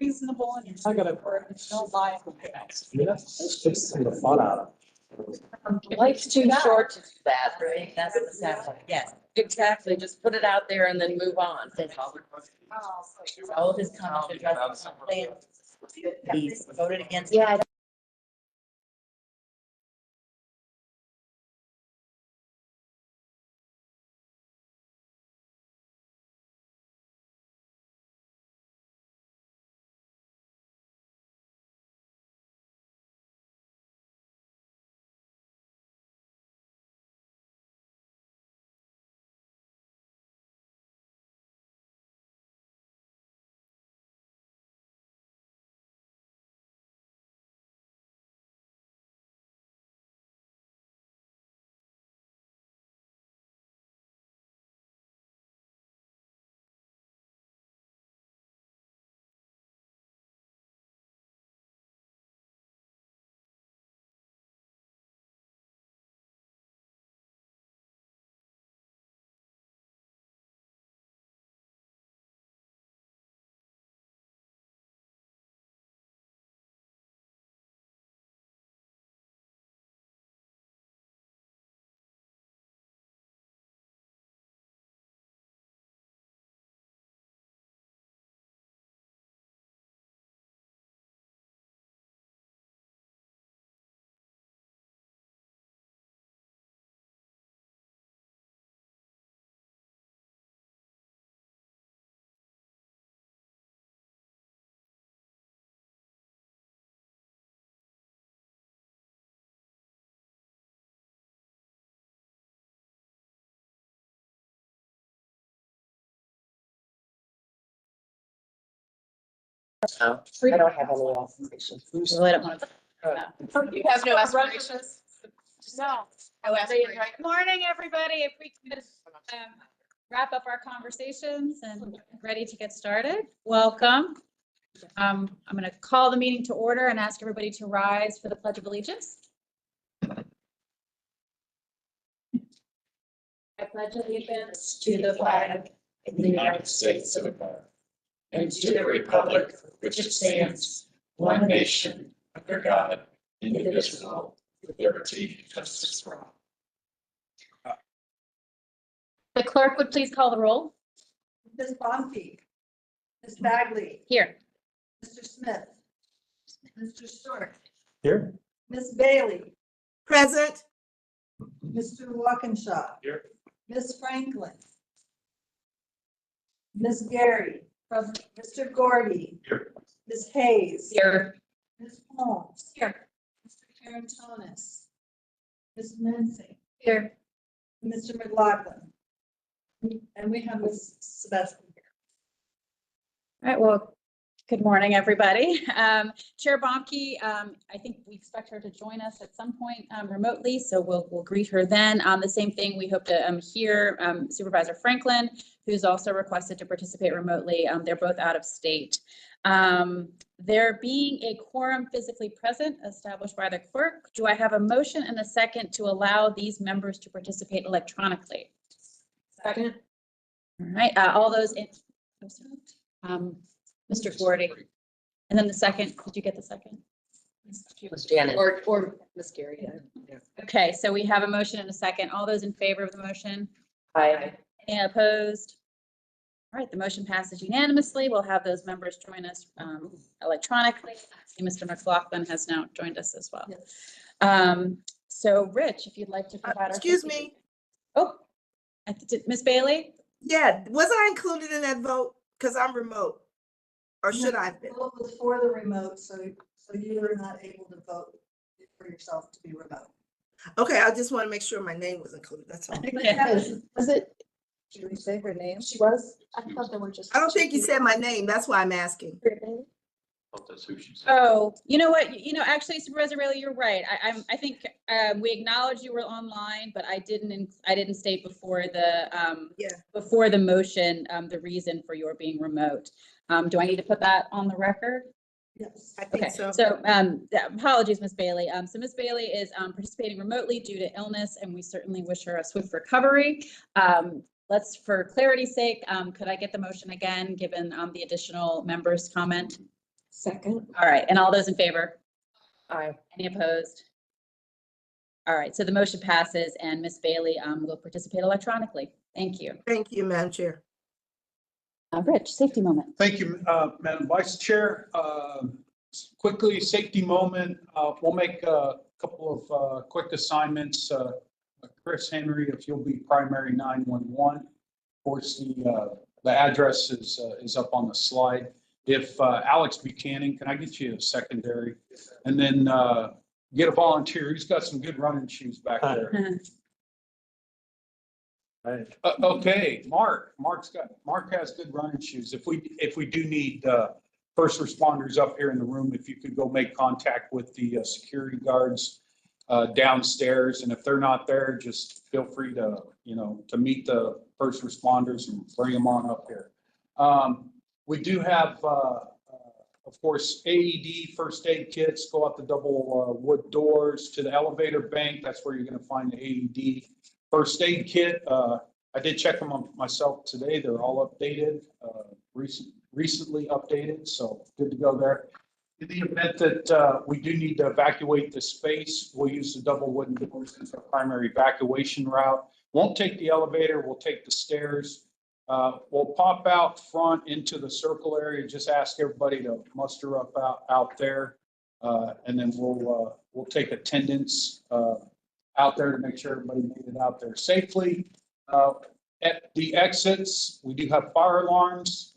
reasonable and I gotta don't lie. Let's take some of the fun out of it. Life's too short to do that, right? That's what sounds like. Yes, exactly. Just put it out there and then move on. All of his comments addressed the plan. He's voted against. Yeah. I don't have any aspirations. Really don't want to. You have no aspirations? No. Good morning, everybody. If we could wrap up our conversations and ready to get started, welcome. I'm going to call the meeting to order and ask everybody to rise for the Pledge of Allegiance. I pledge allegiance to the flag of the United States of America, and to the republic for which it stands, one nation, under God, indivisible, with liberty and justice for all. The clerk would please call the roll. Ms. Bonte, Ms. Bagley, Here. Mr. Smith, Mr. Stewart, Here. Ms. Bailey, Present. Mr. Walkinshaw, Here. Ms. Franklin, Ms. Gary, Mr. Gordy, Here. Ms. Hayes, Here. Ms. Holmes, Here. Mr. Karantonis, Ms. Mincy, Here. Mr. McLaughlin, and we have Ms. Sebastian here. All right, well, good morning, everybody. Chair Bonke, I think we expect her to join us at some point remotely, so we'll greet her then. The same thing, we hope to hear Supervisor Franklin, who's also requested to participate remotely. They're both out of state. There being a quorum physically present established by the clerk, do I have a motion and a second to allow these members to participate electronically? Second. All right, all those in, Mr. Gordy. And then the second, did you get the second? Was Janet. Or Ms. Gary. Okay, so we have a motion and a second. All those in favor of the motion? Aye. Any opposed? All right, the motion passes unanimously. We'll have those members join us electronically. I see Mr. McLaughlin has now joined us as well. Yes. So Rich, if you'd like to provide. Excuse me. Oh, Ms. Bailey? Yeah, was I included in that vote? Because I'm remote. Or should I have been? The vote was for the remote, so you were not able to vote for yourself to be remote. Okay, I just want to make sure my name was included. That's all. Was it? Did we say her name? She was? I thought there were just. I don't think you said my name. That's why I'm asking. That's who she said. Oh, you know what? Actually, Supervisor Rayleigh, you're right. I think we acknowledge you were online, but I didn't state before the motion the reason for your being remote. Do I need to put that on the record? Yes. I think Okay, so. so apologies, Ms. Bailey. So Ms. Bailey is participating remotely due to illness, and we certainly wish her a swift recovery. Let's, for clarity's sake, could I get the motion again, given the additional members' comment? Second. All right, and all those in favor? Aye. Any opposed? All right, so the motion passes and Ms. Bailey will participate electronically. Thank you. Thank you, Madam Chair. Rich, safety moment. Thank you, Madam Vice Chair. Quickly, safety moment. We'll make a couple of quick assignments. Chris Henry, if you'll be primary 911. Of course, the address is up on the slide. If Alex Buchanan, can I get you a secondary? And then get a volunteer. He's got some good running shoes back there. Okay, Mark has good running shoes. If we do need first responders up here in the room, if you could go make contact with the security guards downstairs, and if they're not there, just feel free to to meet the first responders and bring them on up here. We do have of course AED first aid kits. Go out the double wood doors to the elevator bank. That's where you're going to find the AED first aid kit. I did check them on myself today. They're all updated, recently updated, so good to go there. In the event that we do need to evacuate the space, we'll use the double wooden doors as our primary evacuation route. Won't take the elevator, we'll take the stairs. We'll pop out front into the circle area. Just ask everybody to muster up out there, and then we'll take attendance out there to make sure everybody made it out there safely. At the exits, we do have fire alarms.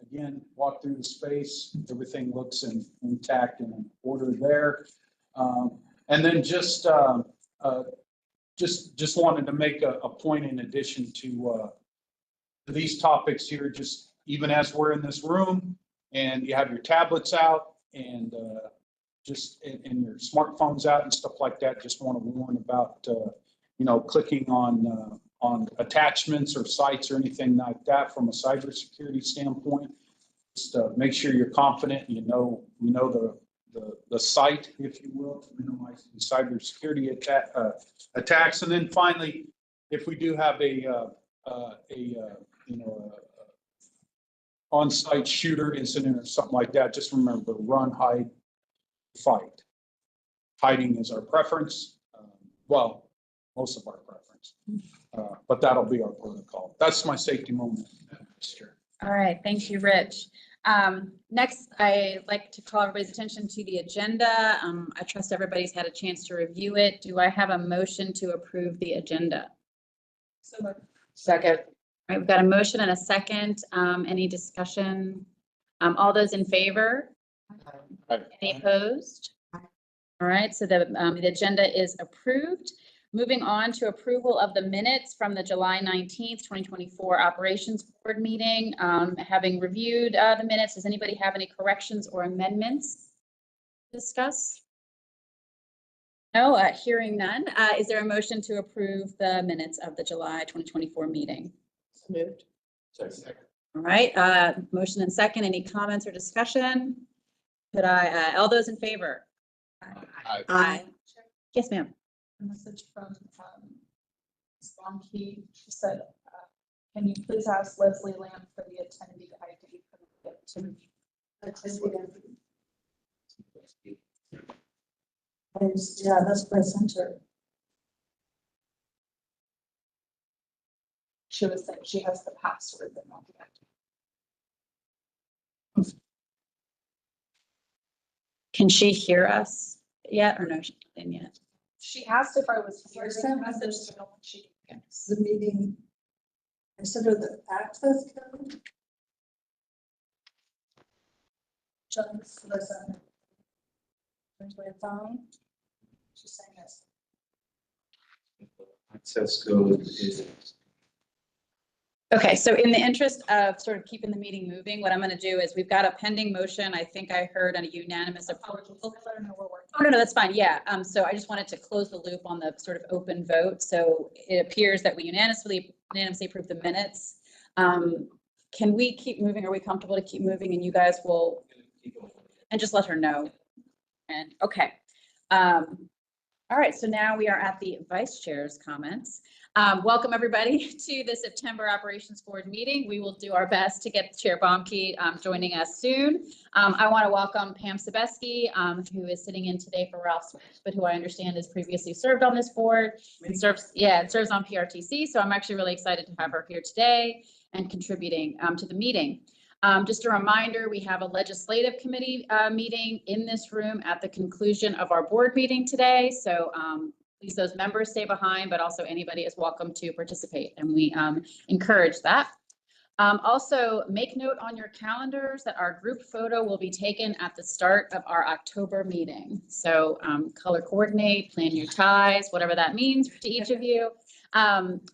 Again, walk through the space. Everything looks intact and in order there. And then just wanted to make a point in addition to these topics here. Just even as we're in this room and you have your tablets out and and your smartphones out and stuff like that, just want to warn about clicking on attachments or sites or anything like that from a cybersecurity standpoint. Just make sure you're confident, you know the site, if you will, to minimize the cybersecurity attacks. And then finally, if we do have a on-site shooter incident or something like that, just remember: run, hide, fight. Hiding is our preference. Well, most of our preference, but that'll be our protocol. That's my safety moment, Mr. All right, thank you, Rich. Next, I'd like to call everybody's attention to the agenda. I trust everybody's had a chance to review it. Do I have a motion to approve the agenda? Second. All right, we've got a motion and a second. Any discussion? All those in favor? Any opposed? All right, so the agenda is approved. Moving on to approval of the minutes from the July 19th, 2024 Operations Board meeting. Having reviewed the minutes, does anybody have any corrections or amendments to discuss? No, hearing none. Is there a motion to approve the minutes of the July 2024 meeting? Moved. All right, motion and second. Any comments or discussion? Could all those in favor? Aye. Yes, ma'am. A message from Ms. Bonke. She said, can you please ask Leslie Lamb for the attendee ID Yeah, that's what I sent her. She was saying she has the password, but not the ID. Can she hear us yet or no? She didn't yet. She asked if I was here. I sent The her message, this. so I don't think she can. The meeting. I sent her the access code. Just listen. There's my phone. She's saying this. Access code is. Okay, so in the interest of sort of keeping the meeting moving, what I'm going to do is we've got a pending motion. I think I heard a unanimous approval. Let her know we're working. Oh, no, that's fine. Yeah. So I just wanted to close the loop on the sort of open vote. So it appears that we unanimously approved the minutes. Can we keep moving? Are we comfortable to keep moving? And you guys will, and just let her know. And okay. All right. So now we are at the vice chair's comments. Welcome, everybody, to the September Operations Board meeting. We will do our best to get Chair Baumke joining us soon. I want to welcome Pam Sebeski, who is sitting in today for Ralph Smith, but who I understand has previously served on this board and serves on PRTC. So I'm actually really excited to have her here today and contributing to the meeting. Just a reminder, we have a legislative committee meeting in this room at the conclusion of our board meeting today. So please, those members stay behind, but also anybody is welcome to participate, and we encourage that. Also, make note on your calendars that our group photo will be taken at the start of our October meeting. So color coordinate, plan your ties, whatever that means to each of you.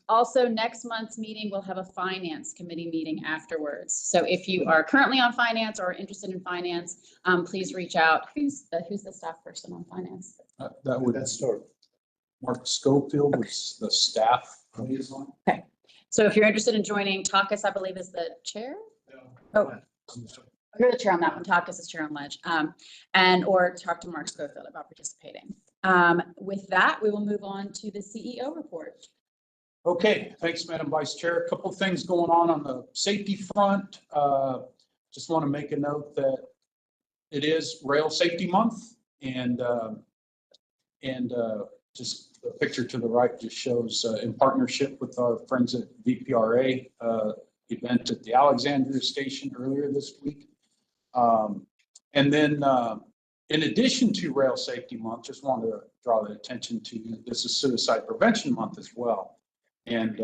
Also, next month's meeting, we'll have a finance committee meeting afterwards. So if you are currently on finance or interested in finance, please reach out. Who's the staff person on finance? That would Mark Schofield was the staff liaison. Okay. So if you're interested in joining, Takis, I believe, is the chair. Oh, you're the chair on that one. Takis is chair on Ledge. Or talk to Mark Schofield about participating. With that, we will move on to the CEO report. Okay, thanks, Madam Vice Chair. A couple of things going on the safety front. Just want to make a note that it is Rail Safety Month, and just the picture to the right just shows in partnership with our friends at VPRA event at the Alexandria station earlier this week. And then in addition to Rail Safety Month, just wanted to draw the attention to this is Suicide Prevention Month as well. And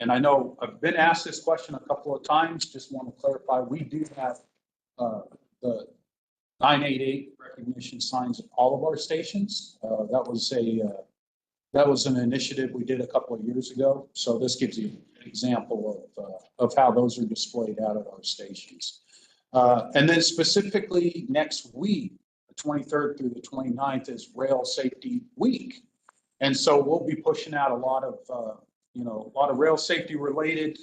I know I've been asked this question a couple of times. Just want to clarify, we do have the 988 recognition signs at all of our stations. That was an initiative we did a couple of years ago. So this gives you an example of how those are displayed out at our stations. And then specifically next week, the 23rd through the 29th is Rail Safety Week. And so we'll be pushing out a lot of rail safety related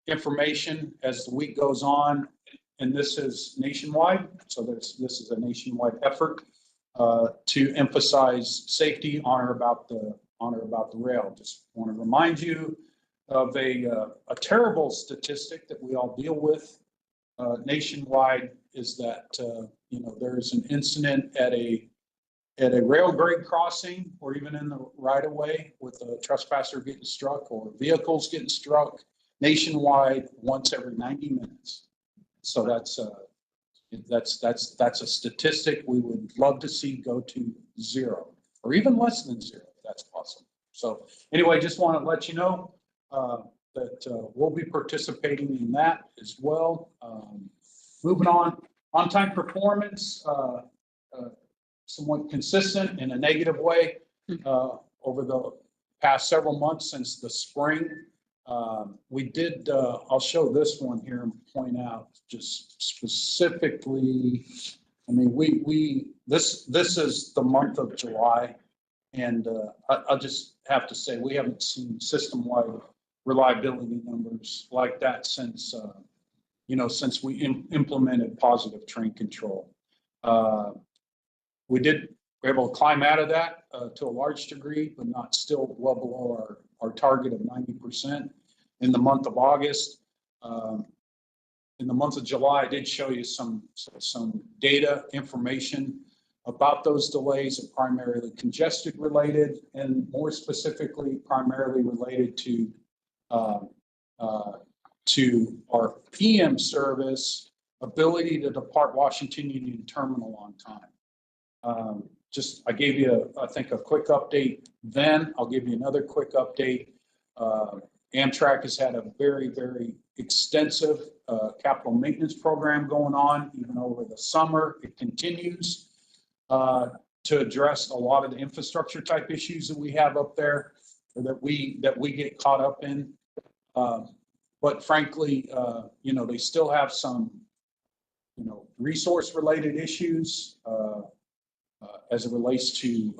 information as the week goes on. And this is nationwide. So this is a nationwide effort to emphasize safety, honor about the rail. Just want to remind you of a terrible statistic that we all deal with nationwide is that there's an incident at a rail grade crossing or even in the right of way with a trespasser getting struck or vehicles getting struck nationwide once every 90 minutes. So that's a statistic we would love to see go to zero or even less than zero if that's possible. So anyway, just want to let you know that we'll be participating in that as well. Moving on time performance, somewhat consistent in a negative way over the past several months since the spring. We did, I'll show this one here and point out just specifically, I mean, this is the month of July, and I'll just have to say, we haven't seen system-wide reliability numbers like that since, since we implemented positive train control. We were able to climb out of that to a large degree, but not still well below our target of 90%. In the month of August, in the month of July, I did show you some data information about those delays, are primarily congested related, and more specifically, primarily related to our PM service ability to depart Washington Union Terminal on time. I gave you, I think, a quick update then. I'll give you another quick update. Amtrak has had a very, very extensive capital maintenance program going on, even over the summer. It continues to address a lot of the infrastructure type issues that we have up there, or that we get caught up in. But frankly, they still have some, resource related issues as it relates to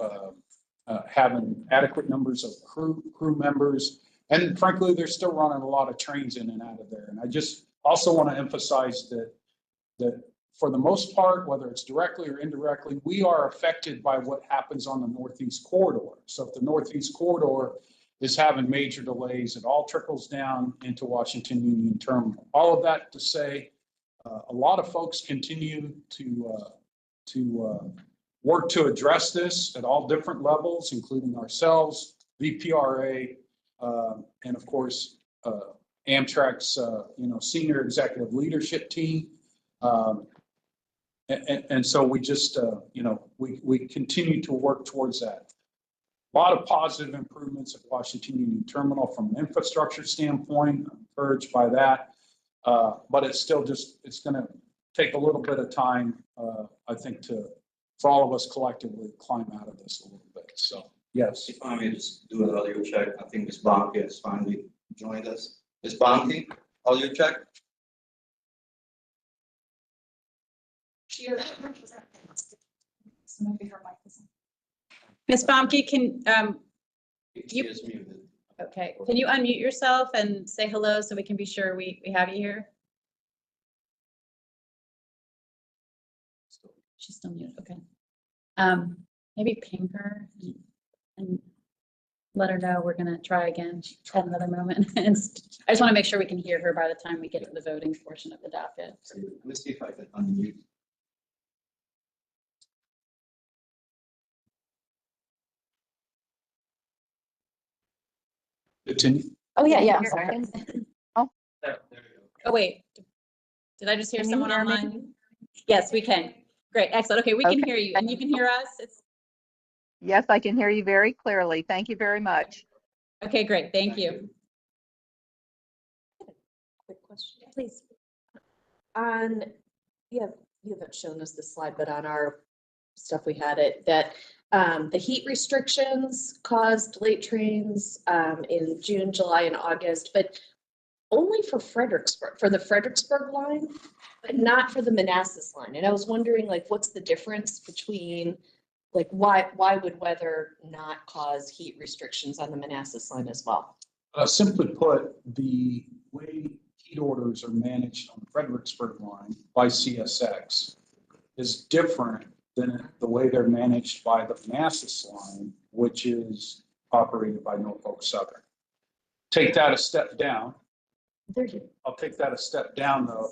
having adequate numbers of crew members. And frankly, they're still running a lot of trains in and out of there. And I just also want to emphasize that for the most part, whether it's directly or indirectly, we are affected by what happens on the Northeast Corridor. So if the Northeast Corridor is having major delays. It all trickles down into Washington Union Terminal. All of that to say, a lot of folks continue to work to address this at all different levels, including ourselves, VPRA, and of course, Amtrak's, senior executive leadership team. And so we just, we continue to work towards that. A lot of positive improvements at Washington Union Terminal from an infrastructure standpoint. I'm encouraged by that. But it's still it's going to take a little bit of time, I think, for all of us collectively climb out of this a little bit. So, yes. If I may just do an audio check, I think Ms. Bonke has finally joined us. Ms. Bonke, audio check? So maybe her mic is on. Ms. Baumke, can, She is muted. okay, can you unmute yourself and say hello so we can be sure we have you here? She's still muted, okay. Maybe ping her and let her know we're gonna try again. She had another moment. And I just want to make sure we can hear her by the time we get to the voting portion of the docket. Let me see if I can unmute. Continue. Oh, yeah, yeah. There you Oh, go. wait. Did I just hear Can you someone hear me? online? Yes, we can. Great, excellent. Okay, we can Okay. hear you and you can hear us. It's, Yes, I can hear you very clearly. Thank you very much. okay, great. Thank you. Quick question. Please. On, you haven't shown us this slide, but on our stuff, we had it, that the heat restrictions caused late trains in June, July, and August, but only for Fredericksburg, for the Fredericksburg line, but not for the Manassas line. And I was wondering, like, what's the difference between, like, why would weather not cause heat restrictions on the Manassas line as well? Simply put, the way heat orders are managed on the Fredericksburg line by CSX is different than the way they're managed by the Manassas line, which is operated by Norfolk Southern. Take that a step down. I'll take that a step down, though.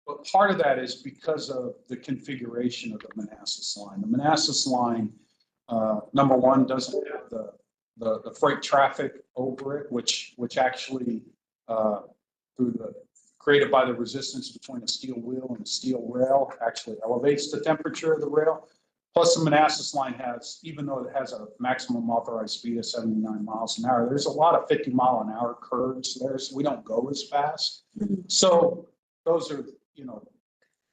But part of that is because of the configuration of the Manassas line. The Manassas line, number one, doesn't have the freight traffic over it, which actually created by the resistance between a steel wheel and a steel rail, actually elevates the temperature of the rail. Plus, the Manassas line has, even though it has a maximum authorized speed of 79 miles an hour, there's a lot of 50-mile-an-hour curves there, so we don't go as fast. So those are,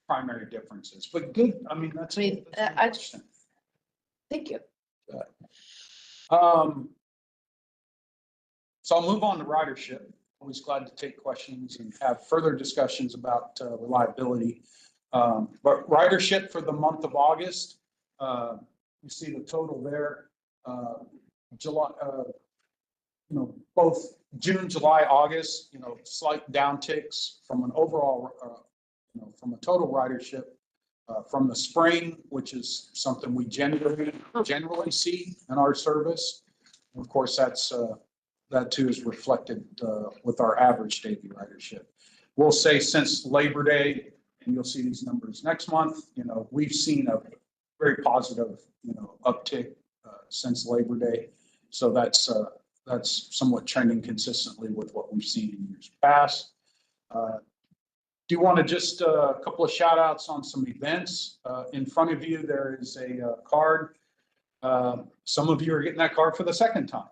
primary differences. But good, I mean, that's a good question. Thank you. So I'll move on to ridership. Always glad to take questions and have further discussions about reliability. But ridership for the month of August, you see the total there. July, both June, July, August, slight downticks from an overall, from a total ridership. From the spring, which is something we generally see in our service. And of course, that too is reflected with our average daily ridership. We'll say since Labor Day, and you'll see these numbers next month, we've seen a very positive, uptick since Labor Day. So that's somewhat trending consistently with what we've seen in years past. Do you want to just a couple of shout outs on some events? In front of you, there is a card. Some of you are getting that card for the second time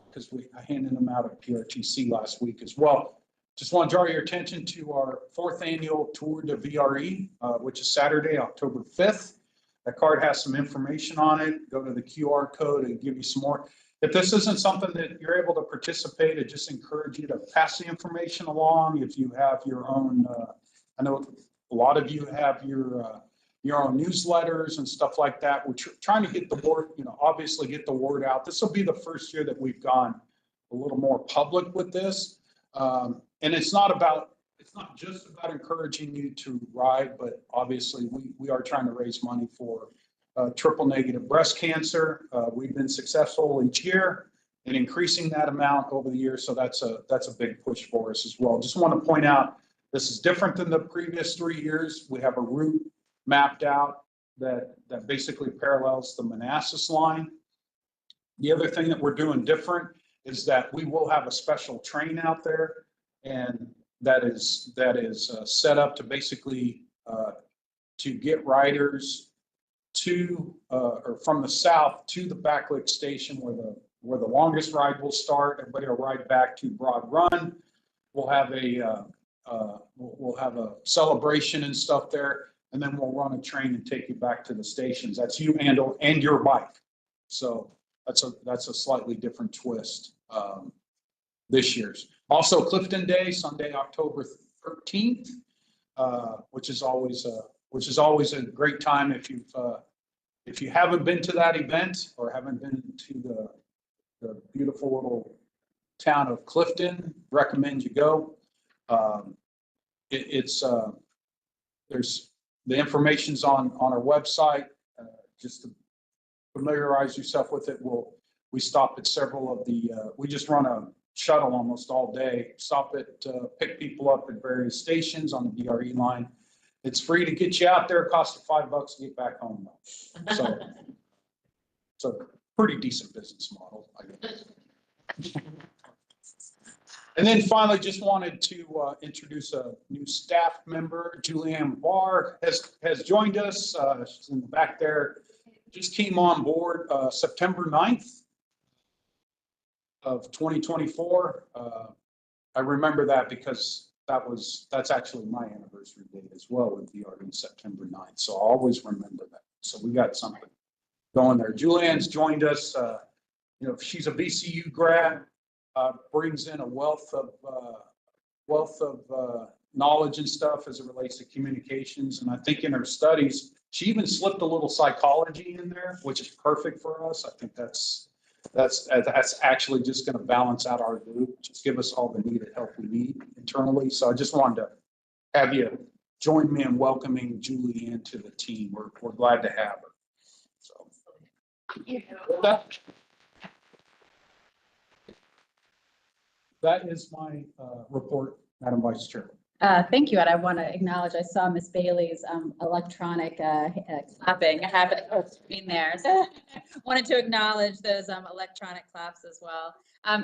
because I handed them out at PRTC last week as well. Just want to draw your attention to our 4th annual Tour de VRE, which is Saturday, October 5th. That card has some information on it. Go to the QR code and give you some more. If this isn't something that you're able to participate, I just encourage you to pass the information along. If you have your own, I know a lot of you have your own newsletters and stuff like that. We're trying to get the word, obviously get the word out. This will be the first year that we've gone a little more public with this. And it's not just about encouraging you to ride, but obviously we are trying to raise money for triple negative breast cancer. We've been successful each year. and increasing that amount over the years. So that's a big push for us as well. Just want to point out, this is different than the previous 3 years. We have a route mapped out that basically parallels the Manassas line. The other thing that we're doing different is that we will have a special train out there, and that is set up to basically to get riders to or from the south to the backlit station where the longest ride will start. Everybody will ride back to Broad Run. We'll have a celebration and stuff there, and then we'll run a train and take you back to the stations. That's you and your bike. So that's a slightly different twist this year's. Also, Clifton Day, Sunday, October 13th, which is always a great time if you haven't been to that event or haven't been to the beautiful little town of Clifton. Recommend you go. There's the information's on our website. Just to familiarize yourself with it. We stop at several of the. We just run a shuttle almost all day. Stop at pick people up at various stations on the VRE line. It's free to get you out there. It costs you $5 to get back home. So it's a pretty decent business model, I guess. And then finally, just wanted to introduce a new staff member. Julianne Barr has joined us. She's in the back there. Just came on board September 9th of 2024. I remember that because that's actually my anniversary date as well with VRE, September 9th. So I'll always remember that. So we got something going there. Julianne's joined us. She's a VCU grad, brings in a wealth of knowledge and stuff as it relates to communications. And I think in her studies, she even slipped a little psychology in there, which is perfect for us. I think that's actually just going to balance out our group, just give us all the needed help we need internally. So I just wanted to have you join me in welcoming Julie into the team. We're glad to have her. So that is my report, Madam Vice Chair. Thank you, and I want to acknowledge, I saw Miss Bailey's electronic clapping screen there. So wanted to acknowledge those electronic claps as well.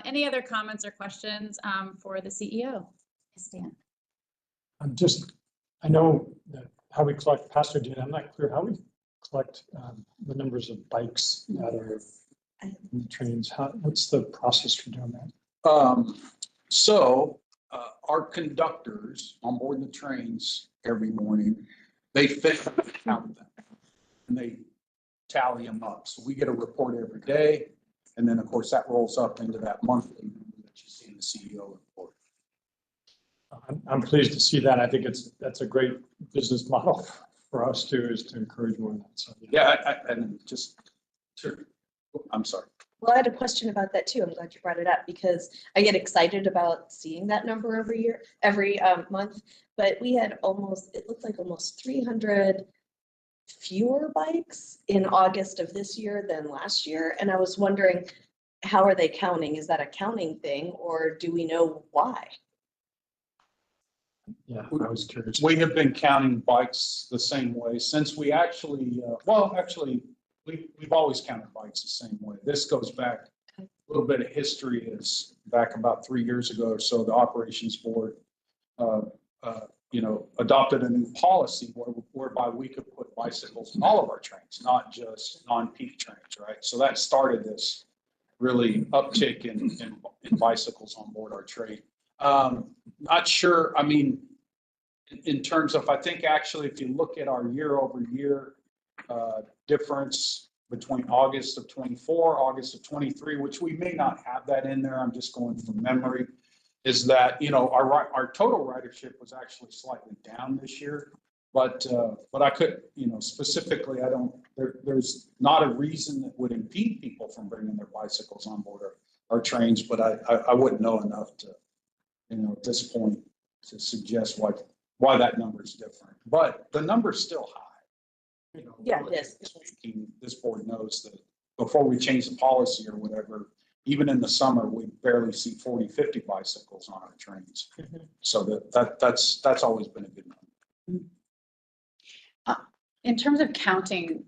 Any other comments or questions for the CEO? Stan. I know that how we collect passenger data. I'm not clear how we collect the numbers of bikes that are in the trains. What's the process for doing that? Our conductors on board the trains every morning, they count them and they tally them up. So we get a report every day. And then of course that rolls up into that monthly number that you see in the CEO report. I'm pleased to see that. I think that's a great business model for us too, is to encourage more of that. So, yeah, and just, sure. I'm sorry. Well, I had a question about that too. I'm glad you brought it up because I get excited about seeing that number every month. But we had it looked like almost 300 fewer bikes in August of this year than last year. And I was wondering, how are they counting? Is that a counting thing, or do we know why? Yeah, I was curious. We have been counting bikes the same way since we actually, we've always counted bikes the same way. This goes back a little bit of history. Is back about 3 years ago or so, the operations board, adopted a new policy whereby we could put bicycles in all of our trains, not just non-peak trains, right? So that started this really uptick in bicycles on board our train. Not sure. I mean, in terms of, I think actually, if you look at our year-over-year difference between August of 24, August of 23, which we may not have that in there. I'm just going from memory. Is that our total ridership was actually slightly down this year, but I could specifically there's not a reason that would impede people from bringing their bicycles on board our trains, but I wouldn't know enough to at this point to suggest why that number is different, but the number's still high. Yeah, it is. This board knows that before we change the policy or whatever, even in the summer, we barely see 40, 50 bicycles on our trains. So that's always been a good number. In terms of counting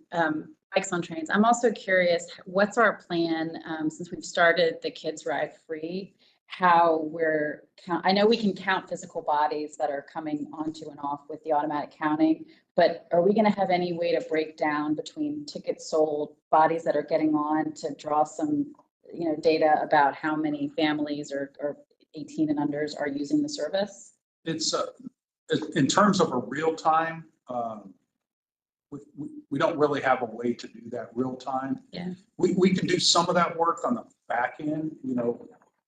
bikes on trains, I'm also curious, what's our plan since we've started the Kids Ride Free? How we're I know we can count physical bodies that are coming onto and off with the automatic counting, but are we going to have any way to break down between tickets sold, bodies that are getting on, to draw some data about how many families or 18 and unders are using the service? It's in terms of a real time. We don't really have a way to do that real time. Yeah. We can do some of that work on the back end,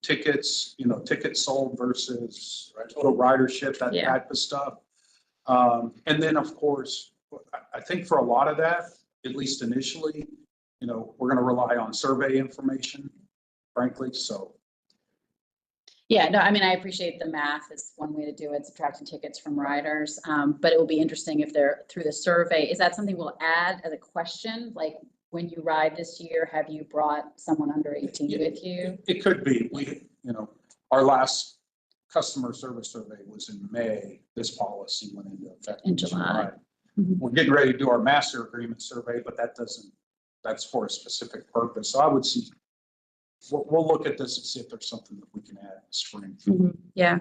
tickets, tickets sold versus total ridership, that type of stuff. And then of course, I think for a lot of that, at least initially, we're going to rely on survey information, frankly, so. Yeah, no, I mean, I appreciate the math is one way to do it, subtracting tickets from riders. But it will be interesting if they're through the survey. Is that something we'll add as a question? Like, when you ride this year, have you brought someone under 18 with you? It could be. Our last customer service survey was in May. This policy went into effect In July. We're getting ready to do our master agreement survey, but that's for a specific purpose. So I would see, we'll look at this and see if there's something that we can add in spring. Yeah.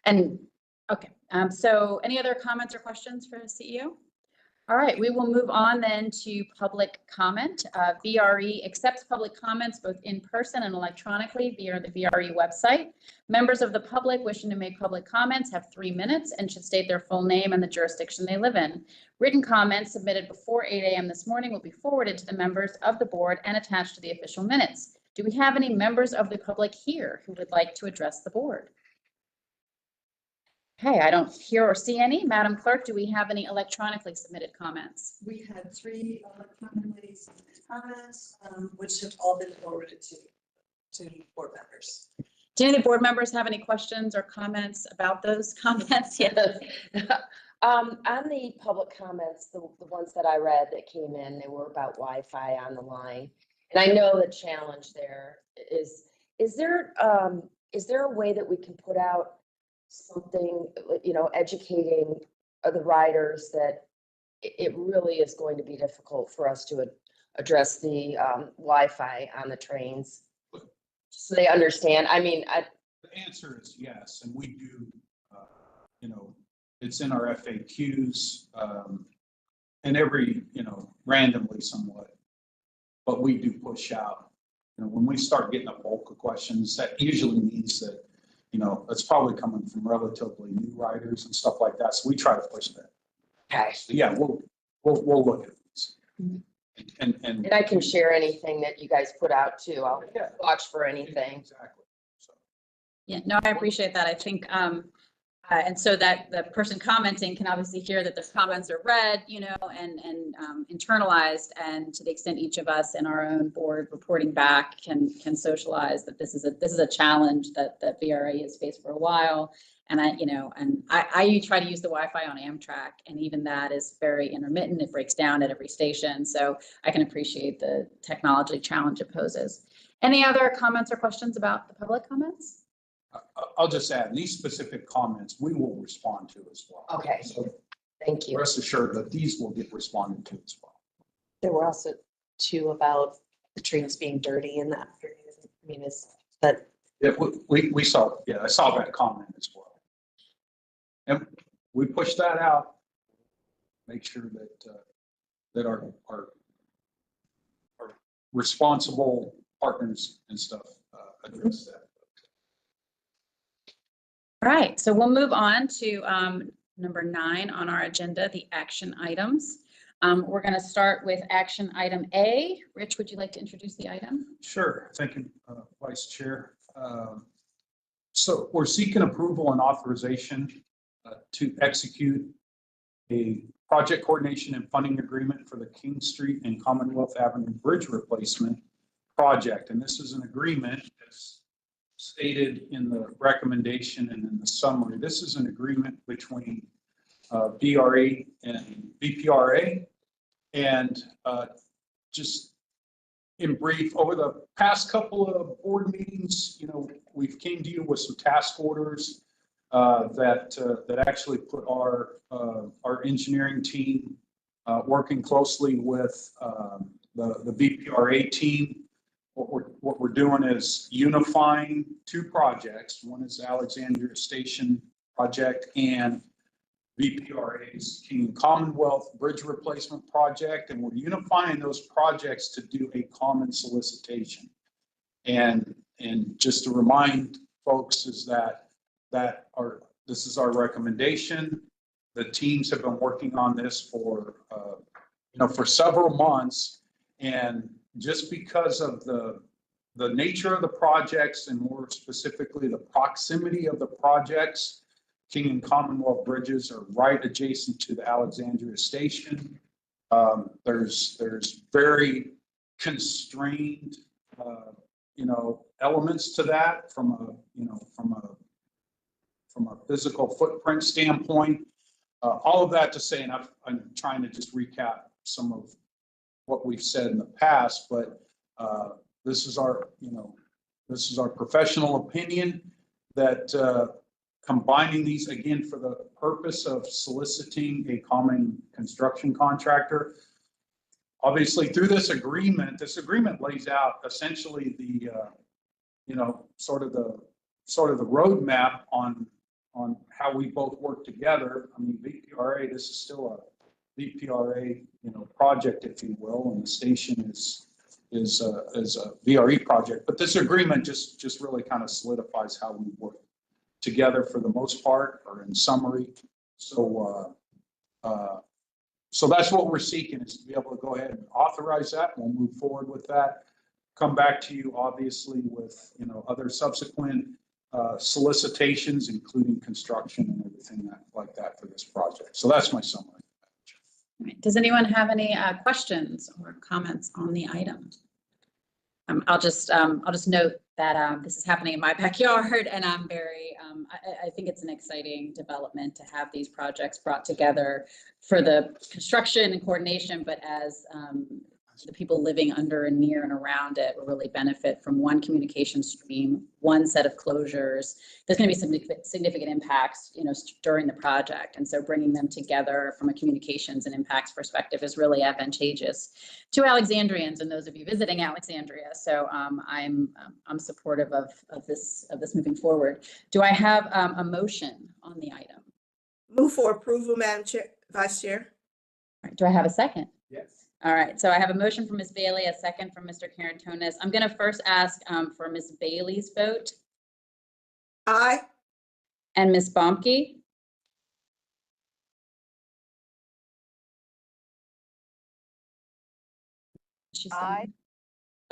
And okay. So any other comments or questions for the CEO? All right, we will move on then to public comment. VRE accepts public comments both in person and electronically via the VRE website. Members of the public wishing to make public comments have 3 minutes and should state their full name and the jurisdiction they live in. Written comments submitted before 8 a.m. this morning will be forwarded to the members of the board and attached to the official minutes. Do we have any members of the public here who would like to address the board? Okay, I don't hear or see any. Madam Clerk, do we have any electronically submitted comments? We had 3 electronically submitted comments, which have all been forwarded to board members. Do any of the board members have any questions or comments about those comments? Yes. On the public comments, the ones that I read that came in, they were about Wi-Fi on the line. And I know the challenge there is there a way that we can put out something, educating the riders that it really is going to be difficult for us to address the Wi-Fi on the trains, so they understand? I mean, the answer is yes, and we do. It's in our FAQs, and every randomly somewhat, but we do push out. When we start getting a bulk of questions, that usually means that it's probably coming from relatively new riders and stuff like that. So we try to push that. Okay. So yeah, we'll look at this. And I can share anything that you guys put out too. I'll watch for anything. Exactly. So. Yeah, no, I appreciate that. I think, and so that the person commenting can obviously hear that their comments are read, and internalized, and to the extent each of us in our own board reporting back can socialize that this is a challenge that VRE has faced for a while. And I try to use the Wi-Fi on Amtrak, and even that is very intermittent. It breaks down at every station. So I can appreciate the technology challenge it poses. Any other comments or questions about the public comments? I'll just add, these specific comments we will respond to as well. Okay. So Thank you. rest assured that these will get responded to as well. There were also 2 about the trains being dirty and that. I mean, but Yeah, we saw. Yeah, I saw that comment as well, and we pushed that out. Make sure that our responsible partners and stuff address that. All right, so we'll move on to number 9 on our agenda, the action items. We're going to start with action item A. Rich, would you like to introduce the item? Sure. Thank you, Vice Chair. So we're seeking approval and authorization to execute a project coordination and funding agreement for the King Street and Commonwealth Avenue Bridge Replacement project. And this is an agreement as stated in the recommendation and in the summary. This is an agreement between VRE and VPRA. And just in brief, over the past couple of board meetings, we've came to you with some task orders that actually put our engineering team working closely with the VPRA team. What we're doing is unifying two projects. One is Alexandria Station project and VPRA's King Commonwealth Bridge Replacement Project, and we're unifying those projects to do a common solicitation. And just to remind folks is that this is our recommendation. The teams have been working on this for several months, and just because of the nature of the projects and more specifically the proximity of the projects, King and Commonwealth bridges are right adjacent to the Alexandria Station. There's very constrained, elements to that from a physical footprint standpoint. All of that to say, and I'm trying to just recap some of what we've said in the past, but this is our professional opinion that combining these again for the purpose of soliciting a common construction contractor. Obviously, through this agreement lays out essentially the sort of the roadmap on how we both work together. I mean, VPRA, this is still a VPRA project, if you will, and the station is a VRE project. But this agreement just really kind of solidifies how we work together for the most part, or in summary. So that's what we're seeking, is to be able to go ahead and authorize that. We'll move forward with that. Come back to you, obviously, with other subsequent solicitations, including construction and everything like that for this project. So that's my summary. All right. Does anyone have any questions or comments on the item? I'll just note that this is happening in my backyard, and I'm very, I think it's an exciting development to have these projects brought together for the construction and coordination, but as the people living under and near and around it will really benefit from one communication stream, one set of closures. There's going to be significant impacts, during the project. And so bringing them together from a communications and impacts perspective is really advantageous to Alexandrians and those of you visiting Alexandria. So I'm supportive of this moving forward. Do I have a motion on the item? Move for approval, Madam Chair, Vice Chair. All right, do I have a second? Yes. All right, so I have a motion from Ms. Bailey, a second from Mr. Karantonis. I'm going to first ask for Ms. Bailey's vote. Aye. And Ms. Bomke. Aye.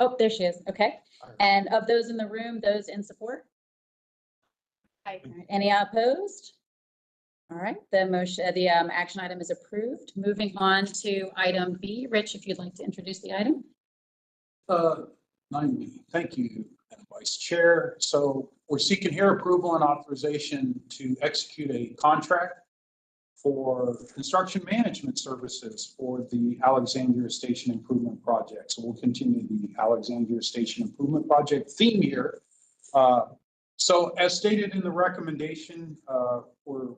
Oh, there she is. Okay. And of those in the room, those in support? Aye. All right, any opposed? All right, the motion, the action item is approved. Moving on to item B. Rich, if you'd like to introduce the item. 9B. Thank you, Vice Chair. So we're seeking here approval and authorization to execute a contract for construction management services for the Alexandria Station Improvement Project. So we'll continue the Alexandria Station Improvement Project theme here. So as stated in the recommendation, we're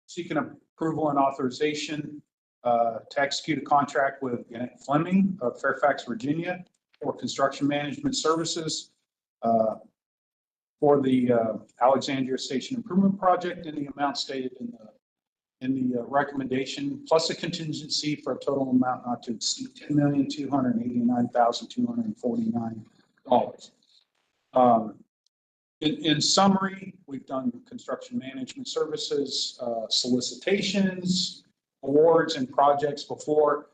seeking approval and authorization to execute a contract with Fleming of Fairfax, Virginia, for construction management services for the Alexandria Station Improvement Project in the amount stated in the recommendation, plus a contingency for a total amount not to exceed $10,289,249. In summary, we've done construction management services, solicitations, awards, and projects before.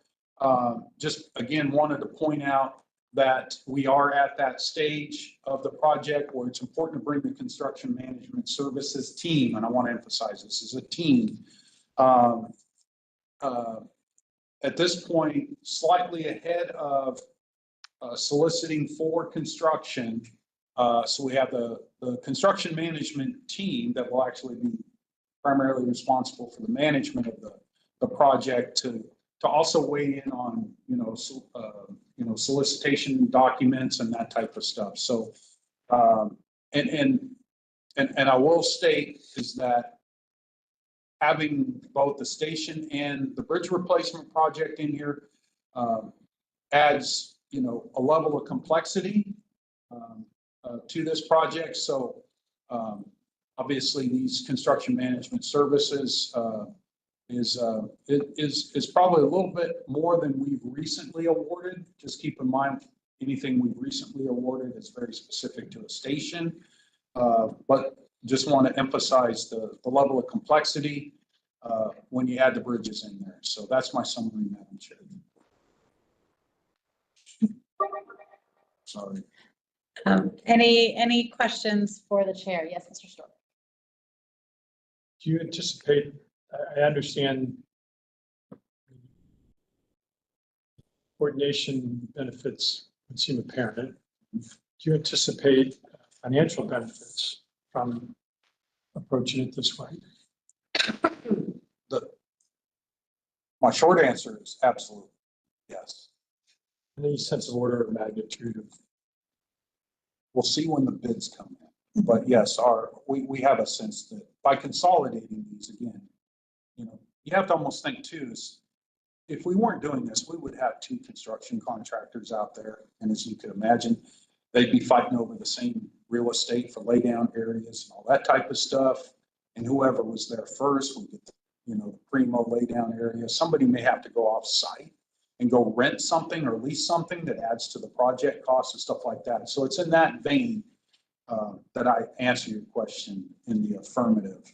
Just again, wanted to point out that we are at that stage of the project where it's important to bring the construction management services team, and I want to emphasize this is a team, at this point, slightly ahead of soliciting for construction. So we have the construction management team that will actually be primarily responsible for the management of the project to to also weigh in on, solicitation documents and that type of stuff. So, and I will state is that having both the station and the bridge replacement project in here adds, a level of complexity to this project. So obviously these construction management services is probably a little bit more than we've recently awarded. Just keep in mind, anything we've recently awarded is very specific to a station. But just want to emphasize the level of complexity when you add the bridges in there. So that's my summary, Madam Chair. Sorry. Any questions for the chair? Yes, Mr. Stork. Do you anticipate, I understand coordination benefits would seem apparent. Do you anticipate financial benefits from approaching it this way? My short answer is absolutely yes. Any sense of order of magnitude of? We'll see when the bids come in. But yes, we have a sense that by consolidating these again, you have to almost think too, is if we weren't doing this, we would have 2 construction contractors out there. And as you could imagine, they'd be fighting over the same real estate for laydown areas and all that type of stuff. And whoever was there first would get the primo laydown area. Somebody may have to go off site and go rent something or lease something that adds to the project costs and stuff like that. So it's in that vein that I answer your question in the affirmative.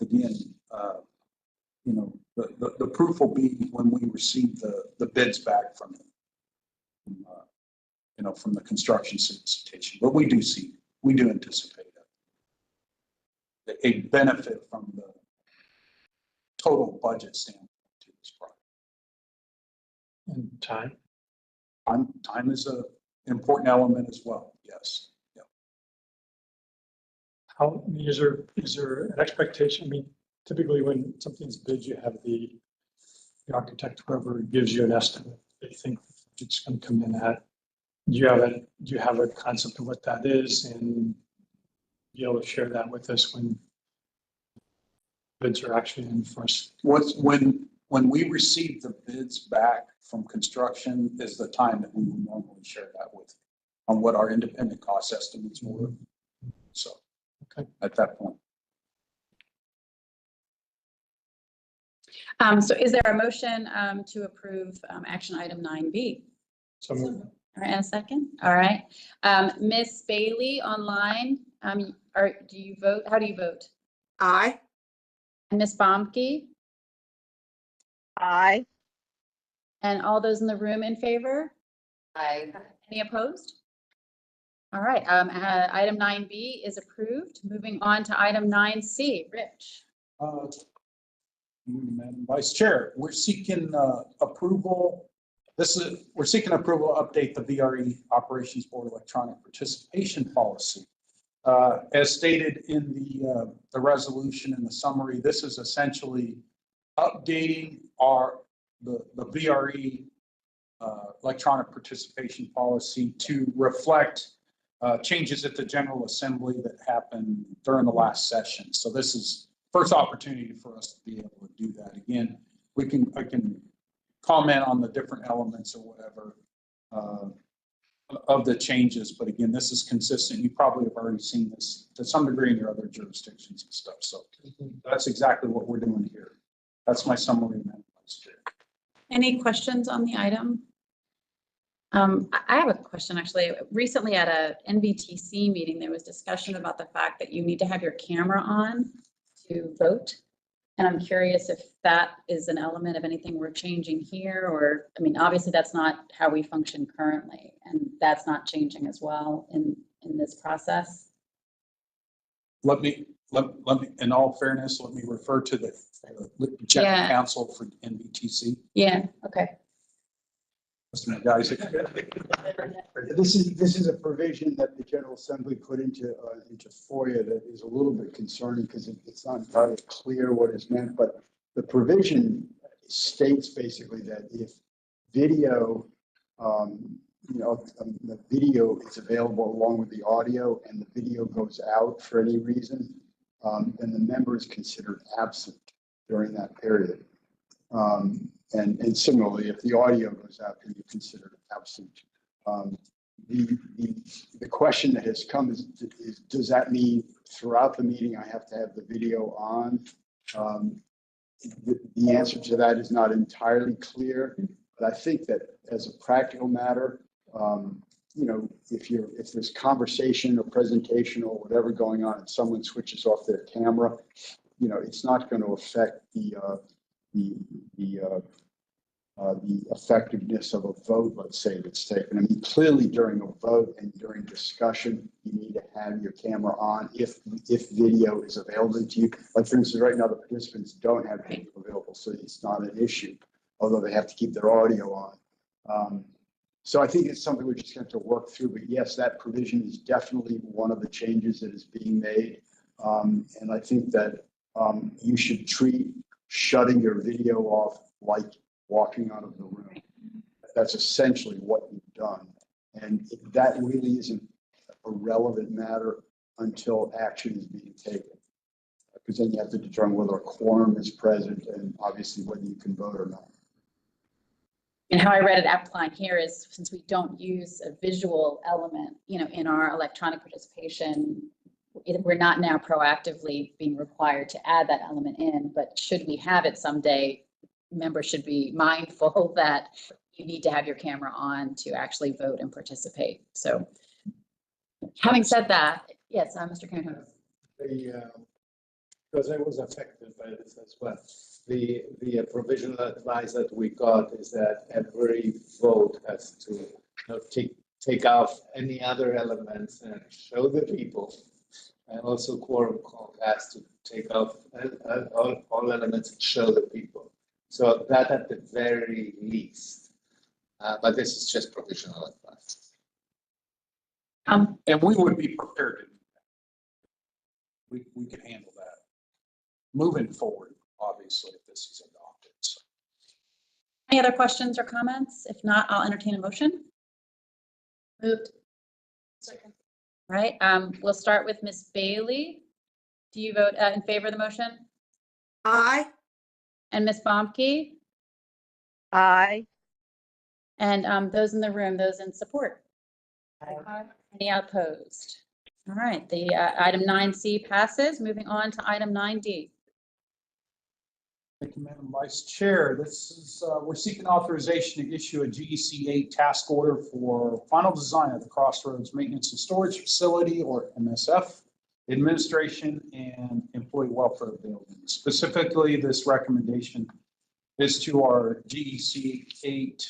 Again, the proof will be when we receive the bids back from the construction solicitation. But we do anticipate a benefit from the total budget standpoint to this project. And time? Time is an important element as well. Yes. Yeah. How, is there an expectation? I mean, typically when something's bid, you have the architect, whoever gives you an estimate, they think it's going to come in at. Do you have a concept of what that is, and be able to share that with us when bids are actually in first? When we receive the bids back from construction is the time that we would normally share that with on what our independent cost estimates were. So okay. At that point. So is there a motion to approve action item 9B? So moved. All right, and a second. All right. Miss Bailey online, do you vote? How do you vote? Aye. And Miss Bomke? Aye. And all those in the room in favor? Aye. Any opposed? All right, item 9B is approved. Moving on to item 9C, Rich. Madam Vice Chair, we're seeking approval. We're seeking approval to update the VRE Operations Board electronic participation policy. As stated in the resolution and the summary, this is essentially updating the VRE electronic participation policy to reflect changes at the General Assembly that happened during the last session. So this is first opportunity for us to be able to do that. Again, I can comment on the different elements or whatever of the changes, but again, this is consistent. You probably have already seen this to some degree in your other jurisdictions and stuff. So that's exactly what we're doing here. That's my summary, Madam Vice Chair. Any questions on the item? I have a question actually. Recently at a NBTC meeting, there was discussion about the fact that you need to have your camera on to vote. And I'm curious if that is an element of anything we're changing here, or, I mean, obviously that's not how we function currently, and that's not changing as well in this process. Let me, in all fairness, let me refer to the General Counsel for NBTC. Yeah, okay. Guys. This is a provision that the General Assembly put into FOIA that is a little bit concerning because it's not entirely clear what is meant, but the provision states basically that if video, the video is available along with the audio and the video goes out for any reason, then the member is considered absent during that period. And similarly, if the audio goes out, then you're considered absent. The question that has come is, does that mean throughout the meeting I have to have the video on? The answer to that is not entirely clear, but I think that as a practical matter, if there's conversation or presentation or whatever going on and someone switches off their camera, it's not going to affect the effectiveness of a vote, let's say, that's taken. I mean, clearly during a vote and during discussion, you need to have your camera on if video is available to you. Like for instance, right now the participants don't have video available, so it's not an issue, although they have to keep their audio on. So I think it's something we're just going to have to work through, but yes, that provision is definitely one of the changes that is being made. And I think that you should treat shutting your video off like walking out of the room. That's essentially what you've done. And that really isn't a relevant matter until action is being taken. Because then you have to determine whether a quorum is present and obviously whether you can vote or not. And how I read it outline here is, since we don't use a visual element, in our electronic participation, we're not now proactively being required to add that element in, but should we have it someday, members should be mindful that you need to have your camera on to actually vote and participate. So having said that, yes, Mr. Cameron. Because I was affected by this as well. The provisional advice that we got is that every vote has to take off any other elements and show the people. And also quorum call has to take off all elements and show the people. So that at the very least. But this is just provisional advice. And we would be prepared to do that. We can handle that moving forward, obviously, if this is adopted. So. Any other questions or comments? If not, I'll entertain a motion. Moved. Second. All right, we'll start with Ms. Bailey. Do you vote in favor of the motion? Aye. And Ms. Bomke? Aye. And those in the room, those in support? Aye. Any opposed? All right, the item 9C passes. Moving on to item 9D. Thank you, Madam Vice Chair. This is, we're seeking authorization to issue a GEC 8 task order for final design of the Crossroads Maintenance and Storage Facility, or MSF, administration and employee welfare building. Specifically, this recommendation is to our GEC 8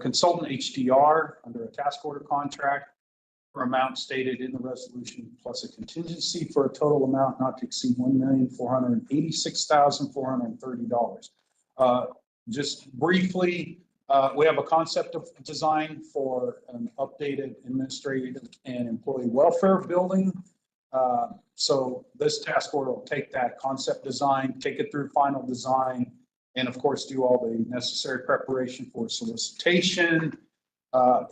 consultant HDR under a task order contract for amount stated in the resolution plus a contingency for a total amount not to exceed $1,486,430. Just briefly, we have a concept of design for an updated administrative and employee welfare building. So this task order will take that concept design, take it through final design, and of course do all the necessary preparation for solicitation,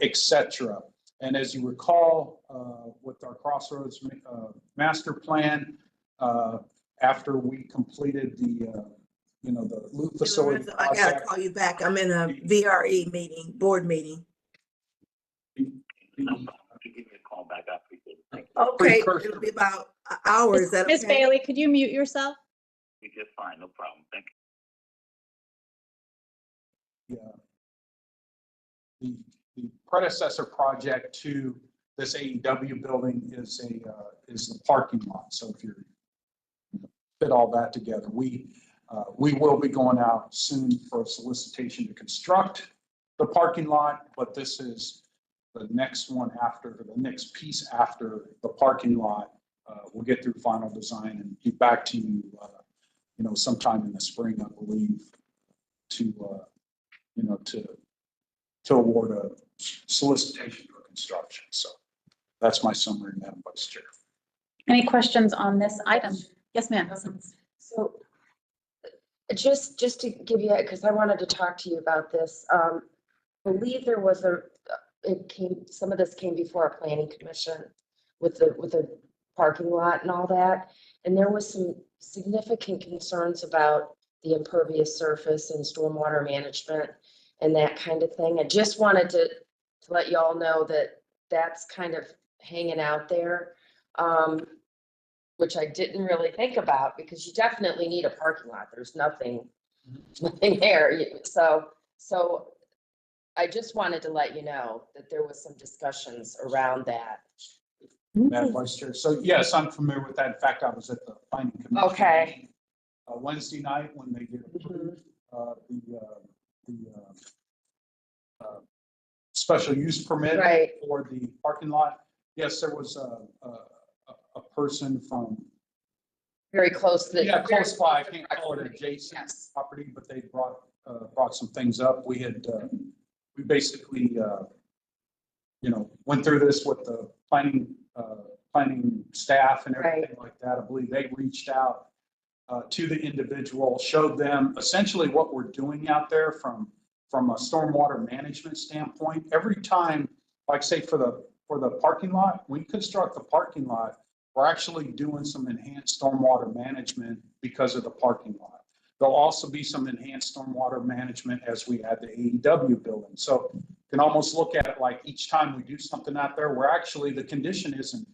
etc. And as you recall, with our Crossroads master plan, after we completed the loop facility. I gotta call you back. I'm in a VRE meeting, board meeting. Okay, it'll be about an hour. Is that okay? Ms. Bailey, could you mute yourself? You're just fine, no problem. Thank you. Yeah. The predecessor project to this AEW building is the parking lot. So if you fit all that together, we will be going out soon for a solicitation to construct the parking lot, but this is the next one after, the next piece after the parking lot. We'll get through final design and get back to you, sometime in the spring, I believe, to award a solicitation for construction. So that's my summary, Madam Vice Chair. Any questions on this item? Yes, ma'am. So Just to give you, because I wanted to talk to you about this, believe there was some of this came before a planning commission with the parking lot and all that. And there was some significant concerns about the impervious surface and stormwater management and that kind of thing. I just wanted to let you all know that that's kind of hanging out there. Which I didn't really think about because you definitely need a parking lot. There's nothing there. So I just wanted to let you know that there was some discussions around that. Madam Vice Chair. So yes, I'm familiar with that. In fact, I was at the planning commission. Okay. Wednesday night when they did approve special use permit Right. for the parking lot. Yes, there was a person from Very close to the. close by. I can't call it adjacent Yes. property, but they brought some things up. We had we basically went through this with the planning staff and everything like that. I believe they reached out to the individual, showed them essentially what we're doing out there from a stormwater management standpoint. Every time, like say for the parking lot, when you construct the parking lot, we're actually doing some enhanced stormwater management because of the parking lot. There'll also be some enhanced stormwater management as we add the AEW building. So you can almost look at it like each time we do something out there, we're actually, the condition isn't,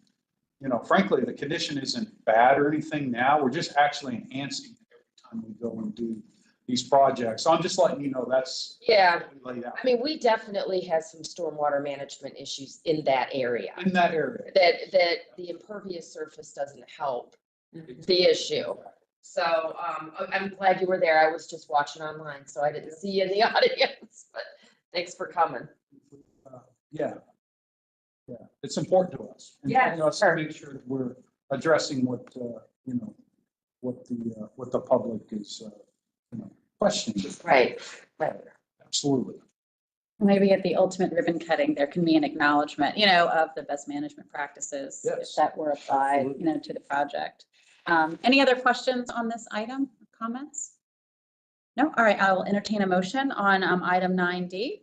frankly, the condition isn't bad or anything now. We're just actually enhancing it every time we go and do these projects. So I'm just letting you know that's Yeah. laid out. I mean, we definitely had some stormwater management issues in that area. In that area. That the impervious surface doesn't help the issue. So I'm glad you were there. I was just watching online, so I didn't see you in the audience, but thanks for coming. Yeah, it's important to us. Yeah, To sure. make sure that we're addressing what the public is questioning. Right. Absolutely. Maybe at the ultimate ribbon cutting, there can be an acknowledgement, of the best management practices. Yes, if that were applied, absolutely. to the project. Any other questions on this item, comments? No, all right, I will entertain a motion on item 9D.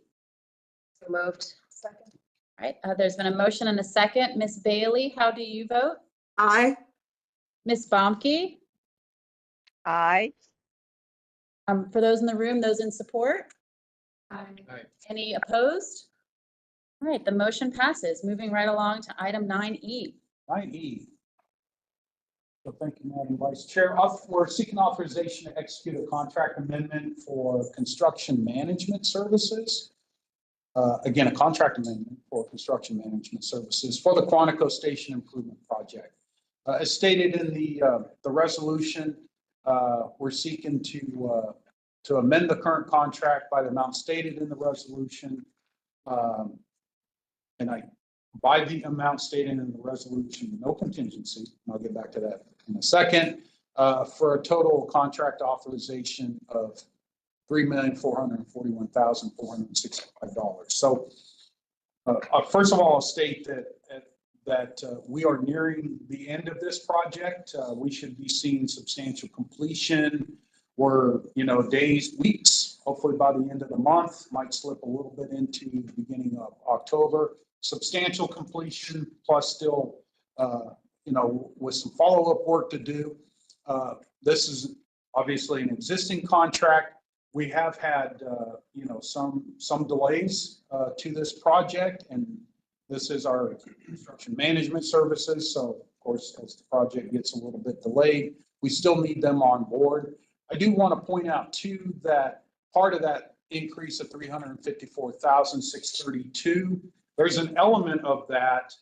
So moved. Second. All right, there's been a motion and a second. Ms. Bailey, how do you vote? Aye. Ms. Bomke? Aye. For those in the room, those in support? Aye. Any opposed? All right, the motion passes. Moving right along to item 9E. 9E. So thank you, Madam Vice Chair. We're seeking authorization to execute a contract amendment for construction management services. Again, a contract amendment for construction management services for the Quantico Station Improvement Project. As stated in the resolution, we're seeking to amend the current contract by the amount stated in the resolution. By the amount stated in the resolution, no contingency. I'll get back to that in a second, for a total contract authorization of $3,441,465. So first of all, I'll state that we are nearing the end of this project. We should be seeing substantial completion. We're, days, weeks, hopefully by the end of the month, might slip a little bit into the beginning of October. Substantial completion, plus still, with some follow-up work to do. This is obviously an existing contract. We have had, some delays to this project, and this is our construction management services. So, of course, as the project gets a little bit delayed, we still need them on board. I do want to point out too that part of that increase of $354,632, there's an element of that,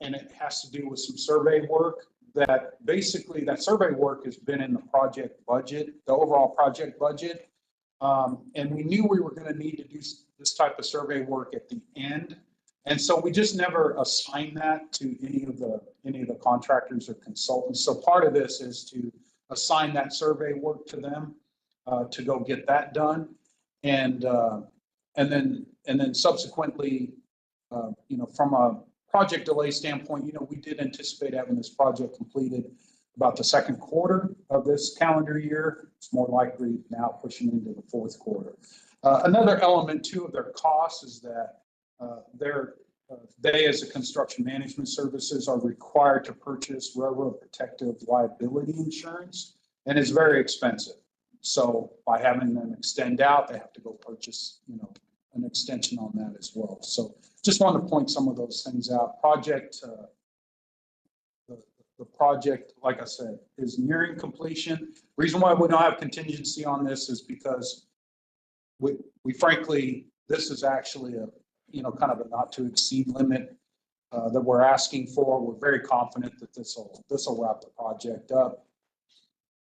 and it has to do with some survey work. That basically that survey work has been in the project budget, the overall project budget. And we knew we were going to need to do this type of survey work at the end. And so we just never assigned that to any of the contractors or consultants. So part of this is to assign that survey work to them to go get that done. And then subsequently, from a project delay standpoint, we did anticipate having this project completed about the second quarter of this calendar year. It's more likely now pushing into the fourth quarter. Another element too of their costs is that they, as a construction management services, are required to purchase railroad protective liability insurance, and it's very expensive. So by having them extend out, they have to go purchase, an extension on that as well. So just wanted to point some of those things out. The project, like I said, is nearing completion. Reason why we don't have contingency on this is because we frankly, this is actually a, kind of a not to exceed limit that we're asking for. We're very confident that this will wrap the project up.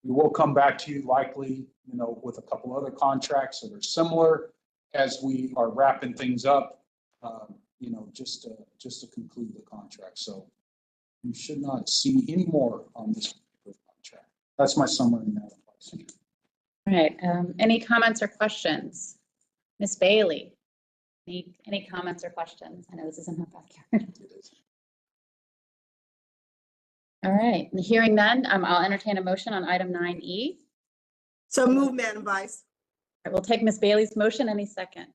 We will come back to you likely, with a couple other contracts that are similar as we are wrapping things up, just to conclude the contract. So you should not see any more on this contract. That's my summary now. All right. Any comments or questions? Ms. Bailey, any comments or questions? I know this isn't her backyard. All right. Hearing none, I'll entertain a motion on item 9E. So move, Madam Vice. All right, we'll take Ms. Bailey's motion. Any second?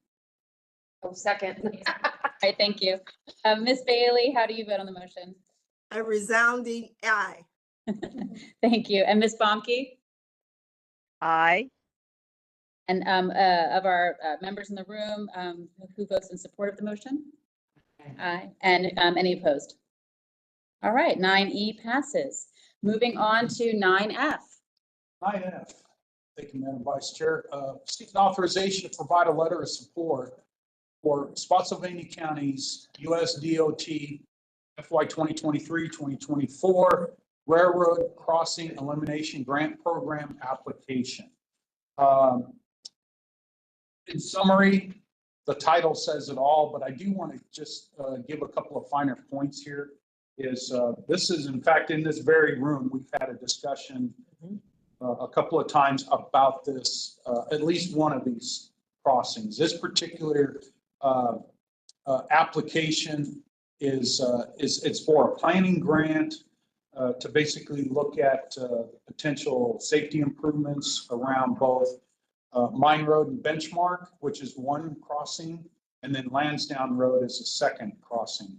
Oh, second. All right, thank you. Ms. Bailey, how do you vote on the motion? A resounding aye. Thank you. And Ms. Bomke? Aye. And of our members in the room, who votes in support of the motion? Aye. And any opposed? All right, 9E passes. Moving on to 9F. 9F. Thank you, Madam Vice Chair. Seeking authorization to provide a letter of support for Spotsylvania County's USDOT FY 2023-2024 Railroad Crossing Elimination Grant Program application. In summary, the title says it all, but I do want to just give a couple of finer points here. This is, in fact, in this very room, we've had a discussion a couple of times about this, at least one of these crossings. This particular application is it's for a planning grant to basically look at potential safety improvements around both Mine Road and Benchmark, which is one crossing, and then Lansdowne Road is a second crossing.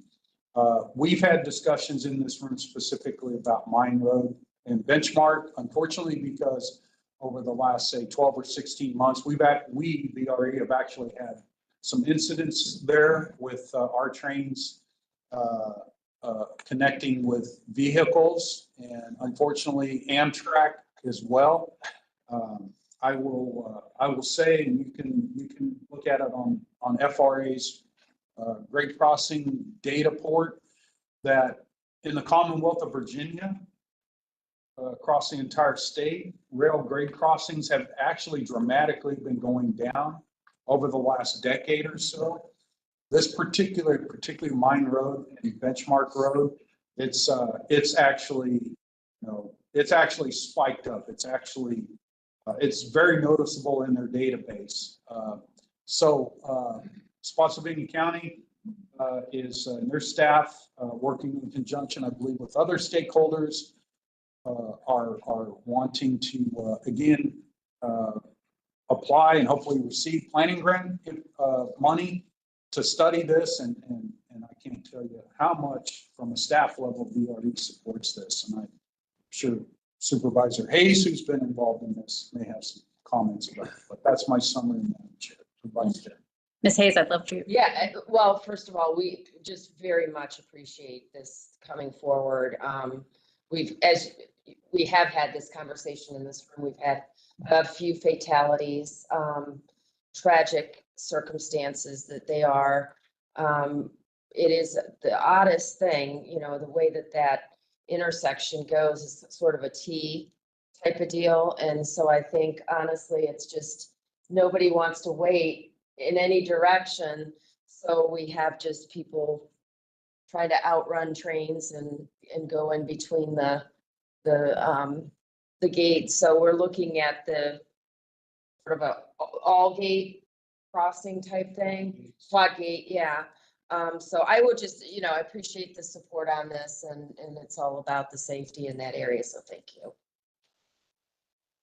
We've had discussions in this room specifically about Mine Road and Benchmark. Unfortunately, because over the last, say, 12 or 16 months, we VRE have actually had some incidents there with our trains connecting with vehicles, and unfortunately Amtrak as well. I will say, and you can look at it on FRA's grade crossing data port, that in the Commonwealth of Virginia, across the entire state, rail grade crossings have actually dramatically been going down over the last decade or so. This particularly Mine Road and Benchmark Road, it's actually spiked up. It's very noticeable in their database. Spotsylvania County is and their staff working in conjunction, I believe, with other stakeholders are wanting to again apply and hopefully receive planning grant money to study this, and I can't tell you how much from a staff level VRE supports this, and I'm sure Supervisor Hayes, who's been involved in this, may have some comments about it, but that's my summary, Madam Chair. Vice Chair. Ms. Hayes, I'd love to. Yeah, well, first of all, we just very much appreciate this coming forward. As we have had this conversation in this room, we've had a few fatalities, tragic circumstances that they are. It is the oddest thing, the way that intersection goes is sort of a T type of deal. And so I think honestly, it's just nobody wants to wait in any direction. So we have just people trying to outrun trains and go in between the gates. So we're looking at the sort of a all gate crossing type thing, quad gate, yeah. So I would just, I appreciate the support on this and it's all about the safety in that area. So thank you.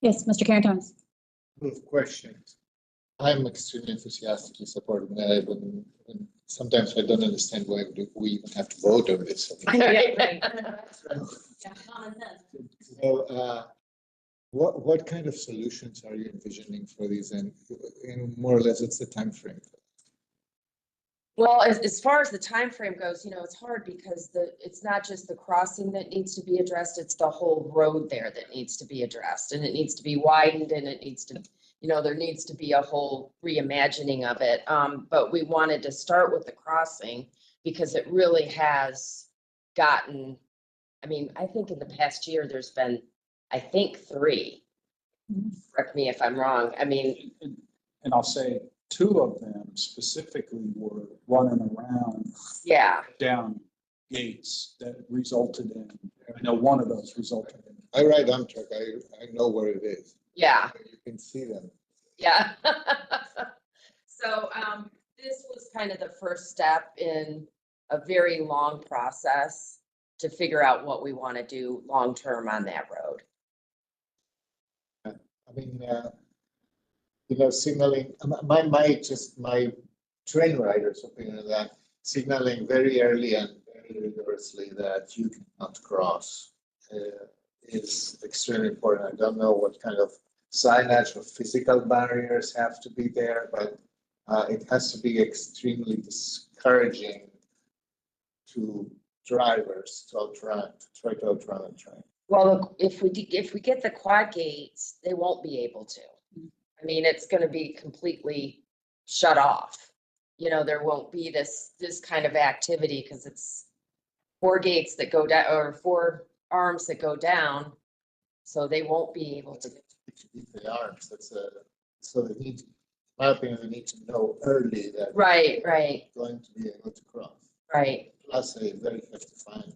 Yes, Mr. Carrington. Of questions. I'm extremely enthusiastically supporting that, and sometimes I don't understand why we even have to vote on this. So, what kind of solutions are you envisioning for these, and more or less, what's the time frame? Well, as far as the time frame goes, it's hard because it's not just the crossing that needs to be addressed, it's the whole road there that needs to be addressed, and it needs to be widened, and it needs to, there needs to be a whole reimagining of it. But we wanted to start with the crossing because it really has gotten, I think in the past year, there's been, I think 3. Correct me if I'm wrong. And I'll say 2 of them specifically were running around Yeah. down gates that resulted in, I know one of those resulted in. I ride Amtrak. I know where it is. Yeah. You can see them. Yeah. So this was kind of the first step in a very long process to figure out what we want to do long term on that road. Signaling, my train rider's opinion of that, signaling very early and very rigorously that you cannot cross is extremely important. I don't know what kind of signage or physical barriers have to be there, but it has to be extremely discouraging to drivers to try to outrun a train. Well, if we get the quad gates, they won't be able to. It's going to be completely shut off. There won't be this kind of activity because it's 4 gates that go down or 4 arms that go down. So they won't be able to. The arms, so they need, in my opinion, they need to know early that. Right. Going to be able to cross. Right. Plus a very hefty fine.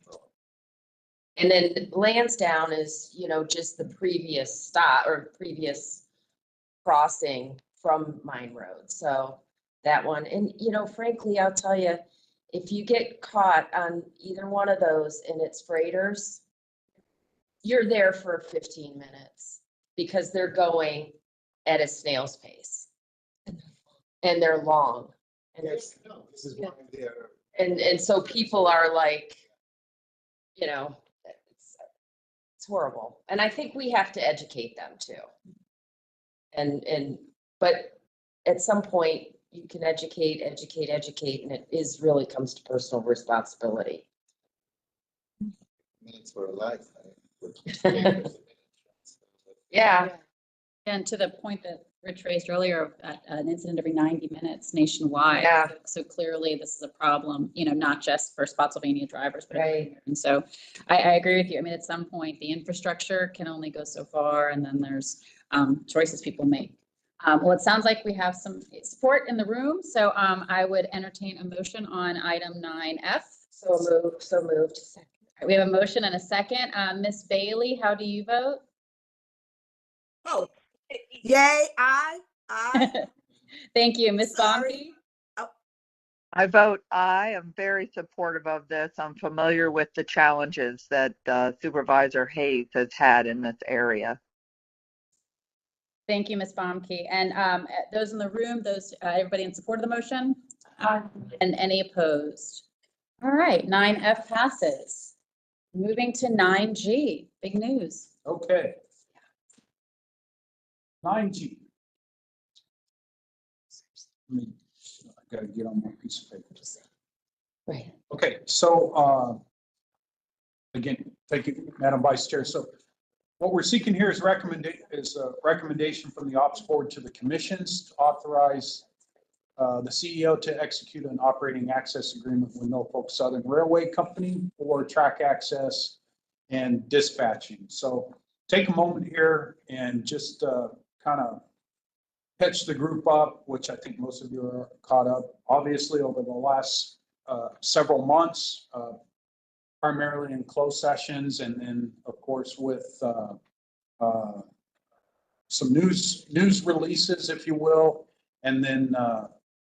And then Lansdowne is, just the previous stop or previous crossing from Mine Road. So that one, and frankly, I'll tell you, if you get caught on either one of those and it's freighters, you're there for 15 minutes because they're going at a snail's pace and they're long and there's, this is why they're. And so people are like, it's horrible. And I think we have to educate them too. But at some point you can educate, and it really comes to personal responsibility. Minutes for a life. Yeah. And to the point that Rich raised earlier, an incident every 90 minutes nationwide. Yeah. So clearly this is a problem, not just for Spotsylvania drivers, but Right. And so I agree with you. At some point the infrastructure can only go so far, and then there's choices people make. Well, it sounds like we have some support in the room. So I would entertain a motion on item 9F. So moved. We have a motion and a second. Ms. Bailey, how do you vote? Oh, yay, aye. Thank you. Ms. Sorry. Bomke? I vote aye. I'm very supportive of this. I'm familiar with the challenges that Supervisor Hayes has had in this area. Thank you, Ms. Bomke. And those in the room, everybody in support of the motion? And any opposed? All right, 9F passes. Moving to 9G, big news. Okay. 9G. I gotta get on my piece of paper. Right. Okay, so again, thank you, Madam Vice Chair. So what we're seeking here is a recommendation from the Ops Board to the commissions to authorize the CEO to execute an operating access agreement with Norfolk Southern Railway Company for track access and dispatching. So take a moment here and just kind of catch the group up, which I think most of you are caught up. Obviously, over the last several months, primarily in closed sessions, and then of course with some news releases, if you will, and then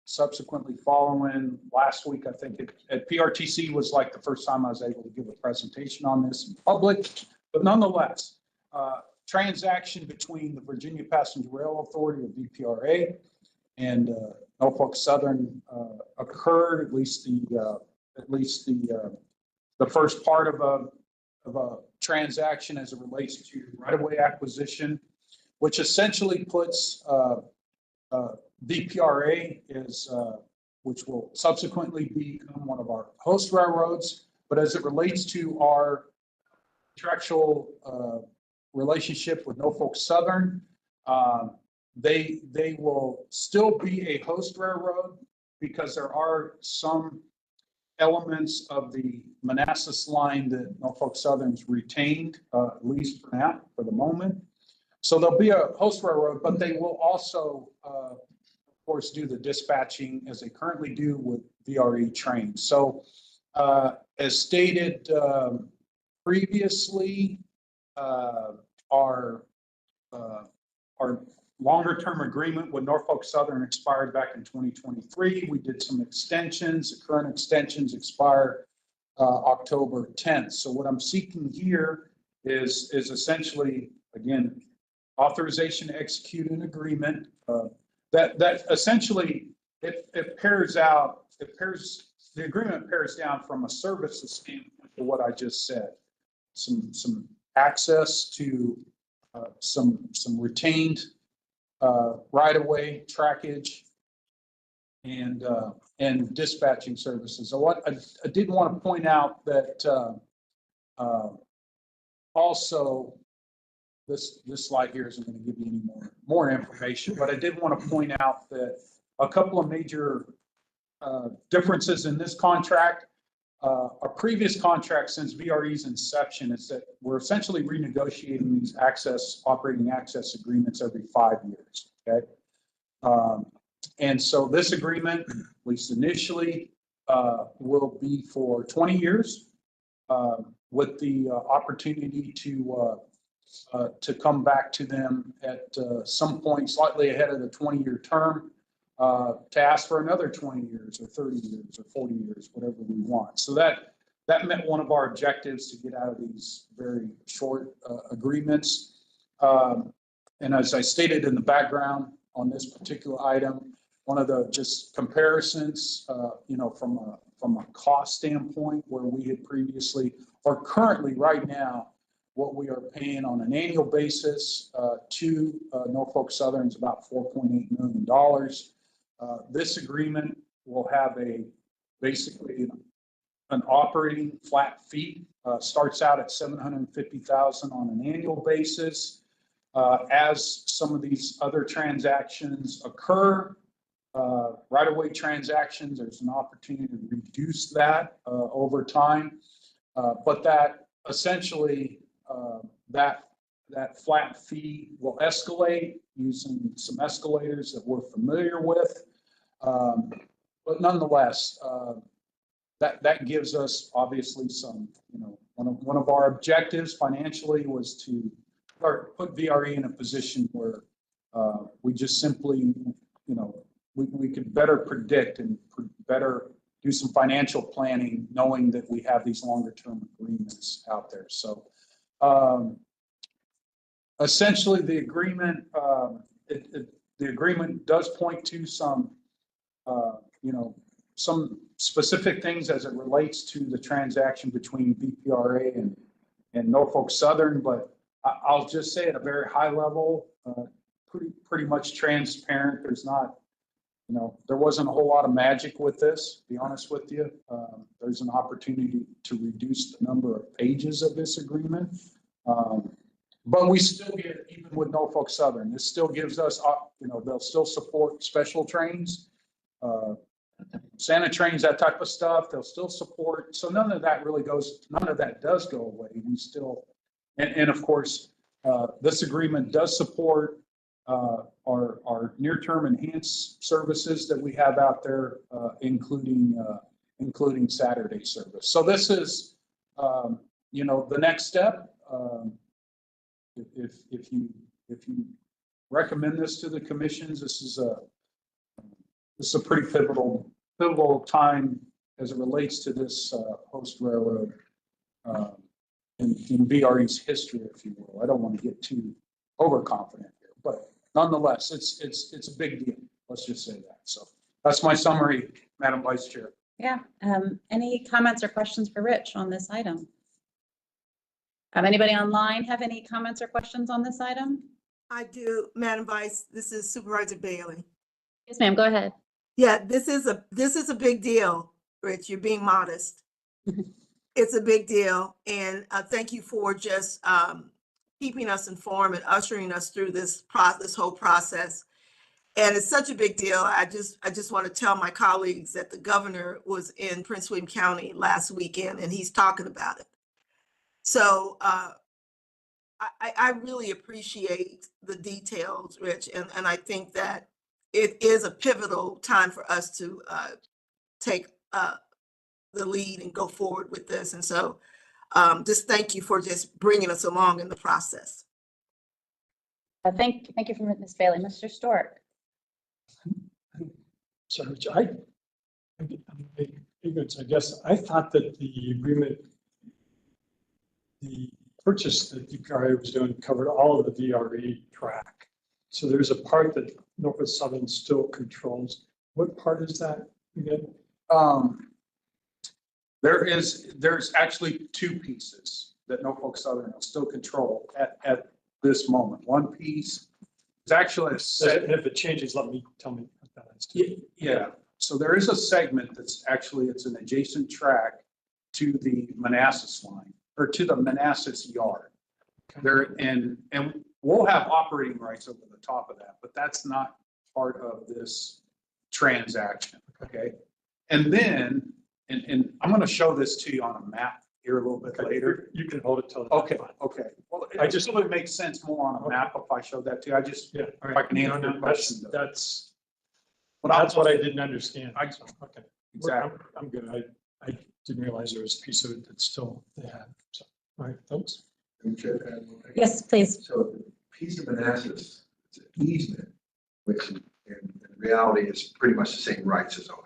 subsequently following last week, I think at PRTC was like the first time I was able to give a presentation on this in public, but nonetheless, transaction between the Virginia Passenger Rail Authority, or VPRA, and Norfolk Southern occurred, at least the first part of a transaction as it relates to right-of-way acquisition, which essentially puts VPRA which will subsequently become one of our host railroads. But as it relates to our contractual relationship with Norfolk Southern, they will still be a host railroad because there are some elements of the Manassas line that Norfolk Southern's retained, at least for now, for the moment. So they'll be a host railroad, but they will also, of course, do the dispatching as they currently do with VRE trains. So as stated previously, our longer-term agreement with Norfolk Southern expired back in 2023. We did some extensions. The current extensions expire October 10th. So what I'm seeking here is essentially, again, authorization to execute an agreement that essentially it pairs out, the agreement pairs down from a services standpoint to what I just said. Some access to some retained right-of-way trackage and dispatching services. So I did want to point out that also this slide here isn't going to give you any more information, but I did want to point out that a couple of major differences in this contract. Our previous contract since VRE's inception is that we're essentially renegotiating these operating access agreements every 5 years, okay? And so this agreement, at least initially, will be for 20 years with the opportunity to come back to them at some point slightly ahead of the 20-year term to ask for another 20 years or 30 years or 40 years, whatever we want. So that met one of our objectives, to get out of these very short agreements. And as I stated in the background on this particular item, one of the just comparisons, from a cost standpoint, where we had previously or currently right now, what we are paying on an annual basis to Norfolk Southern is about $4.8 million. This agreement will have basically an operating flat fee, starts out at $750,000 on an annual basis. As some of these other transactions occur, right-of-way transactions, there's an opportunity to reduce that over time. But that essentially, that flat fee will escalate using some escalators that we're familiar with. But nonetheless, that gives us obviously some, one of our objectives financially was to put VRE in a position where we just simply, we could better predict and better do some financial planning, knowing that we have these longer term agreements out there. So essentially the agreement, the agreement does point to some, some specific things as it relates to the transaction between VPRA and Norfolk Southern, but I'll just say at a very high level, pretty much transparent. There's not, there wasn't a whole lot of magic with this, to be honest with you. There's an opportunity to reduce the number of pages of this agreement. But we still get, even with Norfolk Southern, this still gives us, they'll still support special trains, Santa trains, that type of stuff. They'll still support. So none of that does go away. We still, and of course, this agreement does support our near-term enhanced services that we have out there, including Saturday service. So this is, the next step. If you recommend this to the commissions, this is this is a pretty pivotal time as it relates to this host railroad in VRE's history, if you will. I don't want to get too overconfident here, but nonetheless, it's a big deal. Let's just say that. So that's my summary, Madam Vice Chair. Yeah. Any comments or questions for Rich on this item? Anybody online have any comments or questions on this item? I do, Madam Vice, this is Supervisor Bailey. Yes, ma'am. Go ahead. Yeah, this is a big deal, Rich. You're being modest. It's a big deal. And thank you for just keeping us informed and ushering us through this whole process. And it's such a big deal. I just want to tell my colleagues that the governor was in Prince William County last weekend and he's talking about it. So I really appreciate the details, Rich, and I think that it is a pivotal time for us to take the lead and go forward with this. And so just thank you for just bringing us along in the process. Thank you for Ms. Bailey. Mr. Stork. So Rich, I guess I thought that the agreement, the purchase that VRE was doing covered all of the VRE track. So there's a part that Norfolk Southern still controls. What part is that again? There's actually two pieces that Norfolk Southern will still control at this moment. One piece is actually a set. And if it changes, tell me what that is. Yeah, so there is a segment that's actually, it's an adjacent track to the Manassas line, or to the Manassas yard. There, and we'll have operating rights over the top of that, but that's not part of this transaction, okay? And then, and I'm gonna show this to you on a map here a little bit later. You can hold it till. Okay. Well, I just would make sense more on a map if I showed that to you. I just, Yeah. if I can answer your question. That's But that's what I didn't understand. Okay. Exactly. I'm good. I didn't realize there was a piece of it that still they had. So, all right, thanks. Yes, please. So the piece of Manassas, it's an easement, which in reality is pretty much the same rights as owning.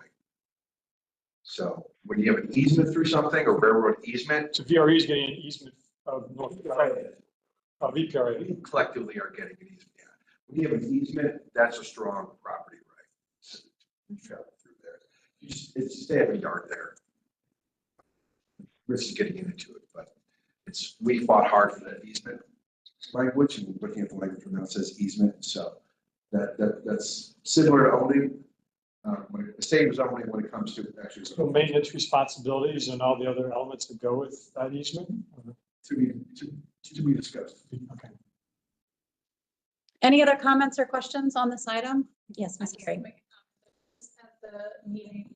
So when you have an easement through something, or railroad easement. So VRE is getting an easement of North VPRA. We collectively are getting an easement. Yeah. When you have an easement, that's a strong property right. You travel through there. It's just they have a yard there. Risk is getting into it, but we fought hard for that easement language, and looking at the language now it says easement, so that's similar to owning. The same as owning when it comes to actually. So maintenance responsibilities and all the other elements that go with that easement? To be discussed. Okay. Any other comments or questions on this item? Yes, Ms. Carey. At the meeting,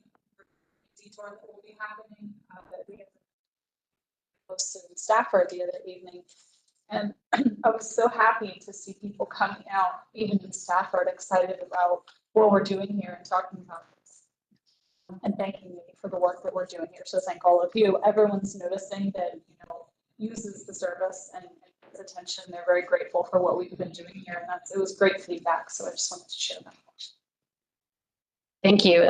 detour that will be happening, that we have posted in Stafford the other evening. And I was so happy to see people coming out, even in Stafford, excited about what we're doing here and talking about this. And thanking me for the work that we're doing here. So thank all of you. Everyone's noticing that, uses the service and pays attention. They're very grateful for what we've been doing here. And it was great feedback. So I just wanted to share that. Thank you.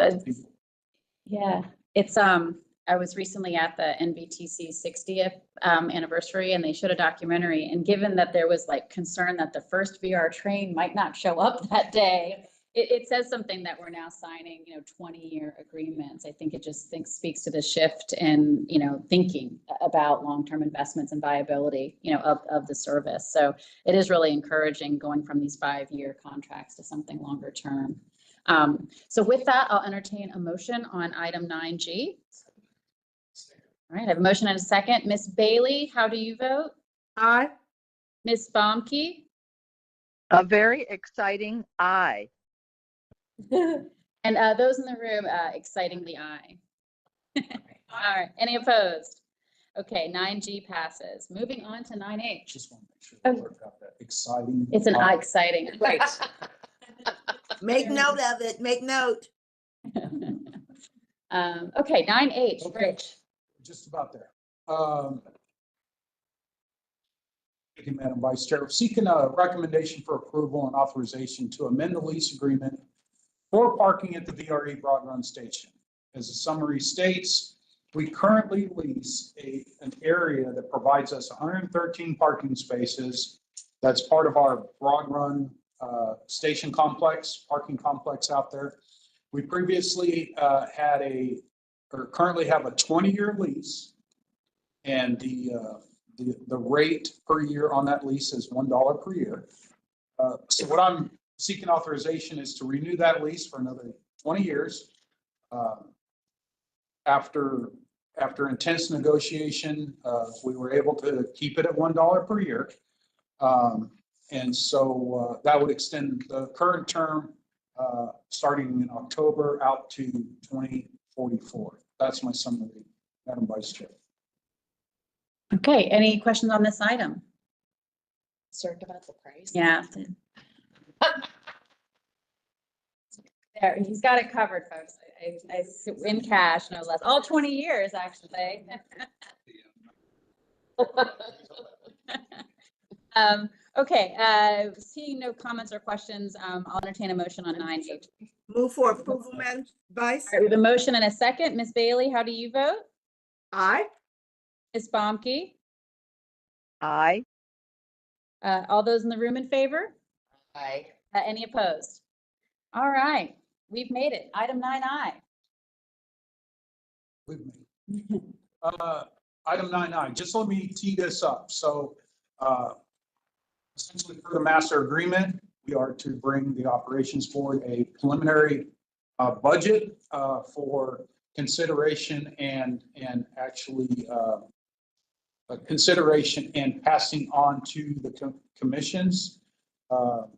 Yeah, it's, I was recently at the NBTC 60th anniversary, and they showed a documentary, and given that there was like concern that the first VR train might not show up that day, it says something that we're now signing, 20-year agreements. I think it just speaks to the shift in, thinking about long-term investments and viability, of the service. So it is really encouraging going from these 5-year contracts to something longer term. So with that, I'll entertain a motion on item 9G. All right, I have a motion and a second. Ms. Bailey, how do you vote? Aye. Ms. Baumke? A very exciting aye. And those in the room, excitingly aye. All right, any opposed? Okay, 9G passes. Moving on to 9H. Just want to make sure the clerk got that exciting. It's an exciting, right. Make note of it. Make note. Okay, 9H. Okay. Rich. Just about there. Thank you, Madam Vice Chair. Seeking a recommendation for approval and authorization to amend the lease agreement for parking at the VRE Broad Run Station. As the summary states, we currently lease an area that provides us 113 parking spaces. That's part of our Broad Run station complex, parking complex out there. We previously currently have a 20-year lease, and the rate per year on that lease is $1 per year. So what I'm seeking authorization is to renew that lease for another 20 years. After intense negotiation, we were able to keep it at $1 per year. And so that would extend the current term starting in October out to 2044. That's my summary, Madam Vice Chair. Okay, any questions on this item? Concerned about the price? Yeah. There, he's got it covered, folks. In cash, no less. All 20 years, actually. Okay, seeing no comments or questions, I'll entertain a motion on 9H. Move for approval, Madam Vice. All right, we have a motion and a second. Ms. Bailey, how do you vote? Aye. Ms. Bomke? Aye. All those in the room in favor? Aye. Any opposed? All right, we've made it. Item 9I. Item 9I, just let me tee this up. So essentially for the master agreement, we are to bring the operations board a preliminary budget for consideration and actually consideration and passing on to the commissions, or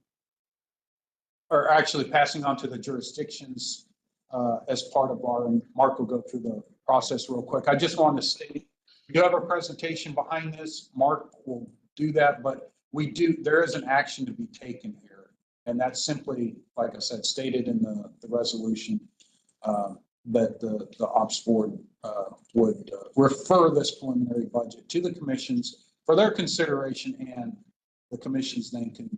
actually passing on to the jurisdictions as part of our, and Mark will go through the process real quick. I just want to state, we do have a presentation behind this. Mark will do that, but there is an action to be taken here. And that's simply, like I said, stated in the resolution that the ops board would refer this preliminary budget to the commissions for their consideration, and the commissions then can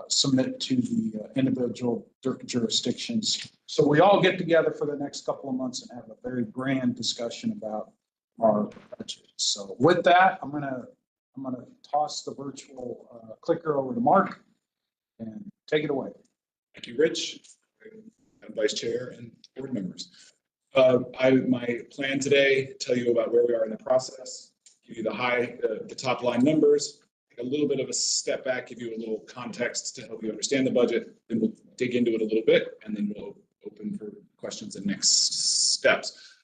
submit to the individual jurisdictions. So we all get together for the next couple of months and have a very grand discussion about our budget. So with that, I'm gonna toss the virtual clicker over to Mark and take it away. Thank you, Rich, and Vice Chair and board members. My plan today, tell you about where we are in the process, give you the top line numbers, take a little bit of a step back, give you a little context to help you understand the budget, then we'll dig into it a little bit, and then we'll open for questions and next steps.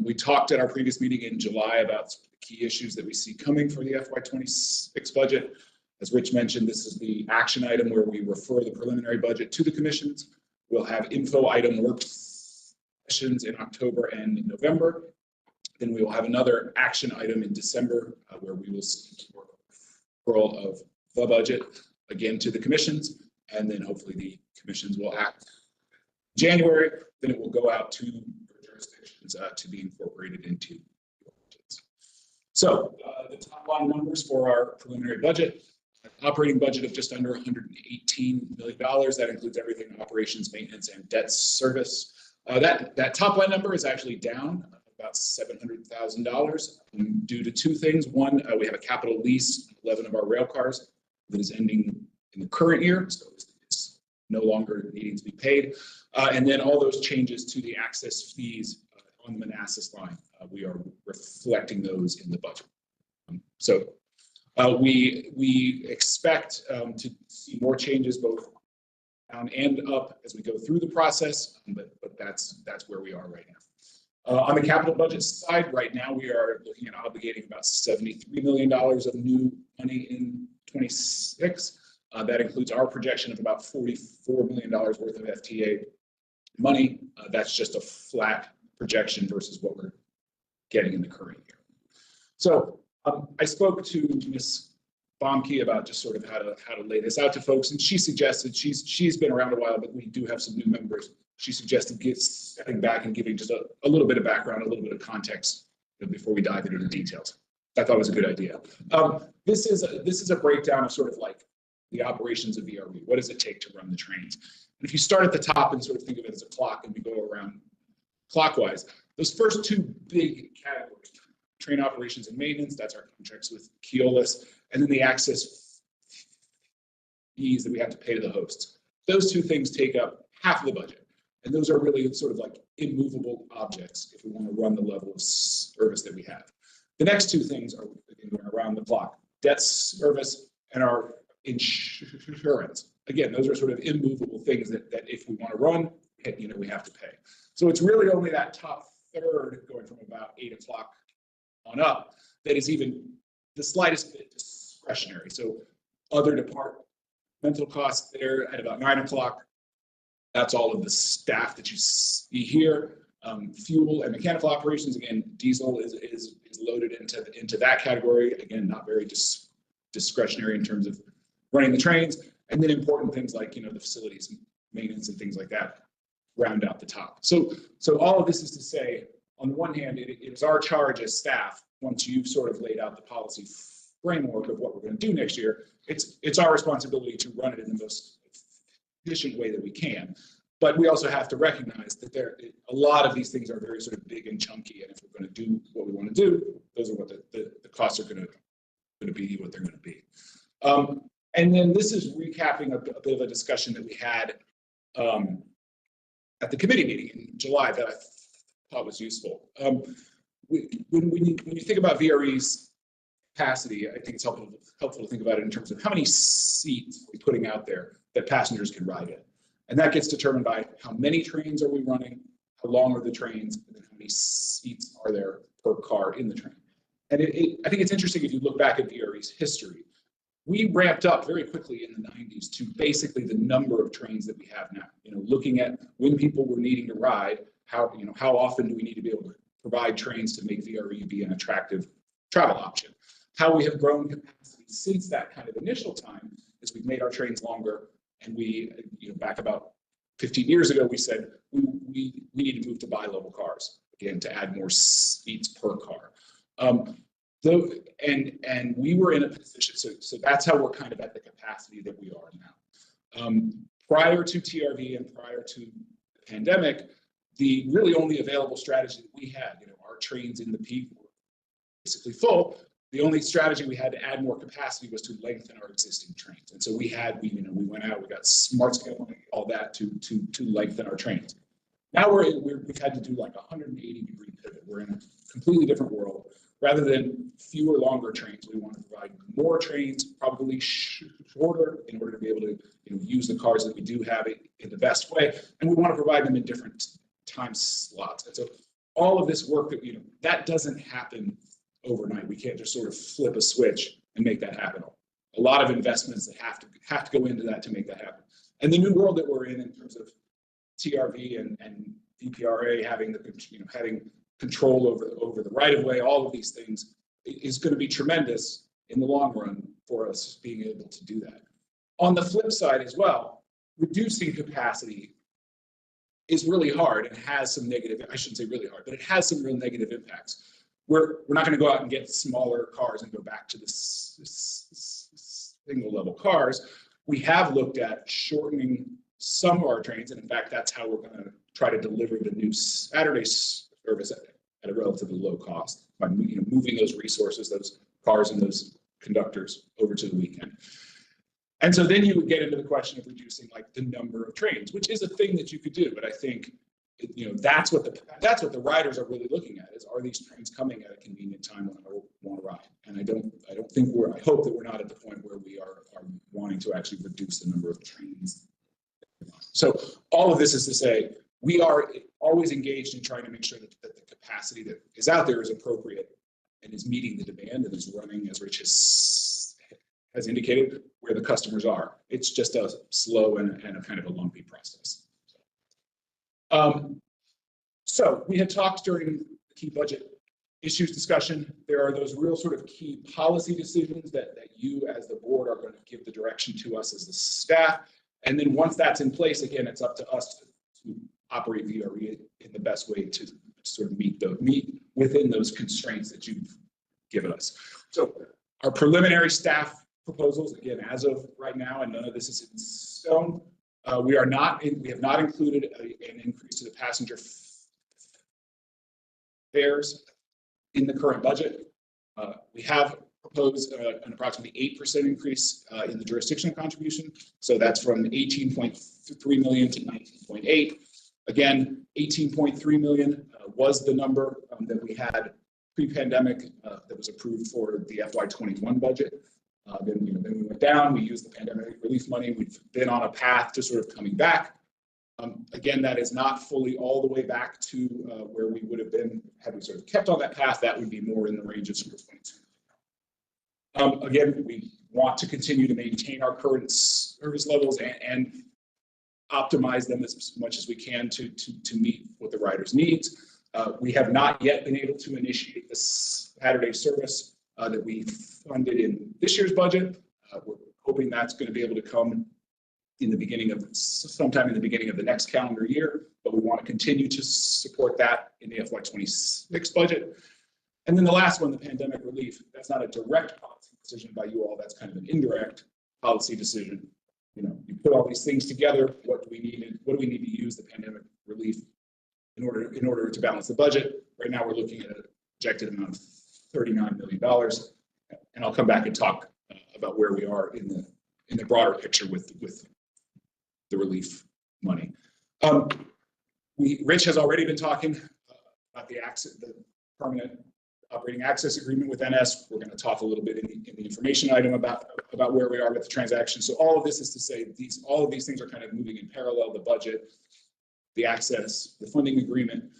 We talked at our previous meeting in July about the key issues that we see coming for the FY26 budget. As Rich mentioned, this is the action item where we refer the preliminary budget to the commissions. We'll have info item work sessions in October and November. Then we will have another action item in December where we will see referral of the budget again to the commissions, and then hopefully the commissions will act in January. Then it will go out to jurisdictions to be incorporated into budgets. So the top line numbers for our preliminary budget. Operating budget of just under $118 million. That includes everything: operations, maintenance, and debt service. That top line number is actually down about $700,000 due to two things. One, we have a capital lease, 11 of our rail cars, that is ending in the current year, so it's no longer needing to be paid. And then all those changes to the access fees on the Manassas line, we are reflecting those in the budget. We expect to see more changes both down and up as we go through the process, but that's where we are right now. On the capital budget side, right now we are looking at obligating about $73 million of new money in 26. That includes our projection of about $44 million worth of FTA money. That's just a flat projection versus what we're getting in the current year. So I spoke to Ms. Bomke about just sort of how to lay this out to folks, and she suggested, she's been around a while, but we do have some new members. She suggested stepping back and giving just a little bit of background, a little bit of context before we dive into the details. I thought it was a good idea. This is a breakdown of sort of like the operations of VRE. What does it take to run the trains? And if you start at the top and sort of think of it as a clock and we go around clockwise, those first two big categories, train operations and maintenance, that's our contracts with Keolis, and then the access fees that we have to pay to the hosts. Those two things take up half of the budget. And those are really sort of like immovable objects if we want to run the level of service that we have. The next two things are around the clock, debt service and our insurance. Again, those are sort of immovable things that if we want to run, we have to pay. So it's really only that top third going from about 8 o'clock on up that is even the slightest bit discretionary. So other departmental costs there at about 9 o'clock. That's all of the staff that you see here. Fuel and mechanical operations, again, diesel is loaded into that category. Again, not very discretionary in terms of running the trains. And then important things like, the facilities maintenance and things like that round out the top. So all of this is to say, on the one hand, it is our charge as staff, once you've sort of laid out the policy framework of what we're going to do next year, it's our responsibility to run it in the most efficient way that we can. But we also have to recognize that a lot of these things are very sort of big and chunky, and if we're going to do what we want to do, those are what the costs are going to be what they're going to be. And then this is recapping a bit of a discussion that we had at the committee meeting in July that I thought was useful. When you think about VRE's capacity, I think it's helpful to think about it in terms of how many seats we're putting out there that passengers can ride in. And that gets determined by how many trains are we running, how long are the trains, and then how many seats are there per car in the train. And I think it's interesting if you look back at VRE's history. We ramped up very quickly in the 90s to basically the number of trains that we have now. Looking at when people were needing to ride, how often do we need to be able to provide trains to make VRE be an attractive travel option. How we have grown capacity since that kind of initial time is we've made our trains longer, and we, back about 15 years ago, we said we need to move to bi-level cars, again, to add more seats per car. And we were in a position, so that's how we're kind of at the capacity that we are now. Prior to TRV and prior to the pandemic, the really only available strategy that we had, our trains in the peak were basically full. The only strategy we had to add more capacity was to lengthen our existing trains. And so we went out, we got smart scale, all that to lengthen our trains. Now we've had to do like a 180-degree pivot. We're in a completely different world. Rather than fewer, longer trains, we want to provide more trains, probably shorter, in order to be able to use the cars that we do have in the best way. And we want to provide them in different time slots. And so all of this work that doesn't happen overnight. We can't just sort of flip a switch and make that happen. A lot of investments that have to go into that to make that happen. And the new world that we're in terms of TRV and VPRA having having control over the right of way, all of these things is going to be tremendous in the long run for us being able to do that. On the flip side as well, reducing capacity is really hard and has some negative, I shouldn't say really hard, but it has some real negative impacts. We're not going to go out and get smaller cars and go back to the single level cars. We have looked at shortening some of our trains, and in fact, that's how we're going to try to deliver the new Saturday service at a relatively low cost by moving those resources, those cars and those conductors over to the weekend. And so then you would get into the question of reducing like the number of trains, which is a thing that you could do, but I think that's what the riders are really looking at is, are these trains coming at a convenient time when I want to ride? And I hope that we're not at the point where we are wanting to actually reduce the number of trains. So all of this is to say, we are always engaged in trying to make sure that the capacity that is out there is appropriate and is meeting the demand and is running, as Rich has indicated, where the customers are. It's just a slow and a kind of a lumpy process. So we had talked during the key budget issues discussion. There are those real sort of key policy decisions that you as the board are going to give the direction to us as the staff. And then once that's in place, again, it's up to us to operate VRE in the best way to sort of meet within those constraints that you've given us. So our preliminary staff proposals, again, as of right now, and none of this is in stone, We have not included an increase to the passenger fares in the current budget. We have proposed an approximately 8% increase in the jurisdictional contribution. So that's from 18.3 million to 19.8. Again, 18.3 million was the number that we had pre-pandemic that was approved for the FY21 budget. Then we went down, we used the pandemic relief money. We've been on a path to sort of coming back. Again, that is not fully all the way back to where we would have been had we sort of kept on that path. That would be more in the range of sort of 22. Again, we want to continue to maintain our current service levels and optimize them as much as we can to meet what the riders' needs. We have not yet been able to initiate the Saturday service that we funded in this year's budget. We're hoping that's going to be able to come in the beginning of sometime in the beginning of the next calendar year, but we want to continue to support that in the FY26 budget. And then the last one, the pandemic relief, that's not a direct policy decision by you all, that's kind of an indirect policy decision. You put all these things together, what do we need to use the pandemic relief in order to balance the budget? Right now we're looking at a projected amount of $39 million. And I'll come back and talk about where we are in the broader picture with the relief money. Rich has already been talking about the permanent operating access agreement with NS. We're going to talk a little bit in the information item about where we are with the transaction. So all of this is to say all of these things are kind of moving in parallel: the budget, the access, the funding agreement.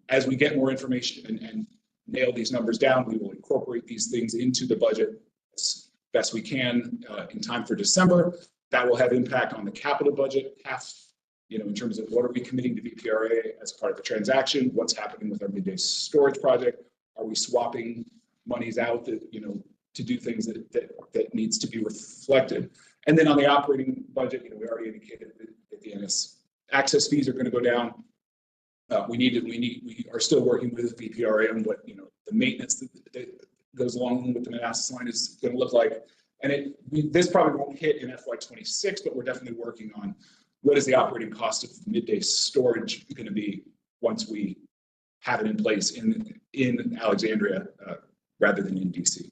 As we get more information and nail these numbers down, we will incorporate these things into the budget as best we can in time for December. That will have impact on the capital budget in terms of what are we committing to VPRA as part of the transaction, what's happening with our midday storage project, are we swapping monies out that, to do things that needs to be reflected. And then on the operating budget, we already indicated that the NS access fees are going to go down. We are still working with VPRA on what, the maintenance that goes along with the Manassas line is going to look like. And this probably won't hit in FY26, but we're definitely working on what is the operating cost of midday storage going to be once we have it in place in Alexandria rather than in DC.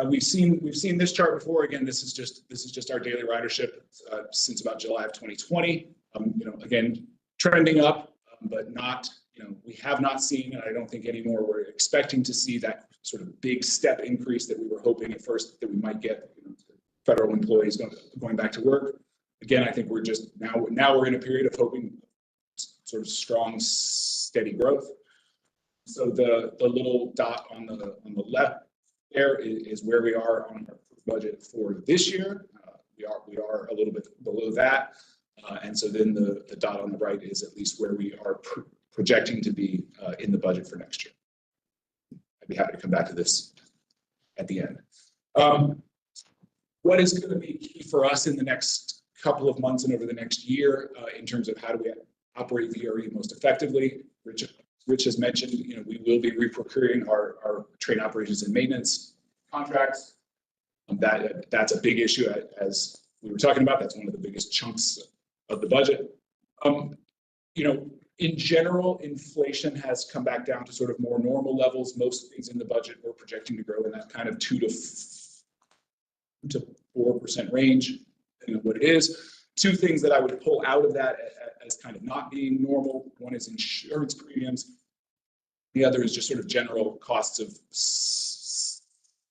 We've seen this chart before. Again, this is just our daily ridership since about July of 2020. Again, trending up, but not. We have not seen, and I don't think anymore, we're expecting to see that sort of big step increase that we were hoping at first that we might get, federal employees going back to work. Again, I think we're just now we're in a period of hoping sort of strong, steady growth. So the little dot on the left there is where we are on our budget for this year. We are a little bit below that. And so then the dot on the right is at least where we are projecting to be in the budget for next year. I'd be happy to come back to this at the end. What is going to be key for us in the next couple of months and over the next year in terms of how do we operate VRE most effectively? Rich has mentioned, we will be reprocuring our train operations and maintenance contracts. That's a big issue, as we were talking about. That's one of the biggest chunks of the budget. In general, inflation has come back down to sort of more normal levels. Most things in the budget we're projecting to grow in that kind of 2 to 4% range, depending on what it is. Two things that I would pull out of that as kind of not being normal. One is insurance premiums. The other is just sort of general costs of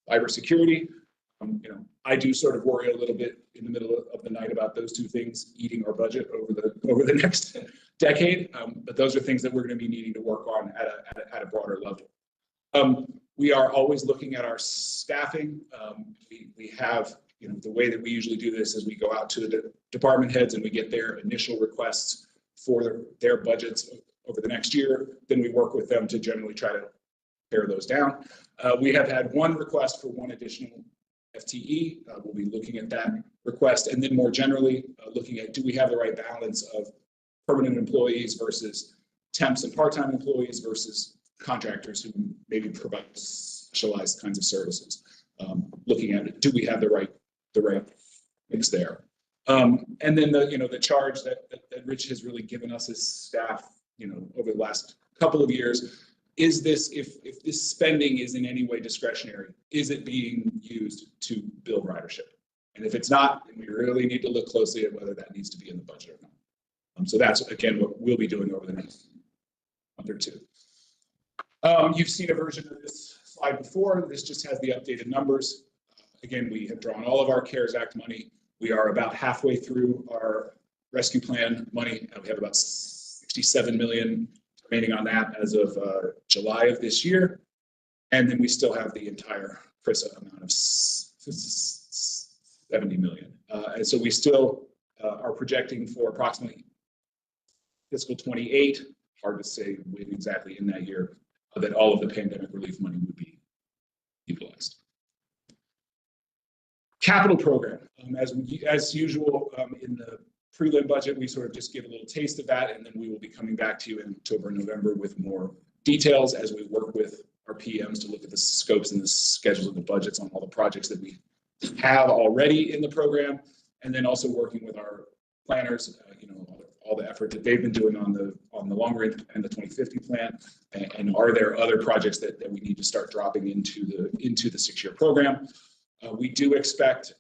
cybersecurity. I do sort of worry a little bit in the middle of the night about those two things eating our budget over the next decade. But those are things that we're going to be needing to work on at a broader level. We are always looking at our staffing. We have, the way that we usually do this is we go out to the department heads and we get their initial requests for their budgets over the next year. Then we work with them to generally try to pare those down. We have had one request for one additional FTE. We'll be looking at that request, and then more generally looking at, do we have the right balance of permanent employees versus temps and part-time employees versus contractors who maybe provide specialized kinds of services. Looking at it, do we have the right mix there. And then the charge that Rich has really given us as staff, over the last couple of years, is this, if this spending is in any way discretionary, is it being used to build ridership? And if it's not, then we really need to look closely at whether that needs to be in the budget or not. So that's, again, what we'll be doing over the next month or two. You've seen a version of this slide before. This just has the updated numbers. Again, we have drawn all of our CARES Act money. We are about halfway through our rescue plan money. We have about 67 million remaining on that as of July of this year. And then we still have the entire PRISA amount of 70 million. And so we still are projecting for approximately fiscal 28, hard to say when exactly in that year, that all of the pandemic relief money would be utilized. Capital program, as usual, in the prelim budget, we sort of just give a little taste of that, and then we will be coming back to you in October and November with more details as we work with our PMs to look at the scopes and the schedules of the budgets on all the projects that we have already in the program, and then also working with our planners, all the effort that they've been doing on the long range and the 2050 plan, and are there other projects that we need to start dropping into the 6-year program. We do expect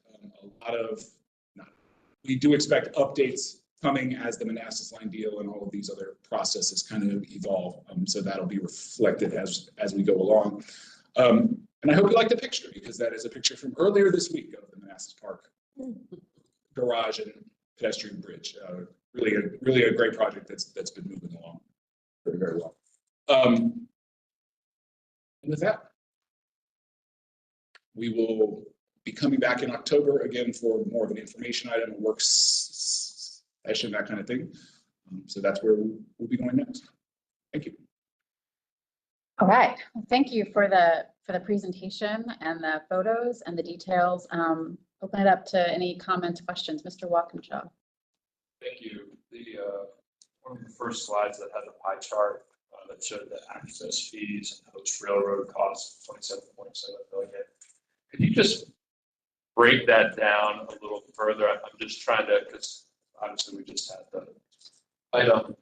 updates coming as the Manassas line deal and all of these other processes kind of evolve. So that'll be reflected as we go along. And I hope you like the picture, because that is a picture from earlier this week of the Manassas Park garage and pedestrian bridge. Really a great project that's been moving along very, very well. And with that, we will be coming back in October again for more of an information item, a work session, that kind of thing. So that's where we'll be going next. Thank you. All right. Well, thank you for the presentation and the photos and the details. Open it up to any comments, questions. Mr. Walkinshaw. Thank you. One of the first slides that had the pie chart that showed the access fees and host railroad costs, 27.7 million. Could you just break that down a little further? I'm just trying to, because obviously we just had the item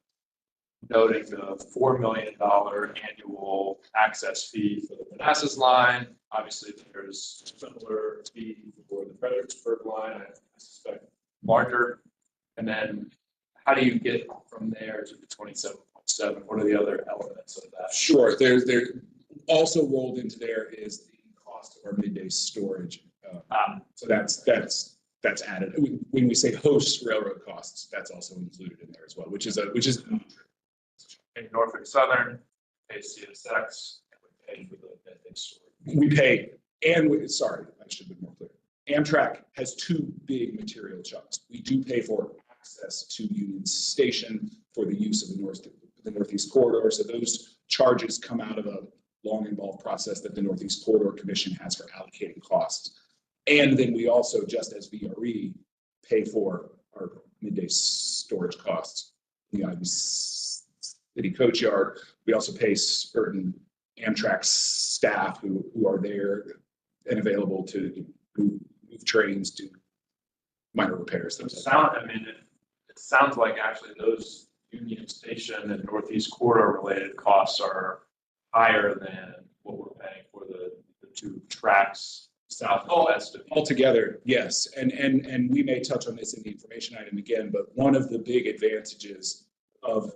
noting the $4 million annual access fee for the Manassas line. Obviously, there's similar fee for the Fredericksburg line, I suspect larger. And then how do you get from there to the 27.7? What are the other elements of that? Sure. There also rolled into there is the cost of our midday storage. So that's added. When we say host railroad costs, that's also included in there as well, which is in Norfolk Southern, pay CSX, and we pay for the midday storage. We pay, and sorry, I should have been more clear. Amtrak has two big material chunks. We do pay for access to Union Station for the use of the Northeast Corridor. So those charges come out of a long involved process that the Northeast Corridor Commission has for allocating costs. And then we also, just as VRE, pay for our midday storage costs. The Ivy City Coach Yard. We also pay certain Amtrak staff who are there and available to move trains, do minor repairs. It sounds like actually those Union Station and Northeast Corridor related costs are higher than what we're paying for the two tracks south and west of altogether. Yes, and we may touch on this in the information item again, but one of the big advantages of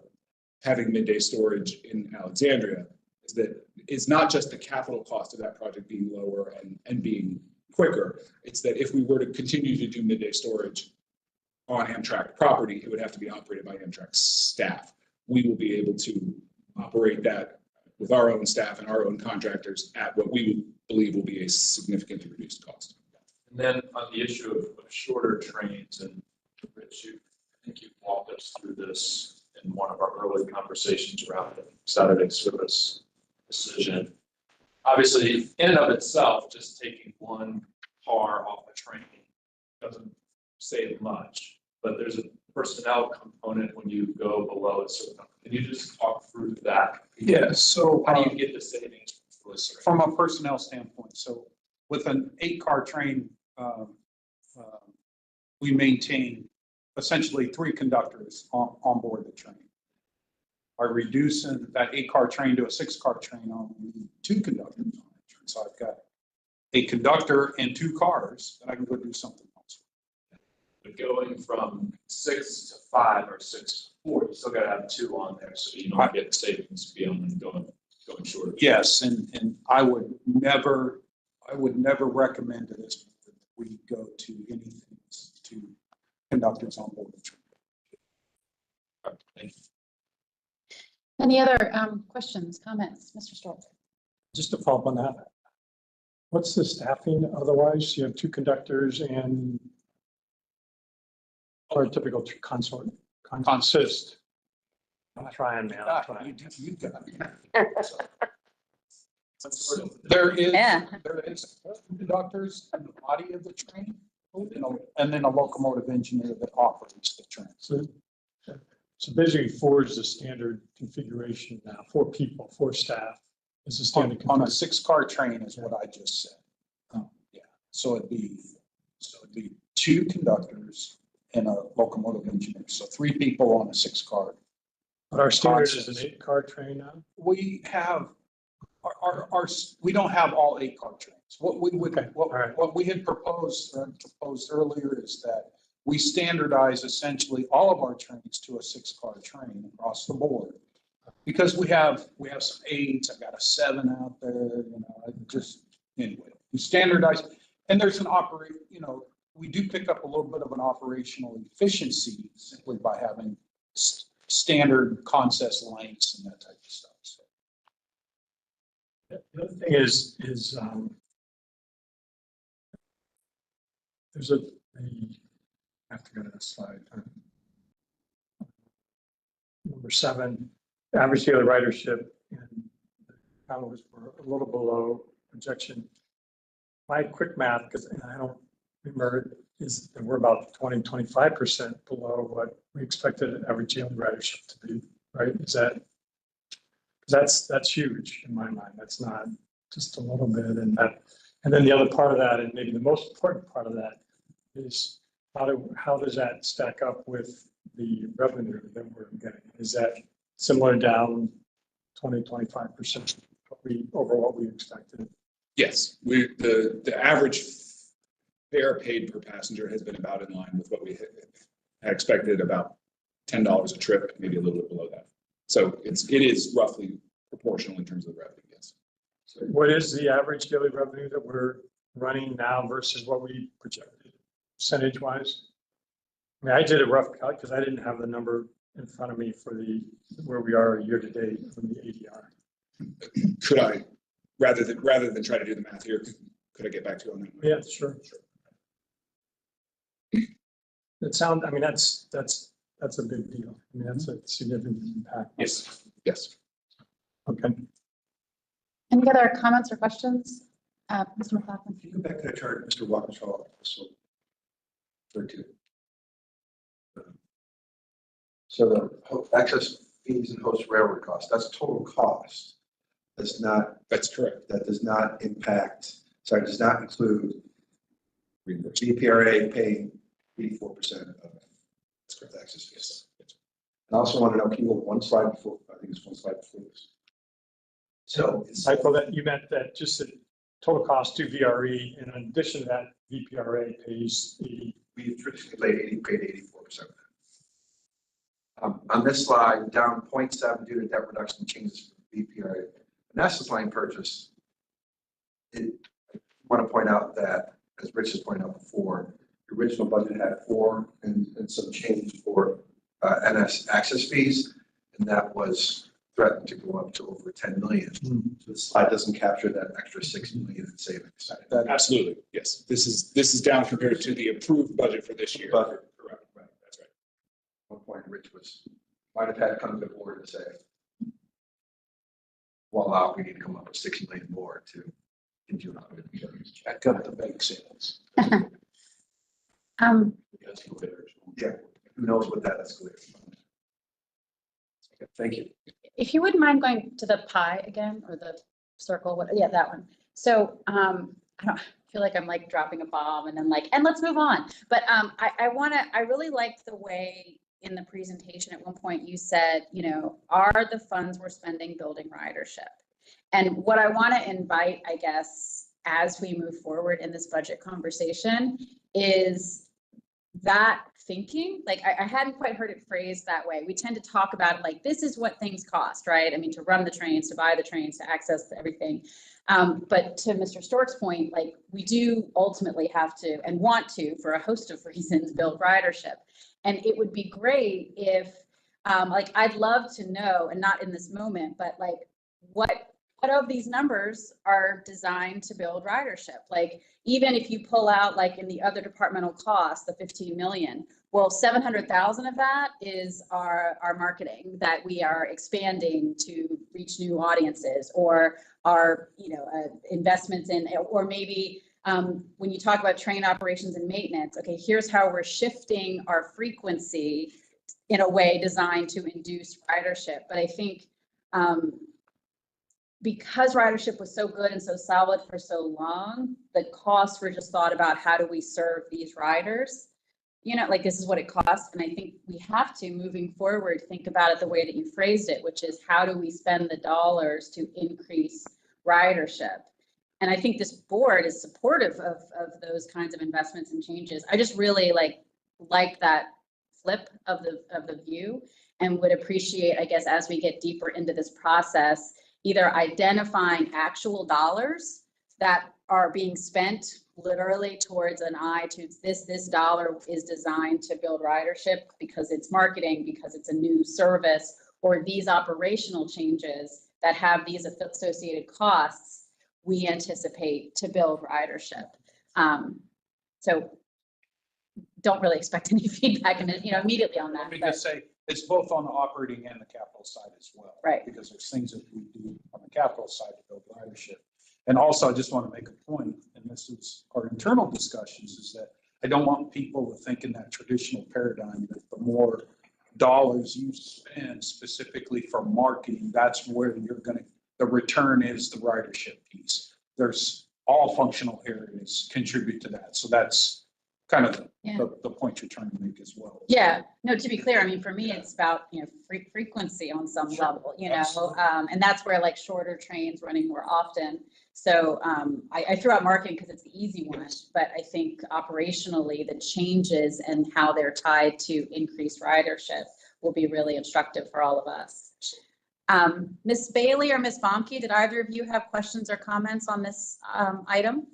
having midday storage in Alexandria is that it's not just the capital cost of that project being lower and being quicker. It's that if we were to continue to do midday storage on Amtrak property, it would have to be operated by Amtrak staff. We will be able to operate that with our own staff and our own contractors at what we would believe will be a significantly reduced cost. And then on the issue of shorter trains, and Rich, I think you walked us through this in one of our early conversations around the Saturday service decision. Obviously, in and of itself, just taking one car off a train doesn't save much, but there's a personnel component when you go below a certain number. Can you just talk through that? Yeah, so how do you get the savings from a personnel standpoint? So with an 8-car train we maintain essentially 3 conductors on board the train. By reducing that 8-car train to a 6-car train, I only need 2 conductors on that train. So I've got a conductor and 2 cars that I can go do something else. But going from 6 to 5 or 6 to 4, you still gotta have 2 on there, so you don't get the savings beyond going short. Yes, and I would never recommend to this board that we go to anything to conductors on board the train. Thank you. Any other questions, comments, Mr. Stoll? Just to follow up on that. What's the staffing otherwise? You have 2 conductors and or a typical consort, consist. I'm trying, man. I'm trying. You got it. There is 4 conductors in the body of the train, and then a locomotive engineer that operates the train. So basically 4 is the standard configuration now, 4 people, 4 staff is the standard. On a 6-car train is what I just said. Yeah, so it'd be 2 conductors and a locomotive engineer, so 3 people on a 6-car. But our standard is an 8-car train now? We have, we don't have all 8-car trains. What we had proposed earlier is that we standardize essentially all of our trains to a 6-car train across the board. Because we have some 8s, I've got a 7 out there, anyway, we standardize, and there's we do pick up a little bit of an operational efficiency simply by having standard consist lengths and that type of stuff. So. The other thing is there's I have to go to the slide. Number 7, average daily ridership in hours were a little below projection. My quick math, because I don't remember, is that we're about 20-25% below what we expected average daily ridership to be, right? That's huge in my mind. That's not just a little bit, and then the other part of that, and maybe the most important part of that, is how does that stack up with the revenue that we're getting? Is that similar, down 20-25% over what we expected? Yes, the average fare paid per passenger has been about in line with what we had expected, about $10 a trip, maybe a little bit below that. So it is roughly proportional in terms of the revenue, yes. So what is the average daily revenue that we're running now versus what we projected, percentage wise? I mean, I did a rough calc because I didn't have the number in front of me for where we are year to date from the ADR. Could I, rather than try to do the math here, could I get back to you on that? Yeah, sure. I mean, that's a big deal. I mean, that's a significant impact. Yes. Okay. Any other comments or questions? Mr. McLaughlin? Can you go back to that chart, Mr. Walkinshaw also referred to? So the access fees and host railroad costs, that's total cost. That's correct. That does not does not include VPRA paying 84% of the access fees. I also want to know, can you go one slide before, I think it's one slide before this. So Typo that you meant that just the total cost to VRE, and in addition to that, VPRA pays 80. We traditionally paid 84% of that. On this slide, down 0.7 due to debt reduction changes for VPRA. Vanessa's line purchase, I want to point out that, as Rich has pointed out before, the original budget had 4 and some change for NS access fees, and that was threatened to go up to over 10 million. Mm-hmm. So the slide doesn't capture that extra 6 million in savings. Absolutely, yes. This is down compared to the approved budget for this year. Budget, correct, right, that's right. One point, Rich might have had to come to the board and say, well, we need to come up with 6 million more to continue on with the Check up the bank sales. Yeah, who knows what that escalates. Okay, thank you. If you wouldn't mind going to the pie again, or the circle, yeah, that one. So feel like I'm like dropping a bomb and then like, and let's move on. But I really liked the way in the presentation at one point you said, you know, are the funds we're spending building ridership? And what I want to invite, I guess, as we move forward in this budget conversation is that thinking. Like I hadn't quite heard it phrased that way. We tend to talk about it like this is what things cost, right? I mean, to run the trains, to buy the trains, to access everything. But to Mr. Stork's point, like we do ultimately have to and want to, for a host of reasons, build ridership. And it would be great if, like, I'd love to know, and not in this moment, but like what of these numbers are designed to build ridership? Like, even if you pull out, like in the other departmental costs, the 15 million, well, 700,000 of that is our marketing that we are expanding to reach new audiences, or our, you know, investments in, or maybe when you talk about train operations and maintenance, okay, here's how we're shifting our frequency in a way designed to induce ridership. But I think because ridership was so good and so solid for so long, the costs were just thought about how do we serve these riders? You know, like this is what it costs. And I think we have to, moving forward, think about it the way that you phrased it, which is how do we spend the dollars to increase ridership? And I think this board is supportive of those kinds of investments and changes. I just really like that flip of the view, and would appreciate, I guess, as we get deeper into this process, either identifying actual dollars that are being spent literally towards an eye to this dollar is designed to build ridership because it's marketing, because it's a new service, or these operational changes that have these associated costs we anticipate to build ridership. So don't really expect any feedback immediately on that. Let me just say, it's both on the operating and the capital side as well. Right. Because there's things that we do on the capital side to build ridership. And also, I just want to make a point, and this is our internal discussions, is that I don't want people to think in that traditional paradigm that the more dollars you spend specifically for marketing, that's where you're going to, the return is the ridership piece. There's all functional areas contribute to that. So that's kind of the point you're trying to make as well. Yeah, no, to be clear, I mean, for me, it's about, frequency on some level, and that's where like shorter trains running more often. So I threw out marketing because it's the easy one, but I think operationally the changes and how they're tied to increased ridership will be really instructive for all of us. Ms. Bailey or Ms. Bomke, did either of you have questions or comments on this item?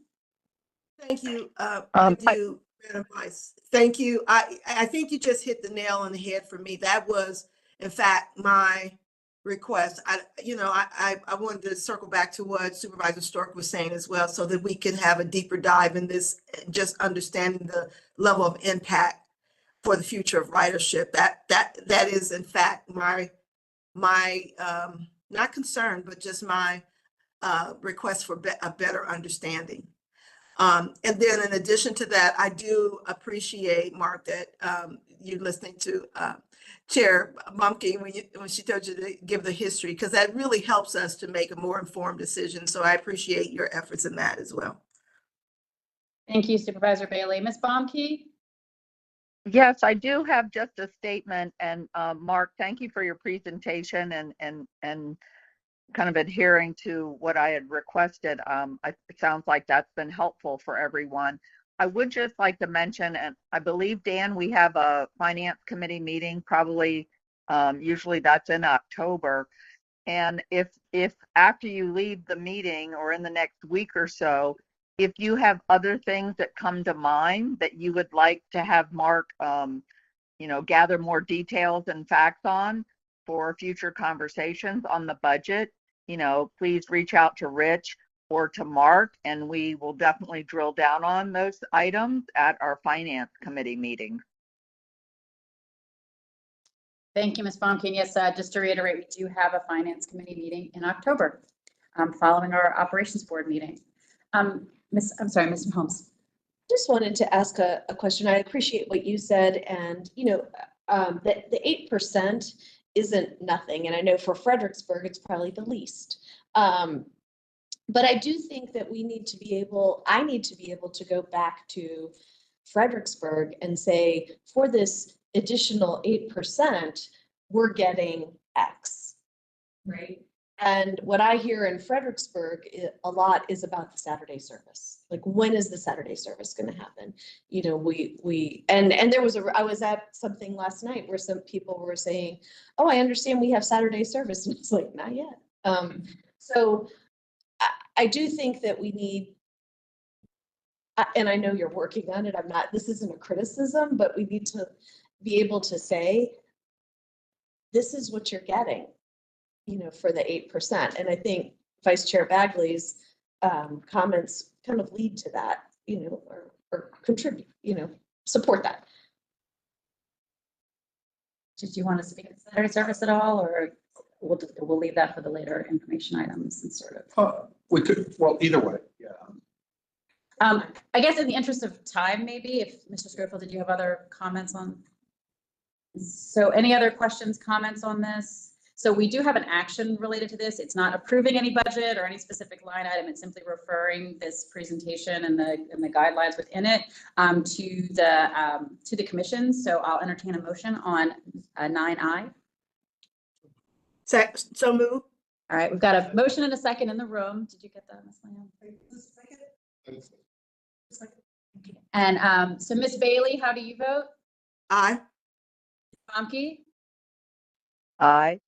Thank you. I do, Madam Vice. Thank you. I think you just hit the nail on the head for me. That was, in fact, my request. I wanted to circle back to what Supervisor Stork was saying as well, so that we can have a deeper dive in this, just understanding the level of impact for the future of ridership. That is, in fact, my not concern, but just my request for a better understanding. And then in addition to that, I do appreciate, Mark, that you're listening to Chair Bumke when she told you to give the history, because that really helps us to make a more informed decision. So I appreciate your efforts in that as well. Thank you, Supervisor Bailey. Ms. Bomke? Yes, I do have just a statement. And Mark, thank you for your presentation and kind of adhering to what I had requested. It sounds like that's been helpful for everyone. I would just like to mention, and I believe, Dan, we have a finance committee meeting, probably usually that's in October. And if after you leave the meeting or in the next week or so, if you have other things that come to mind that you would like to have Mark, gather more details and facts on for future conversations on the budget, please reach out to Rich or to Mark, and we will definitely drill down on those items at our finance committee meeting. Thank you, Ms. Bomke. Yes, just to reiterate, we do have a finance committee meeting in October, following our operations board meeting. Ms. Holmes. Just wanted to ask a question. I appreciate what you said, and the 8% isn't nothing, and I know for Fredericksburg it's probably the least. But I do think that I need to be able to go back to Fredericksburg and say, for this additional 8%, we're getting X, right? And what I hear in Fredericksburg a lot is about the Saturday service. Like, when is the Saturday service going to happen? You know, and there was I was at something last night where some people were saying, oh, I understand we have Saturday service. And it's like, not yet. So I do think that we need, and I know you're working on it. This isn't a criticism, but we need to be able to say, this is what you're getting, you know, for the 8%. And I think Vice Chair Bagley's comments kind of lead to that, you know, or contribute, you know, support that. Did you want to speak to Saturday service at all, or we'll leave that for the later information items and sort of? We could, well, either way, yeah. I guess in the interest of time, maybe if Mr. Schofield, did you have other comments on? So any other questions, comments on this? So we do have an action related to this. It's not approving any budget or any specific line item. It's simply referring this presentation and the guidelines within it to the commission. So I'll entertain a motion on 9I. So move. All right, we've got a motion and a second in the room. Did you get that, Ms. Lamb? And so Ms. Bailey, how do you vote? Aye. Bomke? Aye.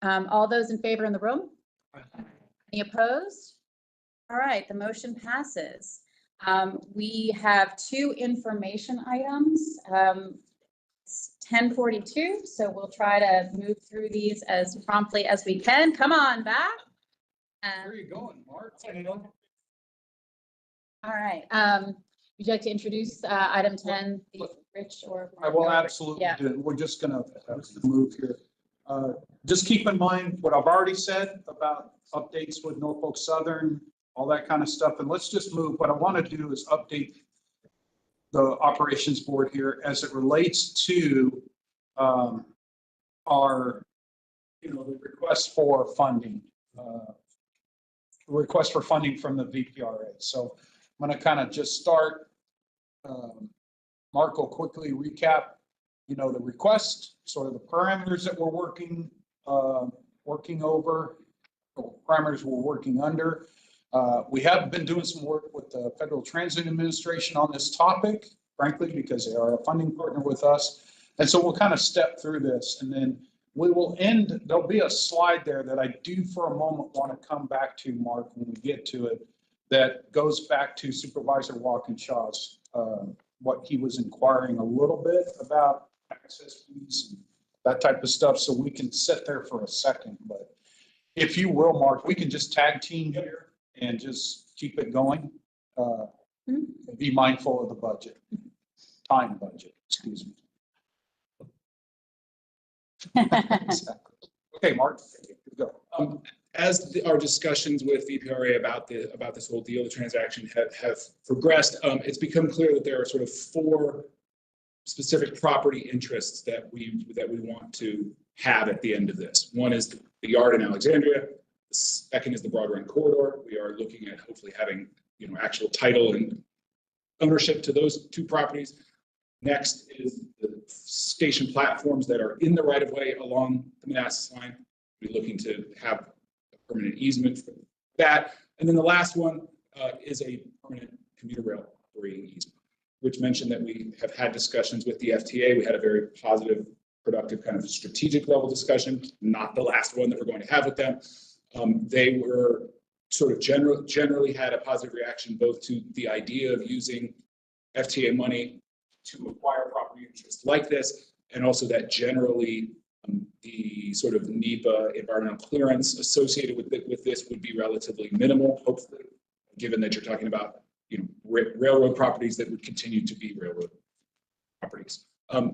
All those in favor in the room? Any opposed? All right, the motion passes. We have two information items. It's 10:42, so we'll try to move through these as promptly as we can. Come on back. Where are you going, Mark? All right. Would you like to introduce item 10, Rich or? I will absolutely Yeah. do. We're just gonna move here. Just keep in mind what I've already said about updates with Norfolk Southern, all that kind of stuff. And let's just move. What I want to do is update the operations board here as it relates to our, the request for funding. Request for funding from the VPRA. So I'm going to kind of just start. Mark will quickly recap, the request, sort of the parameters that we're working over, or parameters we're working under. We have been doing some work with the Federal Transit Administration on this topic, frankly, because they are a funding partner with us. And so we'll kind of step through this, and then we will end. There'll be a slide there that I do for a moment want to come back to, Mark, when we get to it, that goes back to Supervisor Walkinshaw's, what he was inquiring a little bit about access fees and that type of stuff. So we can sit there for a second, but if you will, Mark, we can just tag team here and just keep it going. Be mindful of the budget, time budget, excuse me. Exactly. Okay, Mark, go. As our discussions with VPRA about this whole deal, the transaction have progressed, it's become clear that there are sort of four specific property interests that we want to have at the end of this. One is the yard in Alexandria. The second is the Broad Run corridor. We are looking at hopefully having actual title and ownership to those two properties. Next is the station platforms that are in the right of way along the Manassas line. We're looking to have a permanent easement for that. And then the last one is a permanent commuter rail operating easement, which mentioned that we have had discussions with the FTA. We had a very positive, productive kind of strategic level discussion, not the last one that we're going to have with them. They were sort of generally had a positive reaction both to the idea of using FTA money to acquire property interests like this, and also that generally the sort of NEPA environmental clearance associated with this would be relatively minimal, hopefully, given that you're talking about railroad properties that would continue to be railroad properties.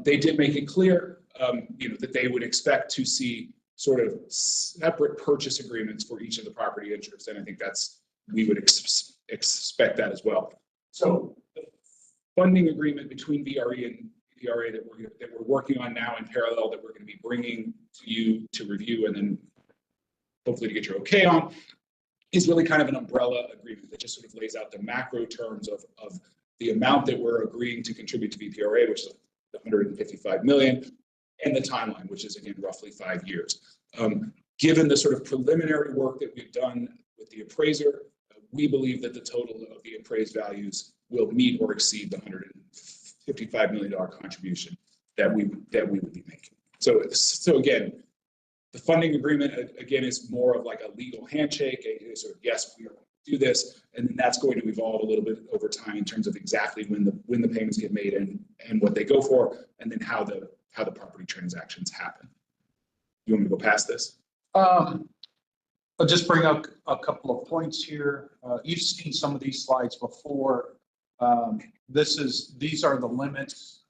They did make it clear that they would expect to see sort of separate purchase agreements for each of the property interests, and I think we would expect that as well. So the funding agreement between VRE and VRA that we're working on now in parallel, that we're going to be bringing to you to review and then hopefully to get your okay on, is really kind of an umbrella agreement that just sort of lays out the macro terms of the amount that we're agreeing to contribute to VPRA, which is the 155 million, and the timeline, which is again roughly 5 years. Given the sort of preliminary work that we've done with the appraiser, we believe that the total of the appraised values will meet or exceed the $155 million contribution that we would be making. So again, the funding agreement again is more of like a legal handshake, a sort of yes, we are going to do this, and then that's going to evolve a little bit over time in terms of exactly when the payments get made and what they go for, and then how the property transactions happen. You want me to go past this? I'll just bring up a couple of points here. You've seen some of these slides before. These are the limits.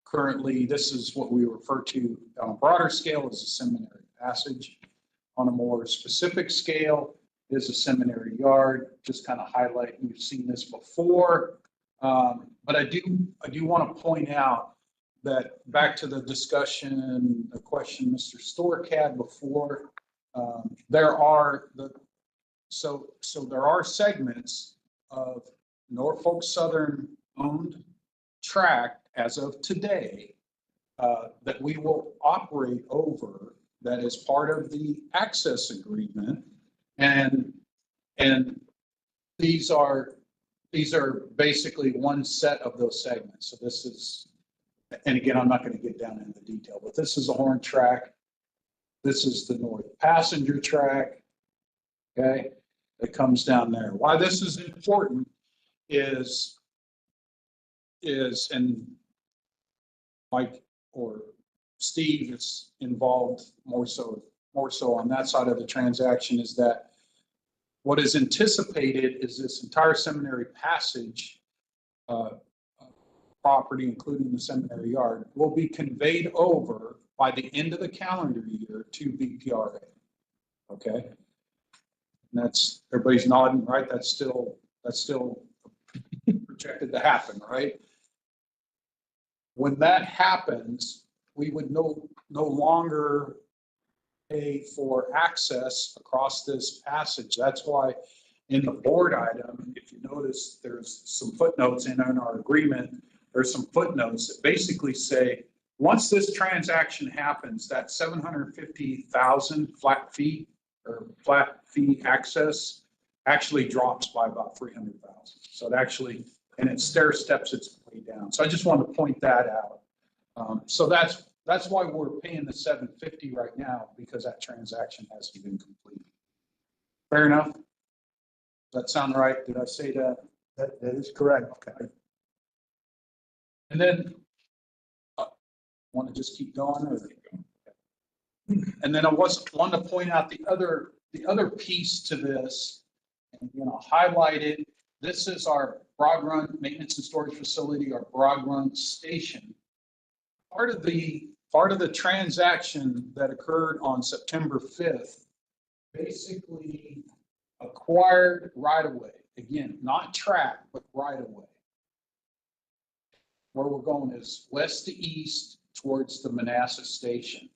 Currently, this is what we refer to on a broader scale as a seminary passage. On a more specific scale is a seminary yard. Just kind of highlight, you've seen this before. But I do want to point out that back to the discussion, the question Mr. Stork had before, there are segments of Norfolk Southern owned tract as of today that we will operate over, that is part of the access agreement, and these are basically one set of those segments. So this is, and again, I'm not going to get down into the detail, but this is a horn track. This is the north passenger track. Okay, it comes down there. Why this is important is and Mike or Steve is involved more so on that side of the transaction, is that what is anticipated is this entire seminary passage property, including the seminary yard, will be conveyed over by the end of the calendar year to VPRA. Okay, and that's, everybody's nodding, right? That's still projected to happen, right? When that happens, we would no longer pay for access across this passage. That's why in the board item, if you notice, there's some footnotes in our agreement. There's some footnotes that basically say, once this transaction happens, that 750,000 flat fee access actually drops by about 300,000. So it actually, and it stair steps its way down. So I just wanted to point that out. So that's why we're paying the 750 right now, because that transaction hasn't been completed. Fair enough? Does that sound right? Did I say that? That is correct. Okay. And then, want to just keep going, or? And then I want to point out the other piece to this, and I'll highlight it. This is our Broad Run maintenance and storage facility, our Broad Run station. Part of the transaction that occurred on September 5th basically acquired right-of-way. Again, not track, but right-of-way. Where we're going is west to east towards the Manassas station.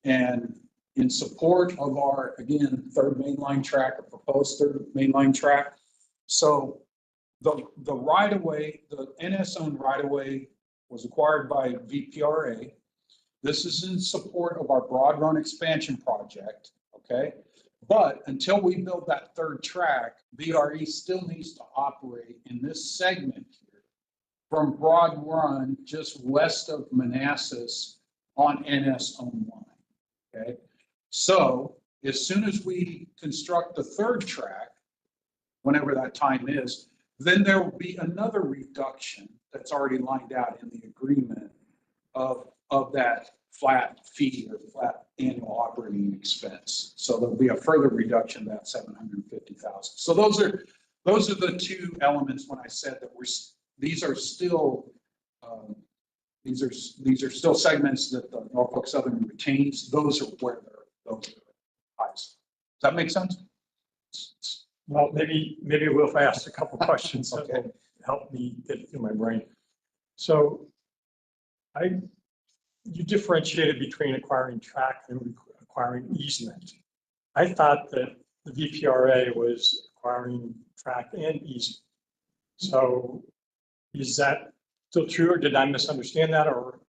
And in support of our, again, third mainline track, or proposed third mainline track. So the right-of-way, the NS-owned right-of-way was acquired by VPRA. This is in support of our Broad Run expansion project, okay? But until we build that third track, VRE still needs to operate in this segment here from Broad Run just west of Manassas on NS-owned line, okay? So as soon as we construct the third track, whenever that time is, then there will be another reduction that's already lined out in the agreement of that flat fee or flat annual operating expense. So there'll be a further reduction of that 750,000. So those are the two elements when I said that these are still segments that the Norfolk Southern retains. Those are where those are highest. Does that make sense? Well, maybe we'll ask a couple questions that will help me get it through my brain. So you differentiated between acquiring track and acquiring easement. I thought that the VPRA was acquiring track and easement. So is that still true, or did I misunderstand that, or?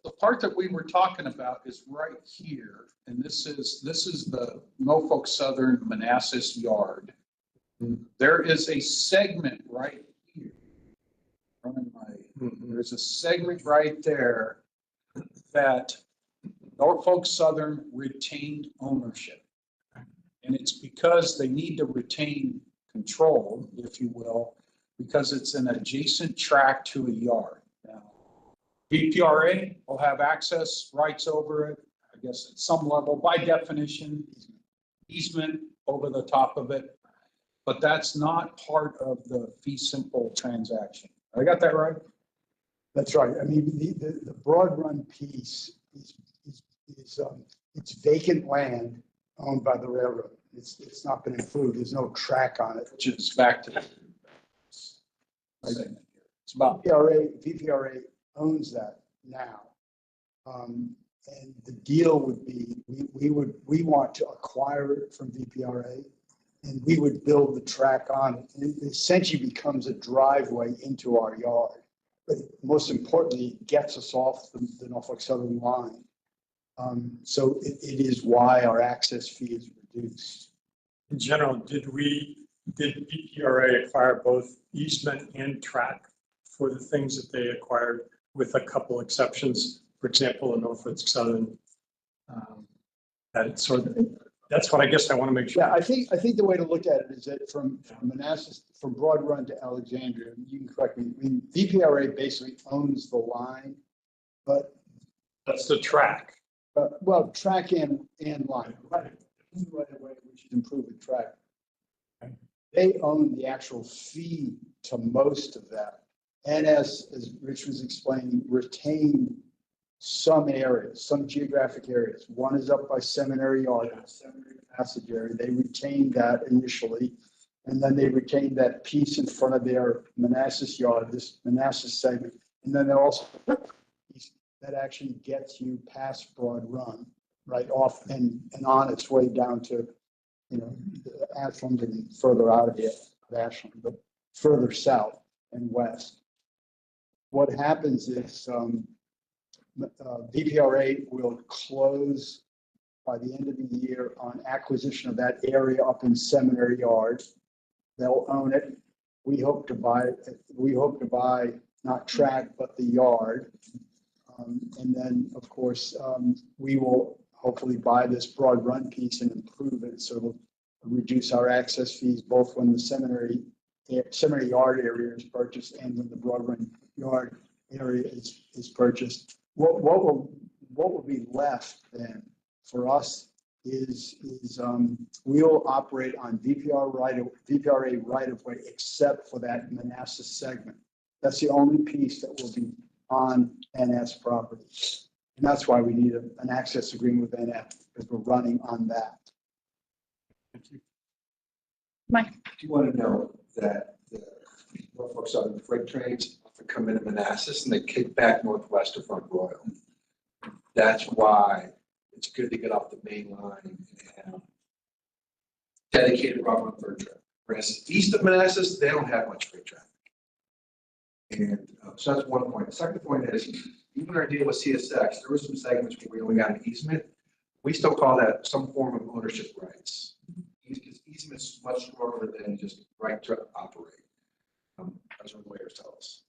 The part that we were talking about is right here, and this is the Norfolk Southern Manassas Yard. There is a segment right here. There's a segment right there that Norfolk Southern retained ownership. And it's because they need to retain control, if you will, because it's an adjacent track to a yard. Now, VPRA will have access rights over it, I guess at some level, by definition, easement over the top of it. But that's not part of the fee simple transaction. I got that right? That's right. I mean, the broad run piece is it's vacant land owned by the railroad. It's not been improved. There's no track on it. Which is back to it's about VPRA owns that now. And the deal would be, we want to acquire it from VPRA, and we would build the track on it. And it essentially becomes a driveway into our yard. But most importantly, it gets us off the Norfolk Southern line. So it is why our access fee is reduced. In general, did VPRA acquire both easement and track for the things that they acquired, with a couple exceptions? For example, in Norfolk Southern, that's what I guess I want to make sure. Yeah, I think the way to look at it is that from Manassas, from Broad Run to Alexandria, you can correct me, I mean, VPRA basically owns the line, but. That's the track. Well, track and line, right away, which is improving track. They own the actual fee to most of that. And as Rich was explaining, retain some areas, some geographic areas. One is up by Seminary Yard, Seminary Passage area. They retained that initially. And then they retained that piece in front of their Manassas Yard, this Manassas segment. And then they also, that actually gets you past Broad Run, right off and on its way down to, Ashland and further out of it, Ashland, but further south and west. What happens is VPRA will close by the end of the year on acquisition of that area up in Seminary Yard. They'll own it. We hope to buy not track, but the yard. And then, of course, we will hopefully buy this Broad Run piece and improve it. So it'll reduce our access fees, both when the Seminary Yard area is purchased and when the Broad Run Yard area is purchased. What will be left then for us is we'll operate on VPRA right of way, except for that Manassas segment. That's the only piece that will be on NS property. And that's why we need an access agreement with NS, because we're running on that. Thank you. Mike. Do you want to know that the Norfolk Southern freight trains often come into Manassas and they kick back northwest of Front Royal? That's why it's good to get off the main line and have dedicated route on third track. Whereas east of Manassas, they don't have much freight traffic. And so that's one point. The second point is, even our deal with CSX, there were some segments where we only got an easement. We still call that some form of ownership rights. Easement is much stronger than just right to operate, as our lawyers tell us.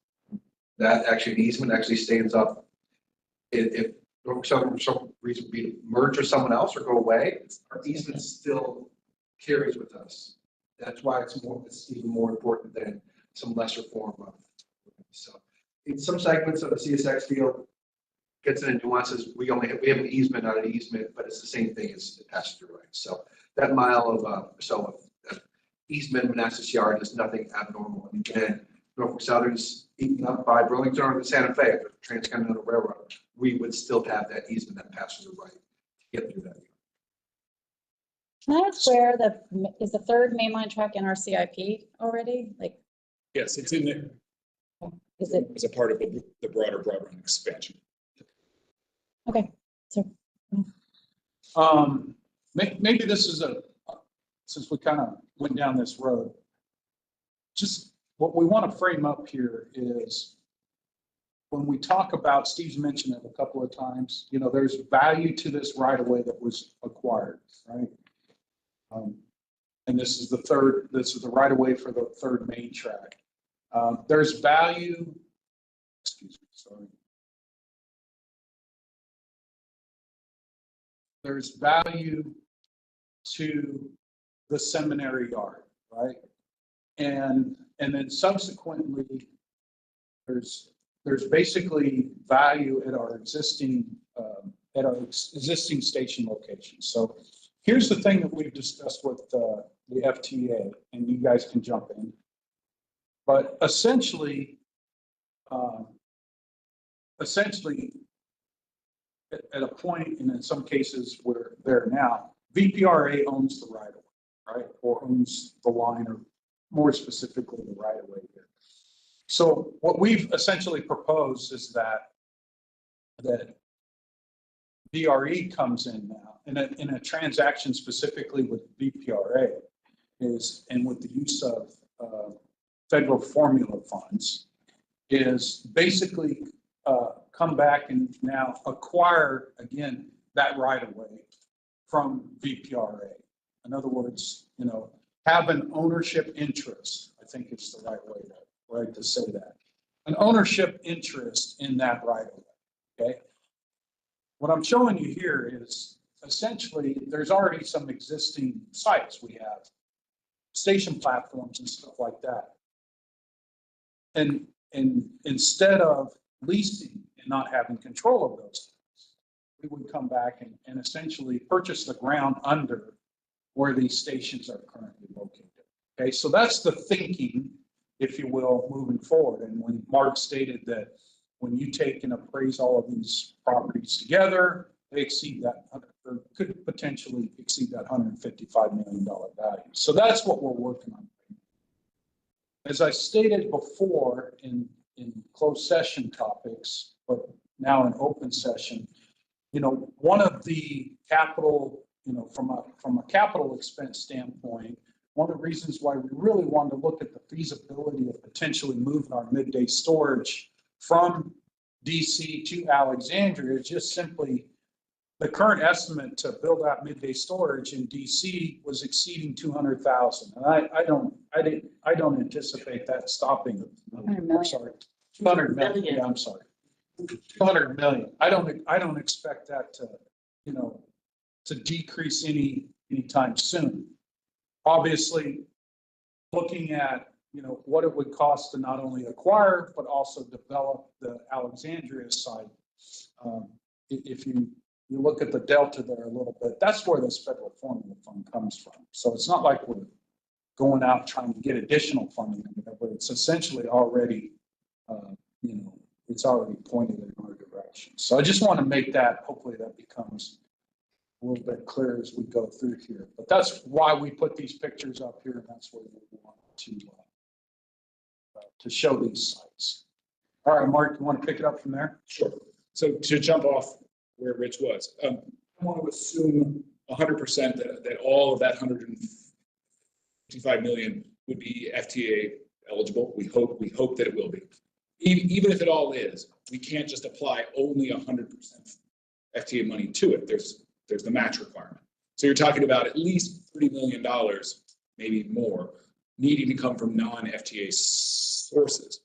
That actually, the easement actually stands up. If for some reason we merge with someone else or go away, our easement still carries with us. That's why it's even more important than some lesser form of. So in some segments of the CSX field, gets into nuances. We have an easement, not an easement, but it's the same thing as the passenger rights. So that mile of easement Manassas Yard is nothing abnormal. And again, Norfolk Southern's eaten up by Burlington or the Santa Fe, the Transcontinental Railroad. We would still have that easement, that passenger right to get through that. Can I ask where is the third mainline track in our CIP already? Like, Yes, it's in there. is it? As a part of the broader Broad Run expansion. Okay. So, maybe this is since we kind of went down this road, just what we want to frame up here is when we talk about, Steve's mentioned it a couple of times, you know, there's value to this right of way that was acquired, right? And this is the right of way for the third main track. There's value, excuse me, sorry. There's value to the seminary yard, right? And then subsequently, there's basically value at our existing station locations. So here's the thing that we've discussed with the FTA, and you guys can jump in. But essentially, at a point, and in some cases we're there now, VPRA owns the right of way, right? Or owns the line, or more specifically, the right of way here. So what we've essentially proposed is that VRE comes in now in a transaction specifically with VPRA and with the use of federal formula funds is basically come back and now acquire again that right of way from VPRA. In other words, you know, have an ownership interest. I think it's the right way to say that. An ownership interest in that right of way. Okay. What I'm showing you here is essentially there's already some existing sites. We have station platforms and stuff like that. And instead of leasing and not having control of those things, we would come back and essentially purchase the ground under where these stations are currently located. Okay, so that's the thinking, if you will, moving forward. And when Mark stated that when you take and appraise all of these properties together, they exceed that, or could potentially exceed that $155 million value. So that's what we're working on. As I stated before in closed session topics, but now in open session, you know, one of the capital, you know, from a capital expense standpoint, one of the reasons why we really wanted to look at the feasibility of potentially moving our midday storage from DC to Alexandria is just simply the current estimate to build out midday storage in DC was exceeding 200,000. And I don't anticipate that stopping. I'm sorry, 200 million. Yeah, I'm sorry, 200 million. I don't expect that to, you know, to decrease anytime soon. Obviously, looking at, you know, what it would cost to not only acquire but also develop the Alexandria site. If you look at the delta there a little bit, that's where this federal formula fund comes from. So it's not like we're going out trying to get additional funding, but it's essentially already, you know, it's already pointed in our direction. So I just want to make that, hopefully that becomes a little bit clearer as we go through here. But that's why we put these pictures up here, and that's where we want to show these sites. All right, Mark, you want to pick it up from there? Sure. So to jump off where Rich was, I want to assume 100% that all of that 155 million would be FTA eligible. We hope that it will be. Even if it all is, we can't just apply only 100% FTA money to it. There's the match requirement. So you're talking about at least $30 million, maybe more, needing to come from non-FTA sources.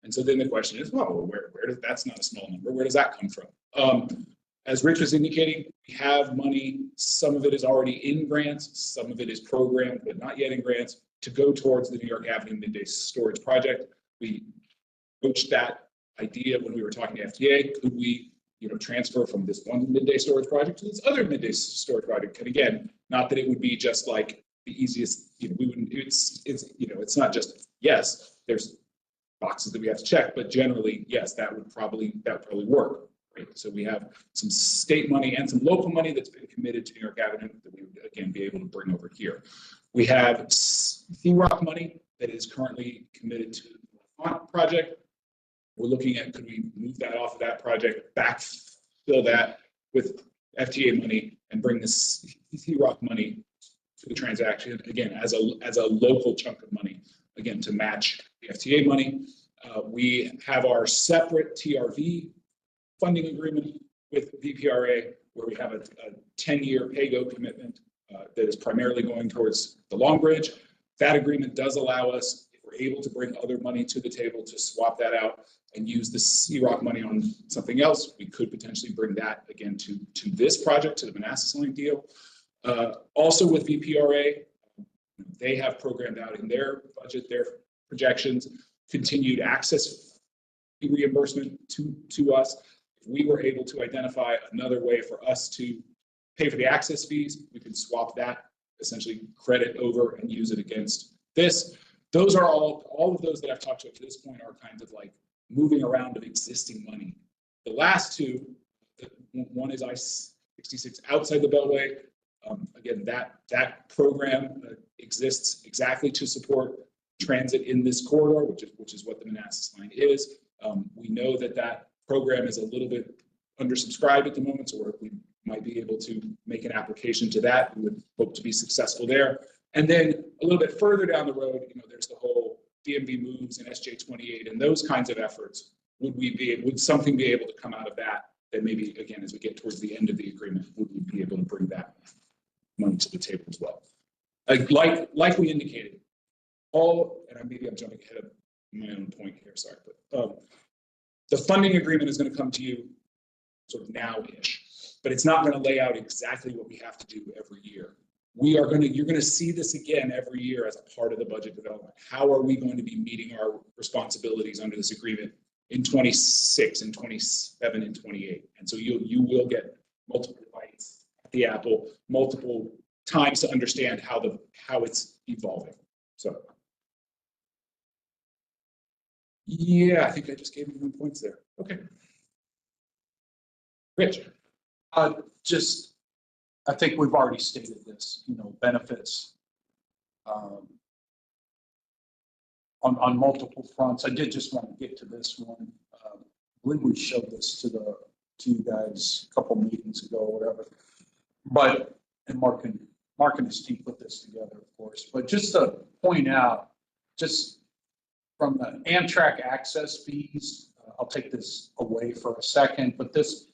And so then the question is, well, where does, that's not a small number. Where does that come from? As Rich was indicating, we have money. Some of it is already in grants. Some of it is programmed, but not yet in grants, to go towards the New York Avenue Midday Storage Project. We coached that idea when we were talking to FTA. Could we, you know, transfer from this one midday storage project to this other midday storage project? And again, not that it would be just like the easiest, you know, we wouldn't, it's, you know, it's not just, yes, there's boxes that we have to check, but generally, yes, that would probably work. Right? So we have some state money and some local money that's been committed to New York Avenue that we would again be able to bring over here. We have CROC money that is currently committed to the project. We're looking at, could we move that off of that project, backfill that with FTA money and bring this CROC money for the transaction, again, as a local chunk of money, again, to match the FTA money. We have our separate TRV funding agreement with VPRA, where we have a 10-year pay-go commitment that is primarily going towards the Long Bridge. That agreement does allow us, if we're able to bring other money to the table, to swap that out and use the CROC money on something else. We could potentially bring that again to this project, to the Manassas Link deal. Also with VPRA, they have programmed out in their budget, their projections, continued access reimbursement to us. If we were able to identify another way for us to pay for the access fees, we can swap that, essentially credit over and use it against this. Those are all of those that I've talked to up to this point are kind of like moving around of existing money. The last two, one is I-66 outside the Beltway. Again, that program exists exactly to support transit in this corridor, which is what the Manassas line is. We know that program is a little bit undersubscribed at the moment, so we might be able to make an application to that. We would hope to be successful there. And then a little bit further down the road, there's the whole DMV moves and SJ28 and those kinds of efforts. Would something be able to come out of that maybe, again, as we get towards the end of the agreement, would we be able to bring that money to the table as well? Like we indicated, and maybe I'm jumping ahead of my own point here, sorry, but the funding agreement is going to come to you sort of now-ish, but it's not going to lay out exactly what we have to do every year. You're going to see this again every year as a part of the budget development. How are we going to be meeting our responsibilities under this agreement in 26 and 27 and 28? And so you will get multiple bites at the apple, multiple times to understand how it's evolving. So yeah, I think I just gave you 1 points there. Okay. Rich. I think we've already stated this, benefits on multiple fronts. I did just want to get to this one. I believe we showed this to you guys a couple meetings ago or whatever. And Mark and his team put this together, of course. But just to point out, just from the Amtrak access fees, I'll take this away for a second, but this,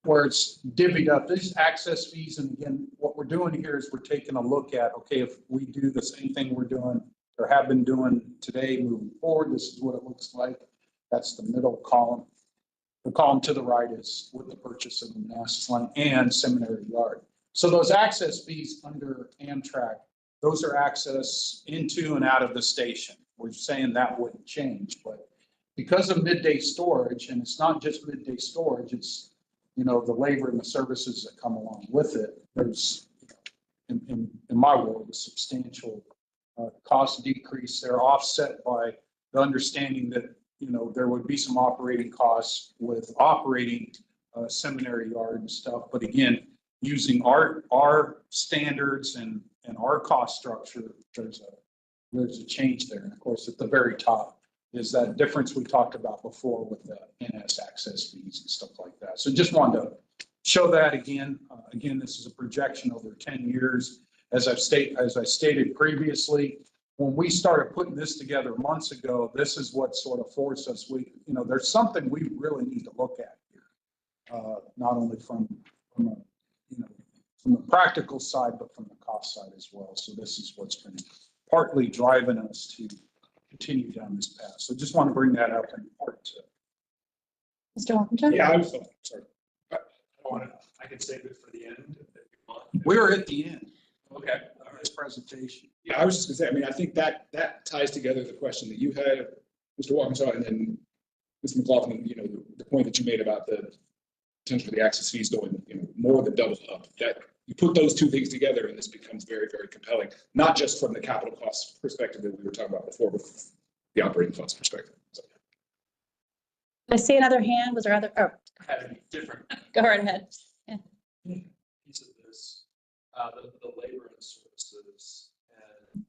where it's divvied up, these access fees, and again, what we're doing here is we're taking a look at, okay, if we do the same thing we're doing or have been doing today moving forward, this is what it looks like. That's the middle column. The column to the right is with the purchase of the Manassas line and Seminary Yard. So those access fees under Amtrak, those are access into and out of the station. We're saying that wouldn't change, but because of midday storage, and it's not just midday storage, it's the labor and the services that come along with it. There's, in my world, a substantial cost decrease. They're offset by the understanding that there would be some operating costs with operating Seminary Yard and stuff. But again, using our standards and our cost structure, there's a change there. And of course, at the very top is that difference we talked about before with the NS access fees and stuff like that. So just wanted to show that again. Again, this is a projection over 10 years. As I stated previously, when we started putting this together months ago, this is what sort of forced us. There's something we really need to look at here, not only from the practical side, but from the cost side as well. So this is what's been partly driving us to continue down this path. So just want to bring that out in part to. Mr. Walkinger? Yeah, I was sorry. I can save it for the end if you want. We're at the end. Okay. Of this presentation. Yeah, I was just gonna say, I think that ties together the question that you had, Mr. Walkinshaw, and then Mr. McLaughlin, the point that you made about the potential for the access fees going, more than double up. That you put those two things together and this becomes very, very compelling, not just from the capital cost perspective that we were talking about before, but the operating cost perspective. So. I see another hand. Was there other? Oh, Different. Go right ahead. Yeah. Piece of this, the labor and services, and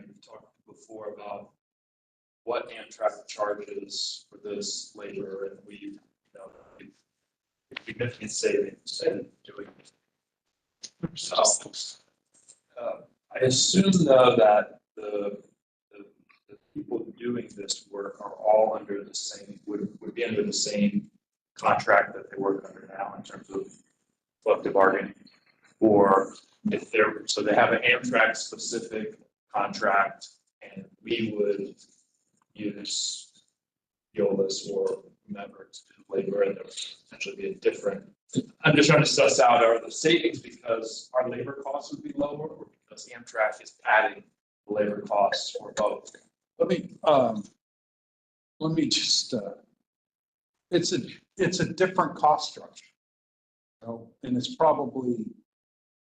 you've talked before about what Amtrak charges for this labor, and we've significant savings in doing So, I assume though that the people doing this work are all under the same, would be under the same contract that they work under now in terms of collective bargaining? Or if they're, so they have an Amtrak specific contract and we would use Yolis or whomever to do labor, and there would potentially be a different. I'm just trying to suss out, are the savings because our labor costs would be lower, or because Amtrak is padding the labor costs, or both? Let me just, it's a different cost structure. You know, and it's probably,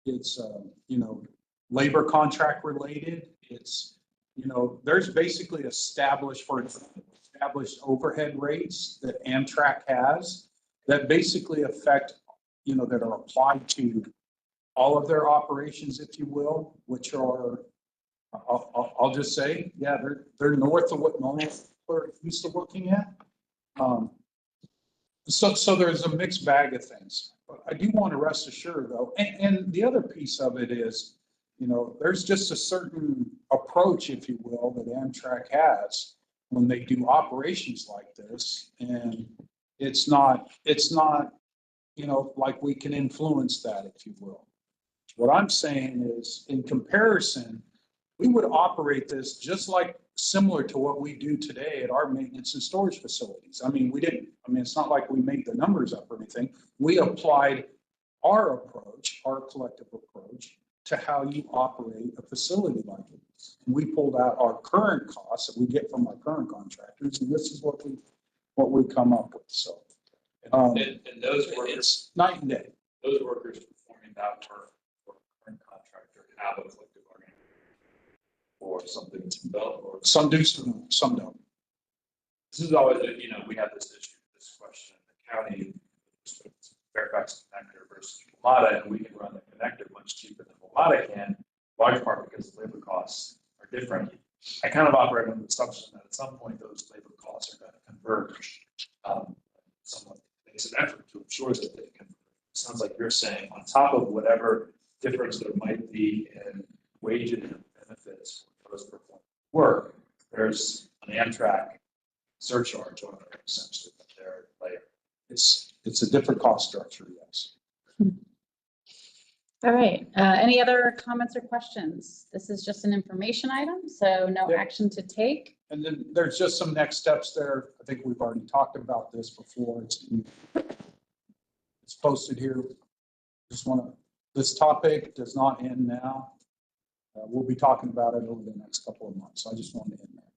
you know, labor contract related. It's, you know, there's basically established overhead rates that Amtrak has that basically affect, you know, that are applied to all of their operations, if you will, which are, I'll just say, yeah, they're north of what normal are used to looking at. So there's a mixed bag of things. But I do want to rest assured though, and the other piece of it is, you know, there's just a certain approach, if you will, that Amtrak has when they do operations like this. And it's not, you know, like we can influence that, if you will. What I'm saying is, in comparison, we would operate this just like similar to what we do today at our maintenance and storage facilities. I mean, it's not like we made the numbers up or anything. We applied our approach, our collective approach, to how you operate a facility like this. And we pulled out our current costs that we get from our current contractors, and this is what we come up with. So, And those workers, it's night and day. those workers performing that work for a current contractor have a collective bargaining or something to develop, or Some do, some don't. this is always, you know, we have this issue, this question in the county, Fairfax connector versus Pomada, and we can run the connector much cheaper than Pomada can, large part because the labor costs are different. I kind of operate on the assumption that at some point those labor costs are going to converge. Someone makes an effort to ensure that they converge. It sounds like you're saying on top of whatever difference there might be in wages and benefits for those performing work, there's an Amtrak surcharge on it, essentially, that they're layering. It's a different cost structure, yes. All right, any other comments or questions? This is just an information item, so no Yep. action to take. And then there's just some next steps there. I think we've already talked about this before. It's posted here. This topic does not end now. We'll be talking about it over the next couple of months. I just wanted to end there.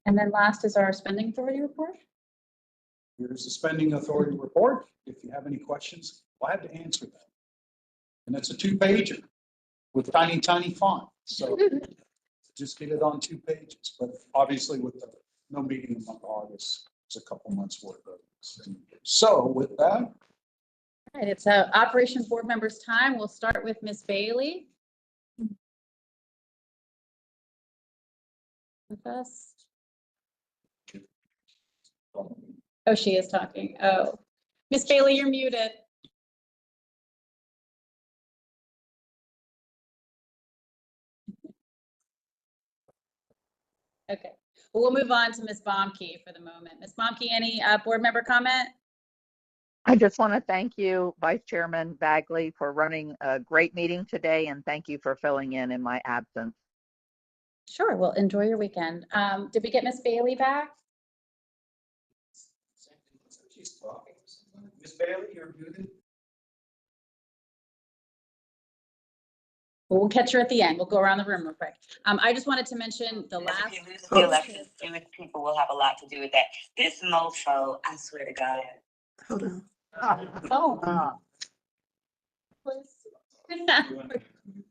And then last is our spending authority report. Here's the spending authority report. If you have any questions, glad to answer them. And it's a 2-pager with tiny, tiny font. So just get it on 2 pages. But obviously with no meeting in the month of August, it's a couple months worth of it. So with that. All right, it's operations board members time. We'll start with Ms. Bailey. With us. Oh, she is talking. Oh, Ms. Bailey, you're muted. Okay, well, we'll move on to Ms. Baumke for the moment. Ms. Baumke, any board member comment? I just want to thank you, Vice Chairman Bagley, for running a great meeting today, and thank you for filling in my absence. Sure, well, enjoy your weekend. Did we get Ms. Bailey back? She's talking. Ms. Bailey, you're muted. We'll catch her at the end. We'll go around the room real quick. I just wanted to mention the last. If you lose the elections, Jewish people will have a lot to do with that. This mofo, I swear to God. Hold on. Oh.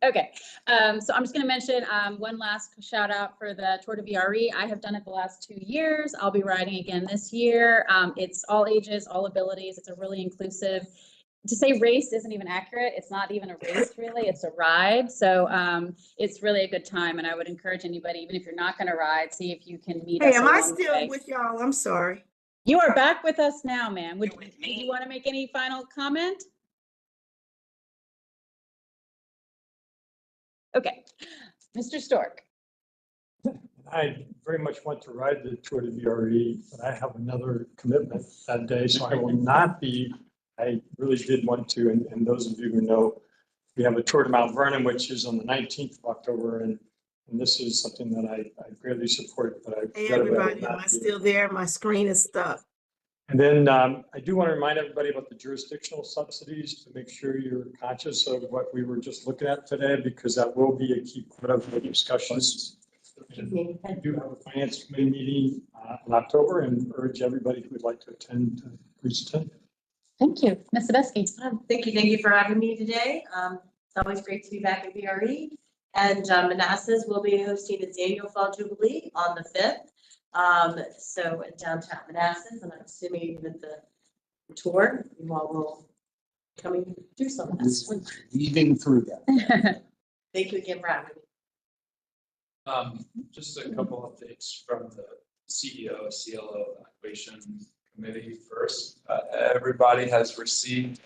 Okay, so I'm just gonna mention one last shout out for the Tour de VRE. I have done it the last 2 years. I'll be riding again this year. It's all ages, all abilities. It's a really inclusive. To say race isn't even accurate. It's not even a race really, it's a ride. So it's really a good time, and I would encourage anybody, even if you're not gonna ride, see if you can meet us. Hey, am I along the still way. with y'all? I'm sorry. You are back with us now, ma'am. Did you want to make any final comment? Okay, Mr. Stork. I very much want to ride the Tour de VRE, but I have another commitment that day, so I will not be. I really did want to, and those of you who know, we have a Tour de Mount Vernon, which is on the 19th of October, and this is something that I greatly support, but I. Hey, regrettably will everybody, am not I be. still there? My screen is stuck. And then I do want to remind everybody about the jurisdictional subsidies to make sure you're conscious of what we were just looking at today, because that will be a key part of the discussions. We do have a finance committee meeting in October and urge everybody who would like to attend to please attend. Thank you. Ms. Sebeski. Thank you for having me today. It's always great to be back at VRE. And Manassas will be hosting its annual Fall Jubilee on the 5th. So in downtown Manassas, and I'm assuming with the tour, you all will come and do some of this. Weaving through that. Thank you again for having me. Just a couple updates from the CEO, CLO evaluation committee first. Everybody has received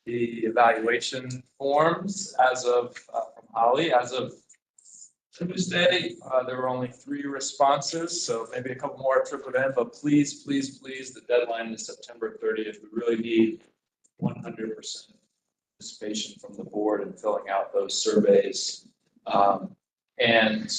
the evaluation forms as of, from Holly, as of Tuesday. There were only 3 responses, so maybe a couple more trickled in, but please, please, please, the deadline is September 30th. We really need 100% participation from the board in filling out those surveys. And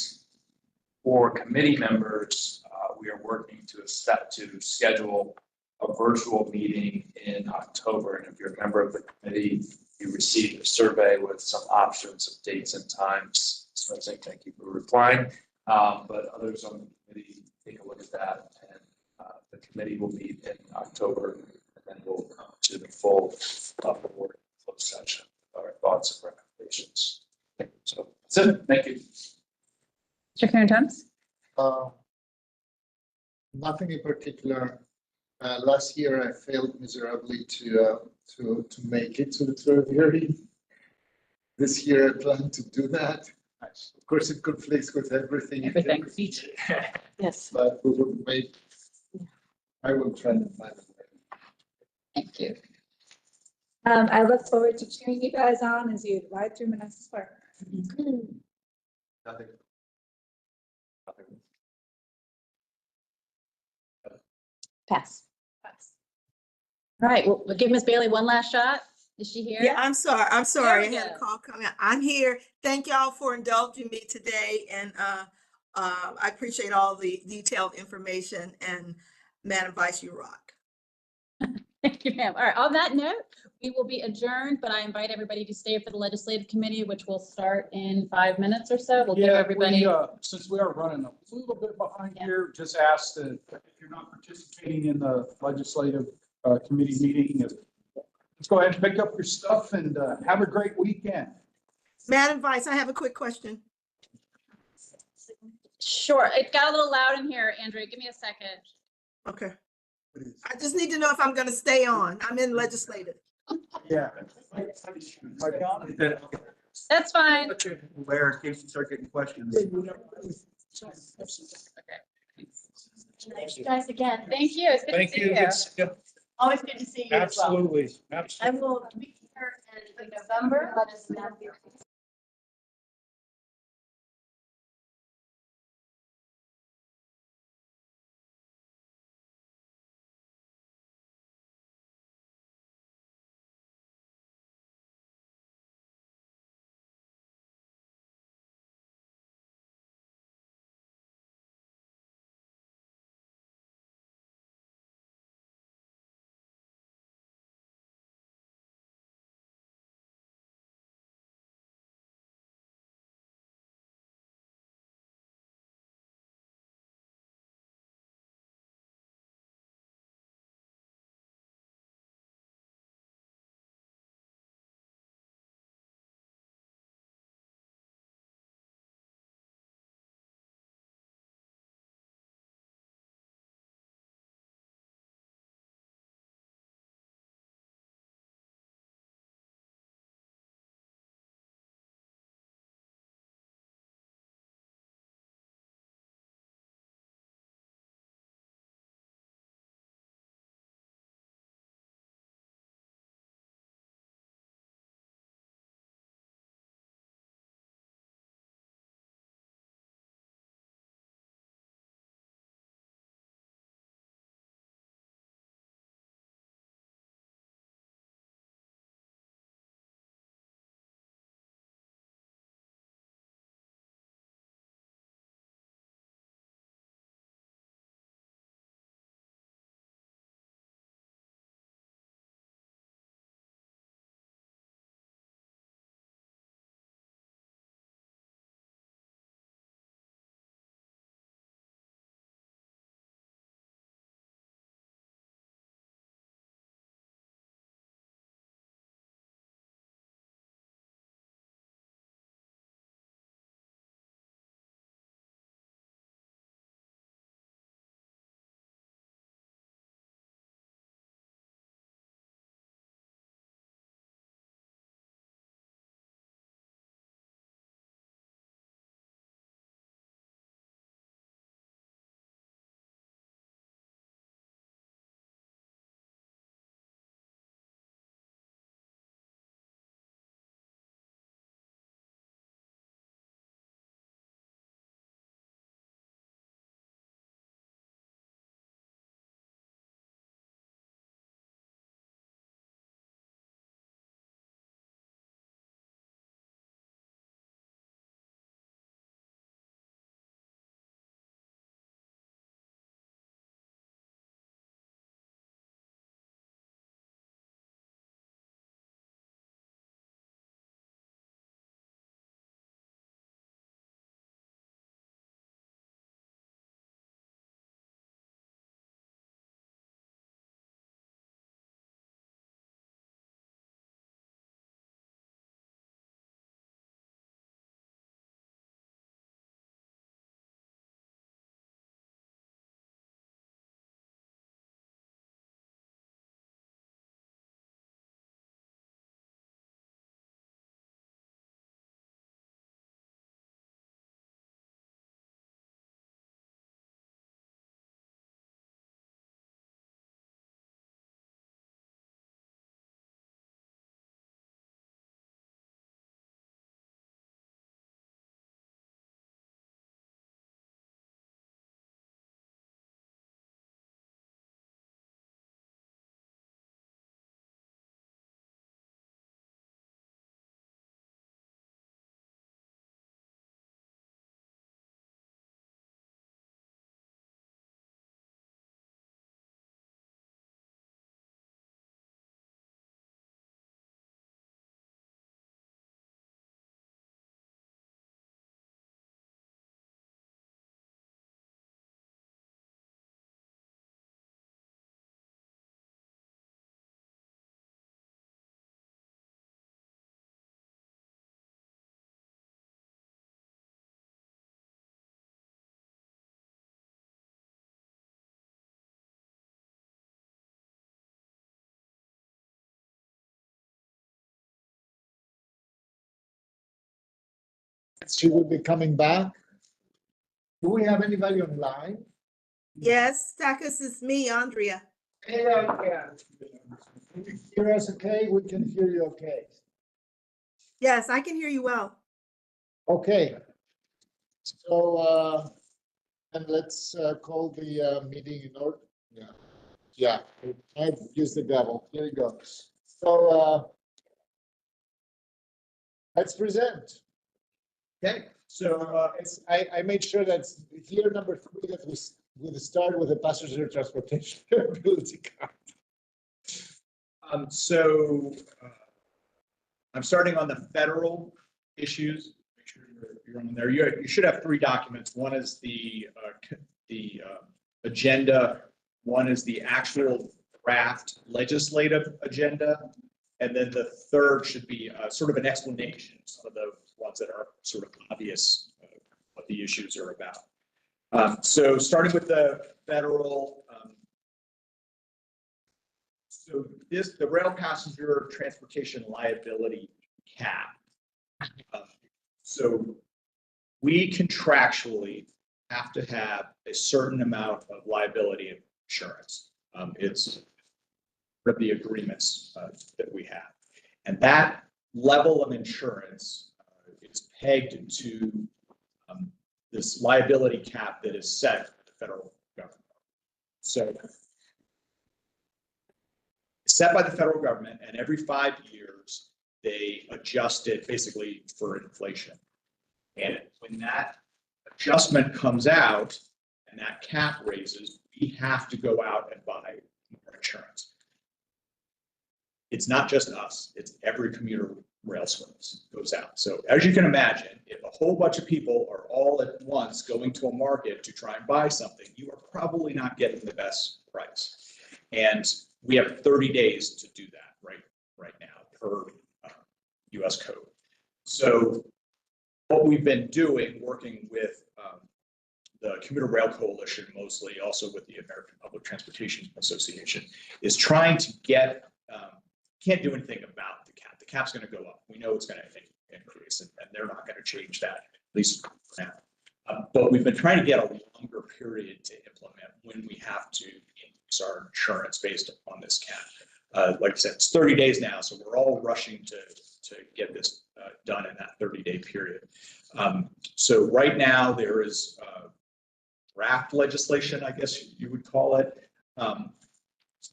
for committee members, we are working to schedule a virtual meeting in October. And if you're a member of the committee, you received a survey with some options of dates and times. So I'm saying thank you for replying. But others on the committee, take a look at that. And the committee will meet in October, and then we'll come to the full board closed session with our thoughts and recommendations. So that's it. Thank you. Mr. Karen Thomas. Nothing in particular. Last year I failed miserably to make it to the Tour. This year I plan to do that. Of course, it conflicts with everything. Everything. Yes. But we will make. I will try to find a way. Thank you. I look forward to cheering you guys on as you ride through Manassas Park. Nothing. Pass. All right, we'll give Ms. Bailey one last shot. Is she here? Yeah, I'm sorry. I'm sorry. I we had a go. call coming. I'm here. Thank y'all for indulging me today. And I appreciate all the detailed information, and Madam Vice, you rock. Thank you, ma'am. All right, on that note, we will be adjourned, but I invite everybody to stay for the legislative committee, which will start in 5 minutes or so. We'll give everybody. Since we are running a little bit behind here, just ask that if you're not participating in the legislative committee meeting, let's go ahead and pick up your stuff and have a great weekend. Madam Vice, I have a quick question. Sure, it got a little loud in here, Andrea. Give me a second. Okay. I just need to know if I'm going to stay on. I'm in legislative. Yeah. That's fine. Where in case you start getting questions. Thank you guys again. Thank you. It's good Thank to see you. you. It's- yeah, Always good to see you as well. Absolutely. I will be here in November. Let us know. She will be coming back. Do we have anybody online? Yes, Takis, is me, Andrea. Yeah. Can you hear us okay? We can hear you okay. Yes, I can hear you well. Okay. So, and let's call the meeting in order. Yeah. Yeah, I use the gavel. Here you go. So, let's present. Okay, so I made sure that's here number 3 that we start with the passenger transportation ability card. I'm starting on the federal issues. Make sure you're on there. You should have 3 documents. One is the agenda. One is the actual draft legislative agenda. And then the third should be sort of an explanation, some of the ones that are sort of obvious what the issues are about. So starting with the federal, so the rail passenger transportation liability cap. So we contractually have to have a certain amount of liability insurance. It's of the agreements that we have. And that level of insurance is pegged to this liability cap that is set by the federal government. So it's set by the federal government, and every 5 years they adjust it basically for inflation. And when that adjustment comes out and that cap raises, we have to go out and buy more insurance. It's not just us, it's every commuter rail service goes out. So as you can imagine, if a whole bunch of people are all at once going to a market to try and buy something, you are probably not getting the best price. And we have 30 days to do that right now per US code. So what we've been doing, working with the Commuter Rail Coalition, mostly also with the American Public Transportation Association, is trying to get, can't do anything about the cap. The cap's going to go up. We know it's going to increase, and they're not going to change that, at least for now. But we've been trying to get a longer period to implement when we have to increase our insurance based on this cap. Like I said, it's 30 days now, so we're all rushing to get this done in that 30-day period. So right now there is draft legislation, I guess you would call it,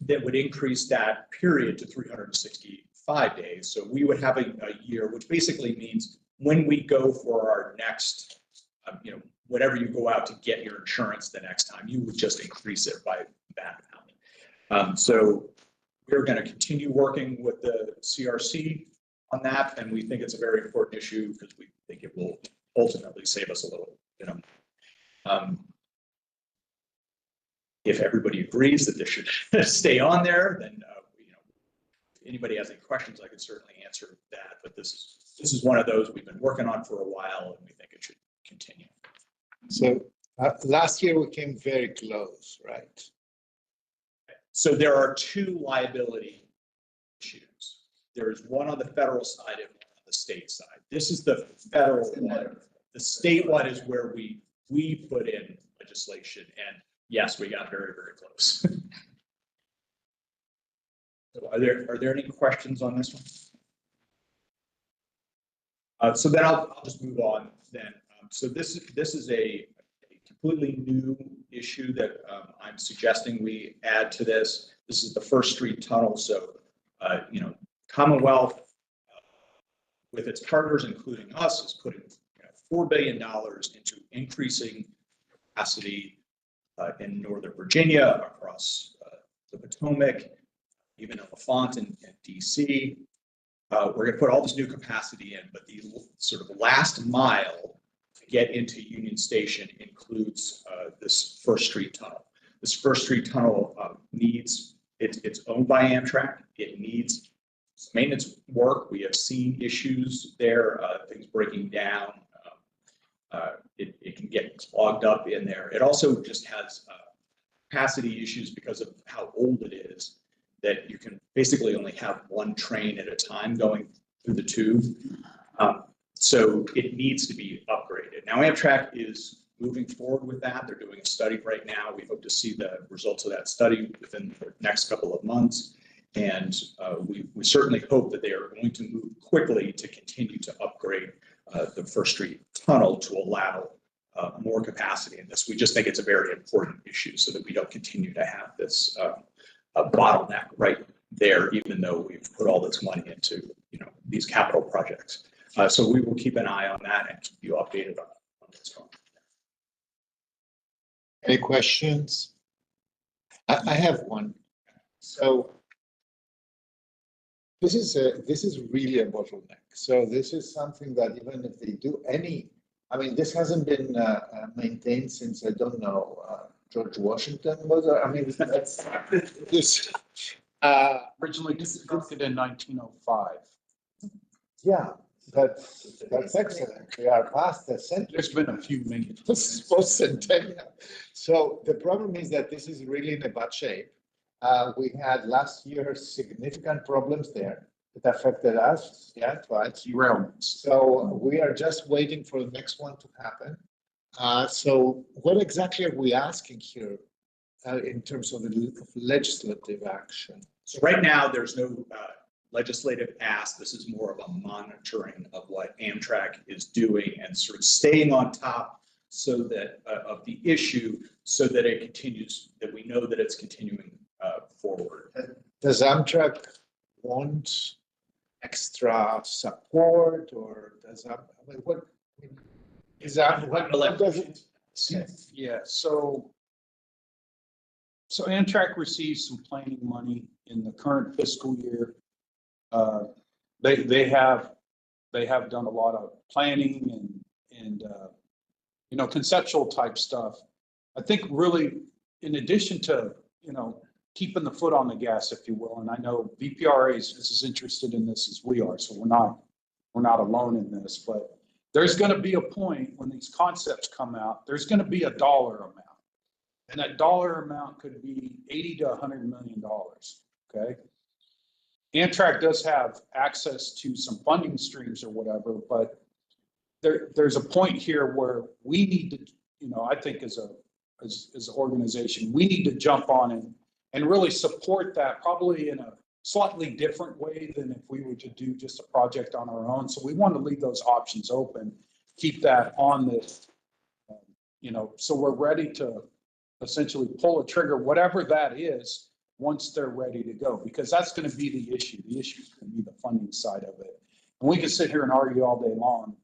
that would increase that period to 365 days. So we would have a year, which basically means when we go for our next, whenever you go out to get your insurance the next time, you would just increase it by that amount. So we're going to continue working with the CRC on that, and we think it's a very important issue because we think it will ultimately save us a little bit of money. If everybody agrees that this should stay on there, then if anybody has any questions, I could certainly answer that. But this is one of those we've been working on for a while, and we think it should continue. So last year we came very close, right? So there are 2 liability issues. There is one on the federal side and one on the state side. This is the federal one. The state one is where we put in legislation, and yes, we got very, very close. So are there any questions on this one? So then I'll just move on then. So this is a completely new issue that I'm suggesting we add to this. This is the First Street Tunnel. So, Commonwealth, with its partners, including us, is putting $4 billion into increasing capacity in Northern Virginia, across the Potomac, even in LaFont and DC. We're going to put all this new capacity in, but the sort of last mile to get into Union Station includes this First Street Tunnel. This First Street Tunnel it's owned by Amtrak. It needs maintenance work. We have seen issues there, things breaking down. It can get clogged up in there. It also just has capacity issues because of how old it is, that you can basically only have one train at a time going through the tube. So it needs to be upgraded. Now Amtrak is moving forward with that. They're doing a study right now. We hope to see the results of that study within the next couple of months. And we certainly hope that they are going to move quickly to continue to upgrade the First Street tunnel to allow more capacity in this. We just think it's a very important issue so that we don't continue to have this bottleneck right there, even though we've put all this money into, these capital projects. So we will keep an eye on that and keep you updated on what's going on. Any questions? I have one. So this is really a bottleneck. So this is something that even if they do this hasn't been maintained since, I don't know, George Washington was, that's this. Originally constructed in 1905. Yeah, that's excellent. We are past the century. There's been a few million. This is post-centennial. So the problem is that this is really in a bad shape. We had last year significant problems there that affected us, twice. Derailments. So we are just waiting for the next one to happen. So what exactly are we asking here in terms of legislative action? So right now, there's no legislative ask. This is more of a monitoring of what Amtrak is doing and sort of staying on top so that of the issue, so that it continues, that we know that it's continuing forward. Does Amtrak want extra support, or does what is that? What does it? Yeah, so Amtrak receives some planning money in the current fiscal year. They have done a lot of planning and conceptual type stuff. I think really, in addition to keeping the foot on the gas, if you will, and I know VPRA is as interested in this as we are, so we're not alone in this. But there's going to be a point when these concepts come out. There's going to be a dollar amount. And that dollar amount could be $80 to $100 million, okay? Amtrak does have access to some funding streams or whatever, but there's a point here where we need to, I think as an organization, we need to jump on and really support that, probably in a slightly different way than if we were to do just a project on our own. So we want to leave those options open, keep that on this, so we're ready to essentially pull a trigger, whatever that is, once they're ready to go, because that's going to be the issue. The issue is going to be the funding side of it. And we can sit here and argue all day long,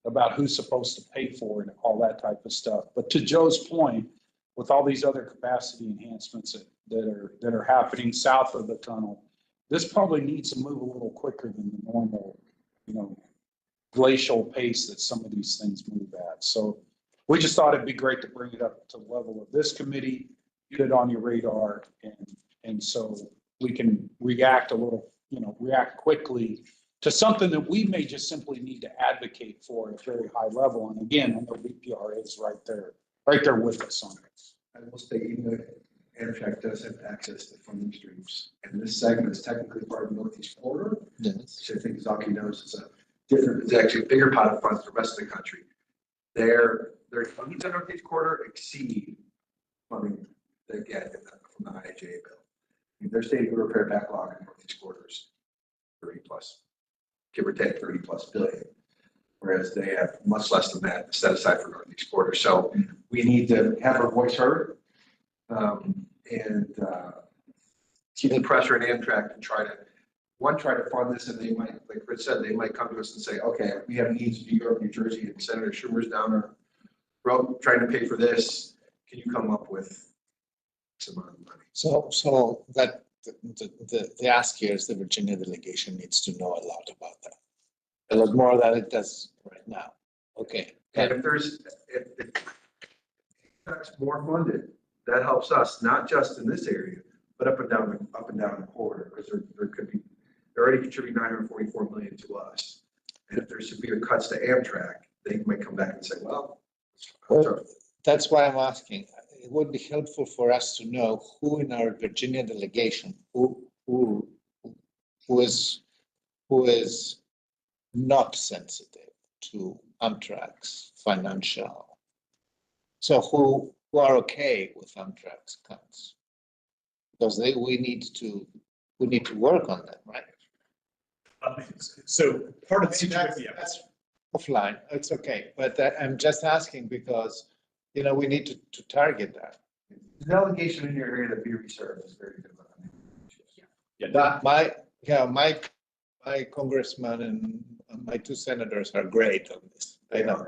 about who's supposed to pay for it and all that type of stuff. But to Joe's point, with all these other capacity enhancements that are happening south of the tunnel, this probably needs to move a little quicker than the normal, glacial pace that some of these things move at. So we just thought it'd be great to bring it up to the level of this committee, get it on your radar, and so we can react a little, react quickly to something that we may just simply need to advocate for at a very high level. And again, I know VPRA is right there with us on it. I will say, even though Amtrak does have access to funding streams, and this segment is technically part of the Northeast Corridor, which I think Zaki knows is it's actually a bigger pot of funds than the rest of the country. Their fundings in the Northeast Corridor exceed funding they get from the IIJA bill. Their state repair backlog in the Northeast Corridor is 30 plus, give or take 30 plus billion. Whereas they have much less than that set aside for Northeast Corridor. So we need to have our voice heard and keep the pressure on Amtrak to try to fund this. And they might, like Rich said, they might come to us and say, okay, we have needs in New York, New Jersey, and Senator Schumer's down our road trying to pay for this. Can you come up with some amount of money? So that the ask here is the Virginia delegation needs to know a lot about that. A lot more than it does right now. Okay. And if that's more funded, that helps us, not just in this area, but up and down the corridor, because they're already contributing $944 million to us. And if there's severe cuts to Amtrak, they might come back and say, well, that's why I'm asking. It would be helpful for us to know who in our Virginia delegation, who is not sensitive to Amtrak's financial. So who are okay with Amtrak's cuts? Because we need to work on that, right? So part of the That's- situation, that's offline, it's okay, but I'm just asking because, we need to target that. The delegation in your area that VRE serves is very good. My congressman and my two senators are great on this. I know.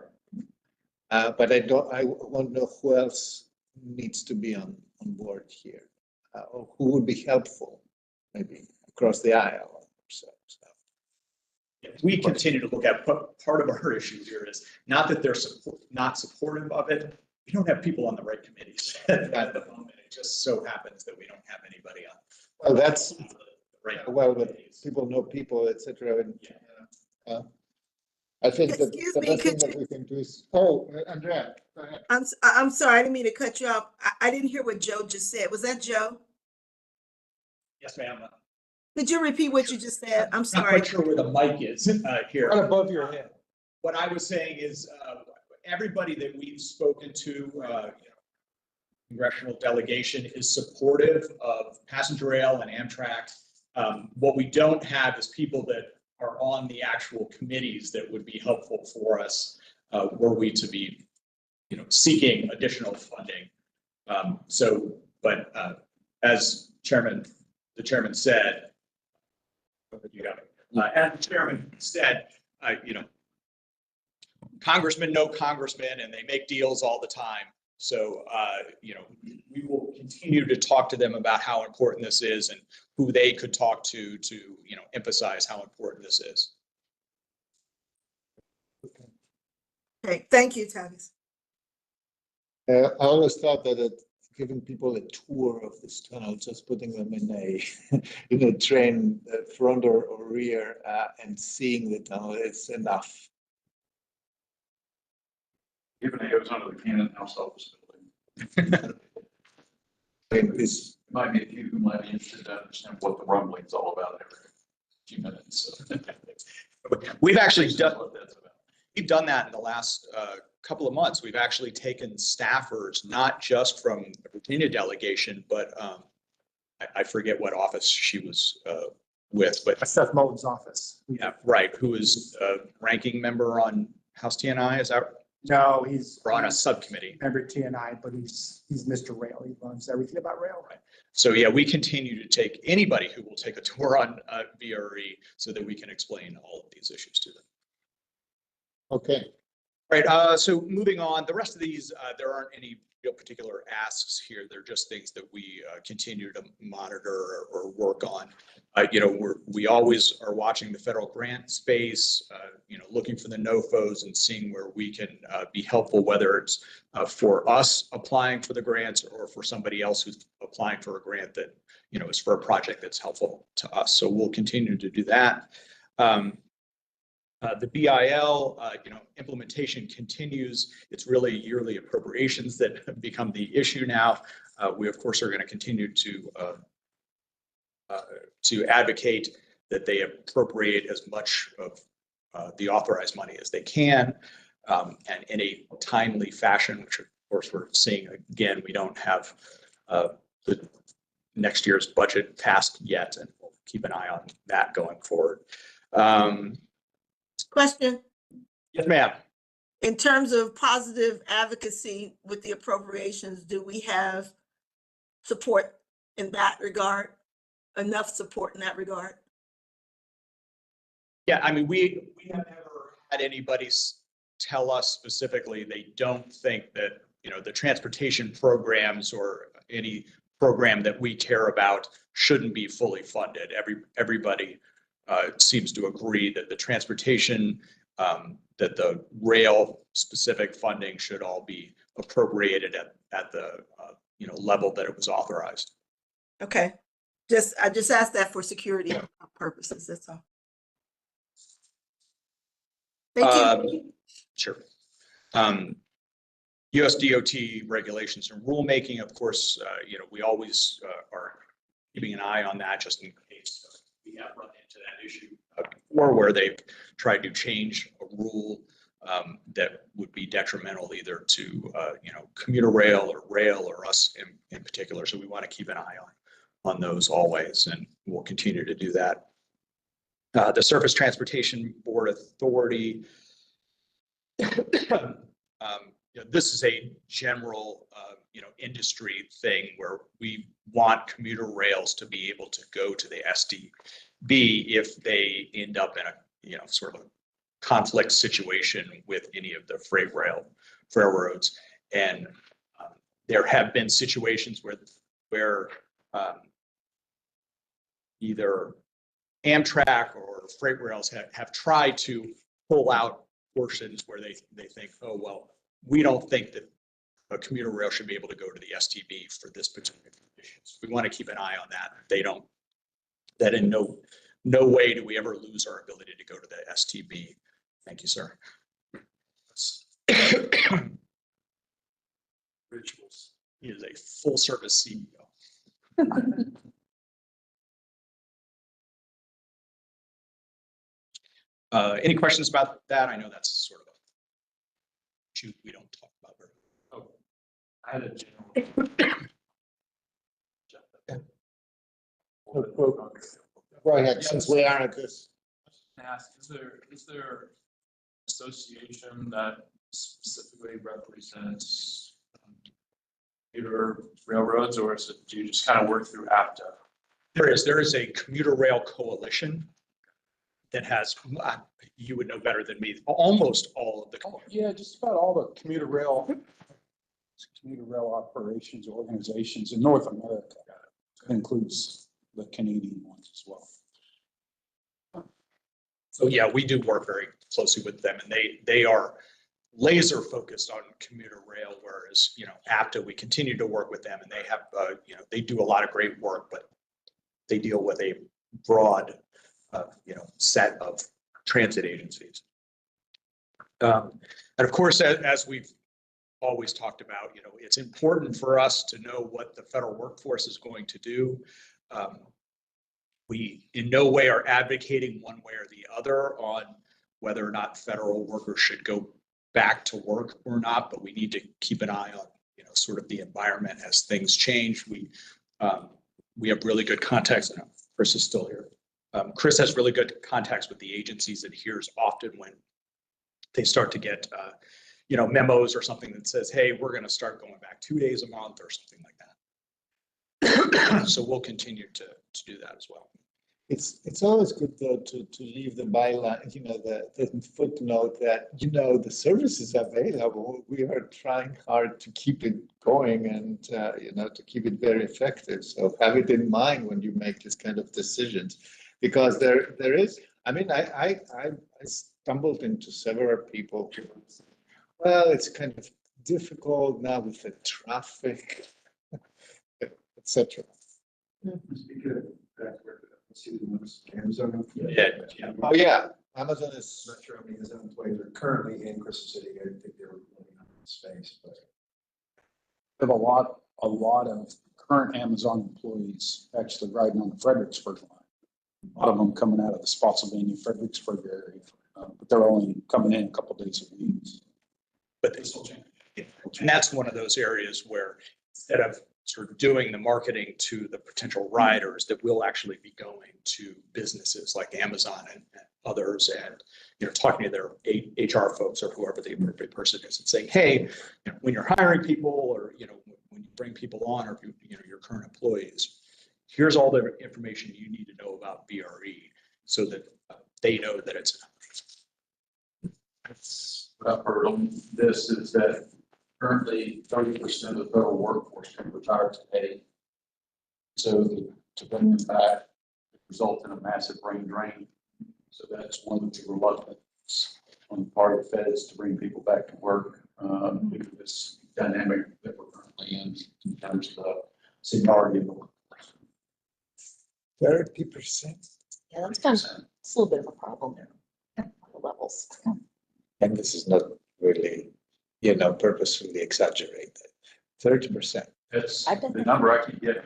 But I want to know who else needs to be on board here, or who would be helpful, maybe across the aisle. So. we continue to look at, part of our issue here is not that they're not supportive of it. We don't have people on the right committees at the moment. It just so happens that we don't have anybody on. Well, that's right. Well, but people know people, etc. I think that Excuse the me, best thing could that we can do is, Andrea, go ahead. I'm sorry, I didn't mean to cut you off. I didn't hear what Joe just said. Was that Joe? Yes, ma'am. Could you repeat what you just said? I'm Not sorry. quite sure where the mic is here. Right above your head. What I was saying is, everybody that we've spoken to, congressional delegation is supportive of passenger rail and Amtrak. What we don't have is people that are on the actual committees that would be helpful for us, were we to be, seeking additional funding. But as the chairman said, as the chairman said, congressmen know congressmen and they make deals all the time. So, we will continue to talk to them about how important this is and who they could talk to, emphasize how important this is. Okay, thank you, Tavis. I always thought that giving people a tour of this tunnel, just putting them in a train, front or rear, and seeing the tunnel, it's enough. Even it goes under the Cannon House office building. This Might be a few who might be interested to understand what the rumbling is all about every few minutes. We've actually done that in the last couple of months. We've actually taken staffers, not just from the Virginia delegation, but I forget what office she was with, but Seth Moulton's office. yeah, right. Who is a ranking member on House TNI? Is that? No, he's on a subcommittee. member TNI, but he's Mr. Rail. He runs everything about rail. Right. So yeah, we continue to take anybody who will take a tour on VRE so that we can explain all of these issues to them. Okay. Right, so moving on, the rest of these, there aren't any real particular asks here. They're just things that we continue to monitor or work on. We always are watching the federal grant space, looking for the NOFOs and seeing where we can be helpful, whether it's for us applying for the grants or for somebody else who's applying for a grant that, is for a project that's helpful to us. So we'll continue to do that. The BIL, implementation continues. It's really yearly appropriations that have become the issue now. We, of course, are going to continue to advocate that they appropriate as much of the authorized money as they can, and in a timely fashion, which, of course, we're seeing again. We don't have the next year's budget passed yet, and we'll keep an eye on that going forward. Question. Yes, ma'am. In terms of positive advocacy with the appropriations, do we have support in that regard? Enough support in that regard? Yeah, I mean, we have never had anybody tell us specifically they don't think that, the transportation programs or any program that we care about shouldn't be fully funded. Everybody seems to agree that the transportation, that the rail specific funding should all be appropriated at the level that it was authorized. Okay, I just asked that for security purposes, that's all. Thank you. Sure. US DOT regulations and rulemaking, of course, we always are keeping an eye on that just in case we have run into that issue before where they've tried to change a rule that would be detrimental either to, commuter rail or us in particular. So we want to keep an eye on those always, and we'll continue to do that. The Surface Transportation Board Authority, this is a general, industry thing where we want commuter rails to be able to go to the STB if they end up in a, sort of a conflict situation with any of the freight railroads. And there have been situations where either Amtrak or freight rails have tried to pull out portions where they think, oh, well, we don't think that a commuter rail should be able to go to the STB for this particular condition. So we want to keep an eye on that. That in no way do we ever lose our ability to go to the STB. Thank you, sir. Rituals. He is a full service CEO. Any questions about that? I know that's sort of a issue we don't talk about very much. Oh, I had a general. Go ahead, since we are at this. Ask, is there association that specifically represents commuter railroads, or do you just kind of work through APTA? There is a commuter rail coalition that has, you would know better than me, almost all of the. Yeah, just about all the commuter rail operations organizations in North America. It includes the Canadian ones as well. So yeah, we do work very closely with them, and they are laser focused on commuter rail, whereas, APTA, we continue to work with them, and they have, they do a lot of great work, but they deal with a broad, set of transit agencies. And of course, as we've always talked about, it's important for us to know what the federal workforce is going to do. We in no way are advocating one way or the other on whether or not federal workers should go back to work or not, but we need to keep an eye on, sort of the environment as things change. We have really good contacts, and Chris is still here. Chris has really good contacts with the agencies and hears often when they start to get, memos or something that says, hey, we're going to start going back 2 days a month or something like that. So we'll continue to do that as well. It's always good though to leave the byline, the footnote that, the service is available. We are trying hard to keep it going and, to keep it very effective. So have it in mind when you make this kind of decisions, because there is, I stumbled into several people who, well, it's kind of difficult now with the traffic, etc. Amazon. Yeah. Oh, yeah. Amazon is. I'm not sure how many Amazon employees are currently in Crystal City. I didn't think they were running out of space, but. We have a lot of current Amazon employees actually riding on the Fredericksburg line. A lot of them coming out of the Spotsylvania, Fredericksburg area, but they're only coming in a couple days a week. But they still change. And that's one of those areas where instead of sort of doing the marketing to the potential riders, that we'll actually be going to businesses like Amazon and others, and talking to their HR folks or whoever the appropriate person is, and saying, hey, when you're hiring people, or when you bring people on, or your current employees, here's all the information you need to know about VRE, so that they know that it's. What I've heard on this is that currently 30% of the federal workforce can retire today. So to bring them back would result in a massive brain drain. So that's one of the reluctance on the part of the feds to bring people back to work due to this dynamic that we're currently in terms of the seniority of the workforce. 30%. Yeah, that's kind of, it's a little bit of a problem at all levels. And this is not really, purposefully exaggerated. 30%. That's the number I keep getting.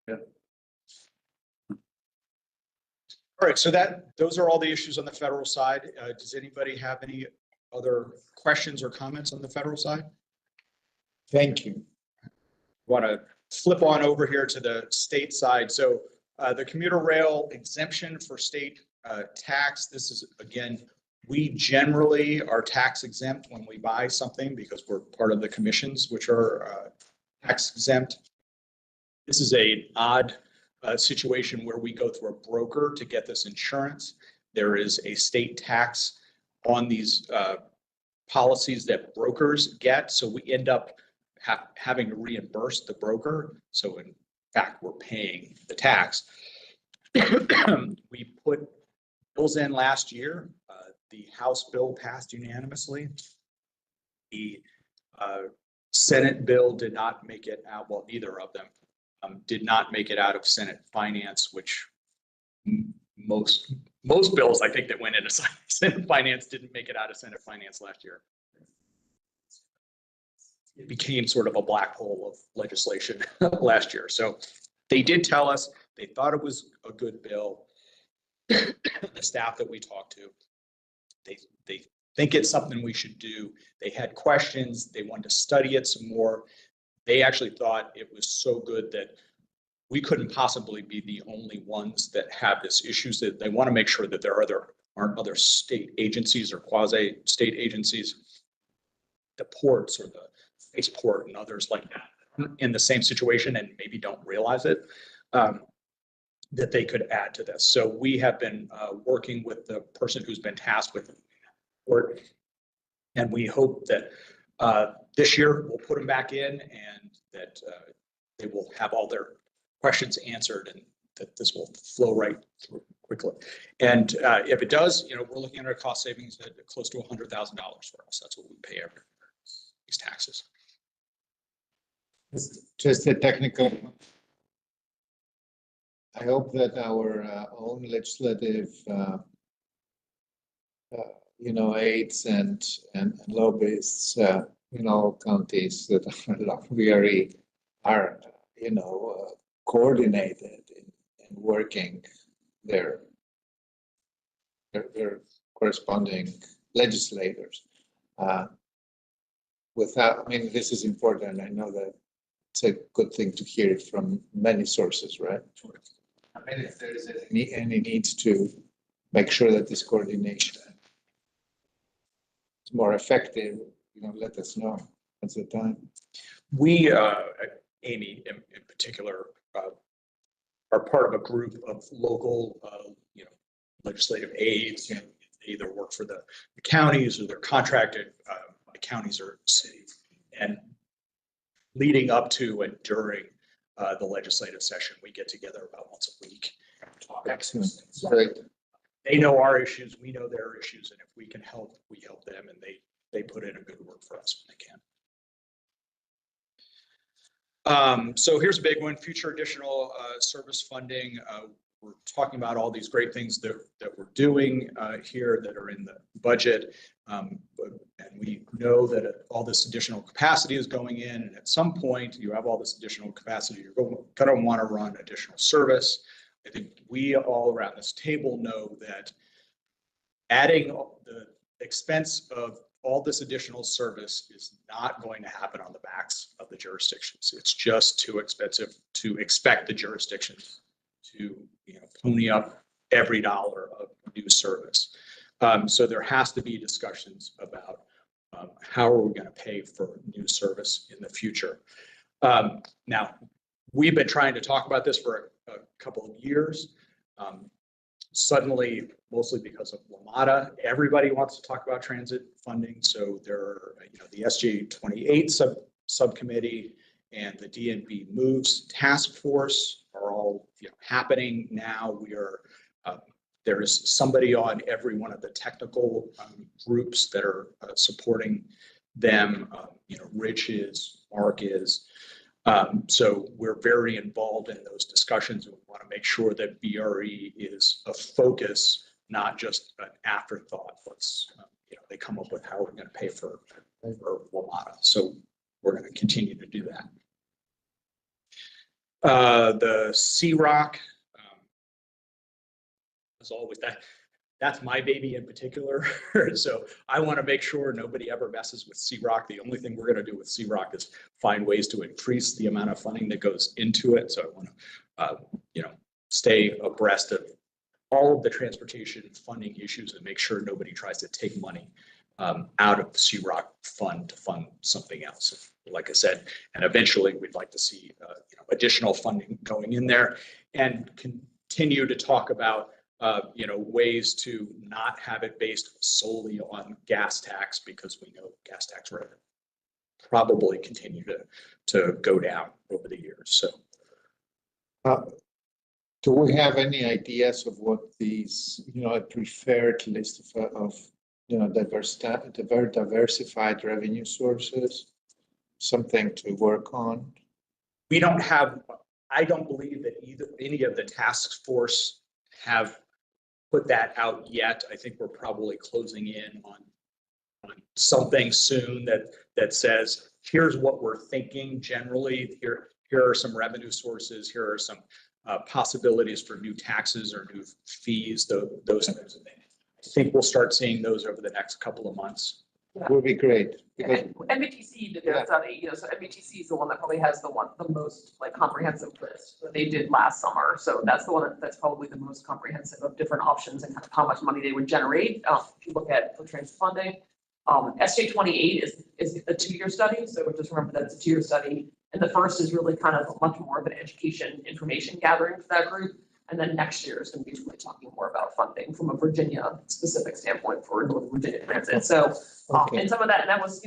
Yeah. All right, so those are all the issues on the federal side. Does anybody have any other questions or comments on the federal side? Thank you. Want to flip on over here to the state side. So the commuter rail exemption for state tax, this is, again, we generally are tax exempt when we buy something because we're part of the commissions, which are tax exempt. This is an odd situation where we go through a broker to get this insurance. There is a state tax on these policies that brokers get. So we end up having to reimburse the broker. So in fact, we're paying the tax. We put bills in last year. The House bill passed unanimously. The Senate bill did not make it out. Well, neither of them did not make it out of Senate Finance, which most bills I think that went into Senate Finance didn't make it out of Senate Finance last year. It became sort of a black hole of legislation last year. So they did tell us they thought it was a good bill. The staff that we talked to, they think it's something we should do. They had questions. They wanted to study it some more. They actually thought it was so good that we couldn't possibly be the only ones that have this issue. That they want to make sure that there aren't other state agencies or quasi-state agencies, the ports or the spaceport and others like that in the same situation and maybe don't realize it, that they could add to this. So we have been working with the person who's been tasked with work, and we hope that this year we'll put them back in and that they will have all their questions answered and that this will flow right through quickly. And if it does, we're looking at a cost savings at close to $100,000 for us. That's what we pay every year, these taxes. Just a technical. I hope that our own legislative, aides and lobbyists in all counties that are VRE are, coordinated in working their corresponding legislators. This is important. I know that it's a good thing to hear it from many sources, right? If there is any needs to make sure that this coordination is more effective, let us know at the time. We, Amy in particular, are part of a group of local, legislative aides. They either work for the counties or they're contracted by counties or cities. And leading up to and during the legislative session, we get together about once a week. Excellent. Great. They know our issues, we know their issues, and if we can help, we help them, and they put in a good work for us when they can. So here's a big one, future additional service funding. We're talking about all these great things that we're doing here that are in the budget. And we know that all this additional capacity is going in, and at some point you have all this additional capacity, you're going to want to run additional service. I think we all around this table know that adding the expense of all this additional service is not going to happen on the backs of the jurisdictions. It's just too expensive to expect the jurisdictions to pony up every dollar of new service. So there has to be discussions about how are we going to pay for new service in the future. Now, we've been trying to talk about this for a couple of years. Suddenly, mostly because of WMATA, everybody wants to talk about transit funding. So there are, the SJ28 subcommittee and the DNB Moves task force are all happening now. There is somebody on every one of the technical groups that are supporting them. Rich is, Mark is. So we're very involved in those discussions. We want to make sure that VRE is a focus, not just an afterthought. They come up with how we're going to pay for WMATA. So we're going to continue to do that. The CROC, as always, that's my baby in particular. So I want to make sure nobody ever messes with CROC. The only thing we're going to do with CROC is find ways to increase the amount of funding that goes into it. So I want to, stay abreast of all of the transportation funding issues and make sure nobody tries to take money out of the CROC fund to fund something else. Like I said, and eventually we'd like to see additional funding going in there and continue to talk about ways to not have it based solely on gas tax, because we know gas tax revenue probably continue to go down over the years. So. Do we have any ideas of what these, a preferred list of diversified revenue sources? Something to work on? We don't have, I don't believe that any of the task force have put that out yet. I think we're probably closing in on something soon that says, here's what we're thinking generally. Here are some revenue sources. Here are some possibilities for new taxes or new fees, those types of things. I think we'll start seeing those over the next couple of months. That would be great. And MBTC did their study, so MBTC is the one that probably has the most comprehensive list that they did last summer. So that's the one that's probably the most comprehensive of different options and kind of how much money they would generate. If you look at the transit funding, SJ28 is a 2-year study. So just remember that it's a 2-year study. And the first is really kind of much more of an education information gathering for that group. And then next year is going to be really talking more about funding from a Virginia specific standpoint for Northern Virginia transit. So, and some of that, and that was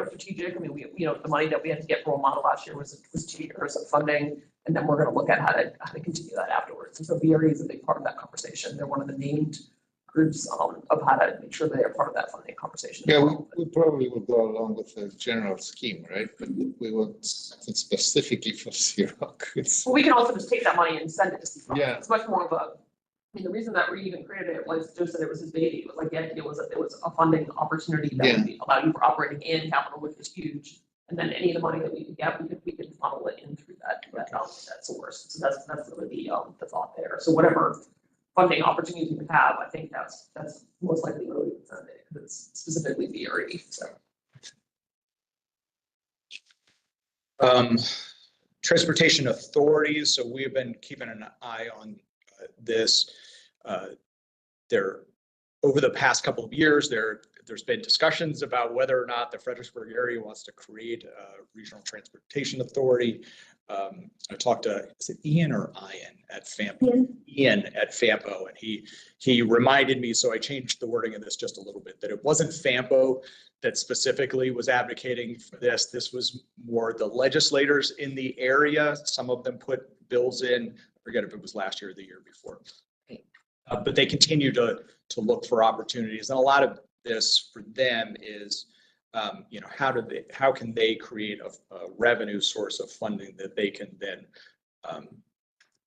strategic. I mean, the money that we had to get for a model last year was 2 years of funding. And then we're going to look at how to continue that afterwards. And so VRE is a big part of that conversation. They're one of the named groups of how to make sure they are part of that funding conversation. Yeah, we probably will go along with the general scheme, right? But we want something specifically for CROC. Well, we can also just take that money and send it to CROC. Yeah. It's much more of the reason that we even created it was Joe said it was his baby. It was like the idea was that it was a funding opportunity that would allow you for operating in capital, which is huge. And then any of the money that we could get, we could funnel it in through that source. So that's really the thought there. So whatever funding opportunities we have, I think that's most likely where we would send it, because it's specifically VRE. So. Transportation authorities. So we've been keeping an eye on this. Over the past couple of years, there's been discussions about whether or not the Fredericksburg area wants to create a regional transportation authority. I talked to, is it Ian or Ian at FAMPO? Ian at FAMPO, and he reminded me, so I changed the wording of this just a little bit, that it wasn't FAMPO that specifically was advocating for this. This was more the legislators in the area. Some of them put bills in, I forget if it was last year or the year before. But they continue to look for opportunities. And a lot of this for them is, how can they create a revenue source of funding that they can then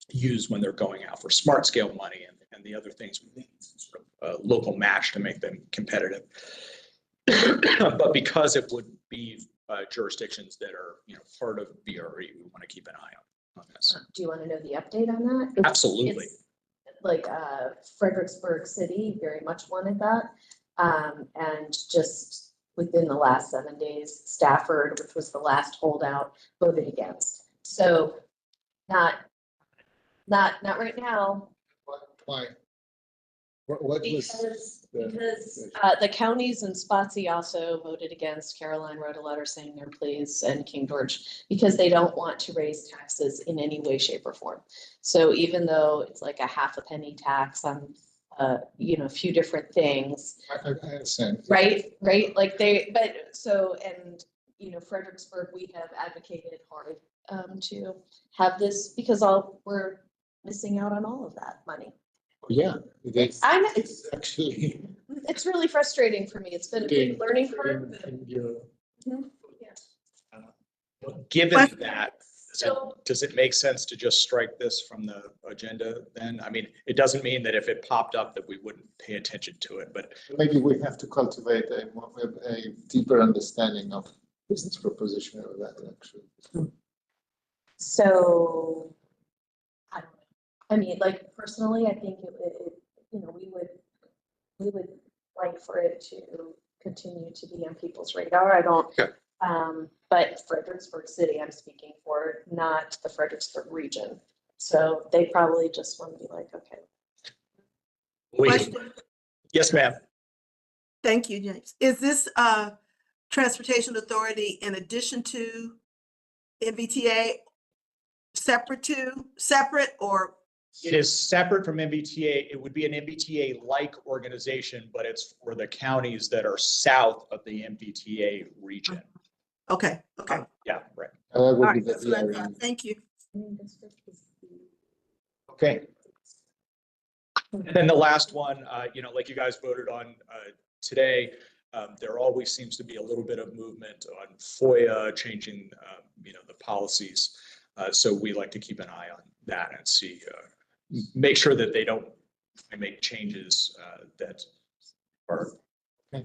use when they're going out for smart scale money and the other things we need, sort of a local match to make them competitive. But because it would be jurisdictions that are part of VRE, we want to keep an eye on this. Do you want to know the update on that? Absolutely. It's like Fredericksburg City very much wanted that. And just within the last 7 days, Stafford, which was the last holdout, voted against. So not right now. Why? What Because the counties and Spotsy also voted against. Caroline wrote a letter saying they're pleased, and King George, because they don't want to raise taxes in any way, shape, or form. So even though it's like a half a penny tax on a few different things. I understand. Right. Like Fredericksburg, we have advocated hard to have this because we're missing out on all of that money. Yeah, it's actually. It's really frustrating for me. It's been a big learning curve. Given that, does it make sense to just strike this from the agenda then? I mean, it doesn't mean that if it popped up that we wouldn't pay attention to it, but maybe we have to cultivate a deeper understanding of business proposition of that actually. So I mean, like personally, I think you know, we would like for it to continue to be on people's radar. I don't, but Fredericksburg City, I'm speaking for, not the Fredericksburg region. So they probably just want to be like, okay. Question. Yes, ma'am. Thank you, James. Is this Transportation Authority in addition to MBTA, separate or? It is separate from MBTA. It would be an MBTA-like organization, but it's for the counties that are south of the MBTA region. Okay, okay. Yeah, right. All right, that's what I thought. Thank you. Okay. And then the last one, you know, like you guys voted on today, there always seems to be a little bit of movement on FOIA, changing, you know, the policies. So we like to keep an eye on that and see, make sure that they don't make changes that are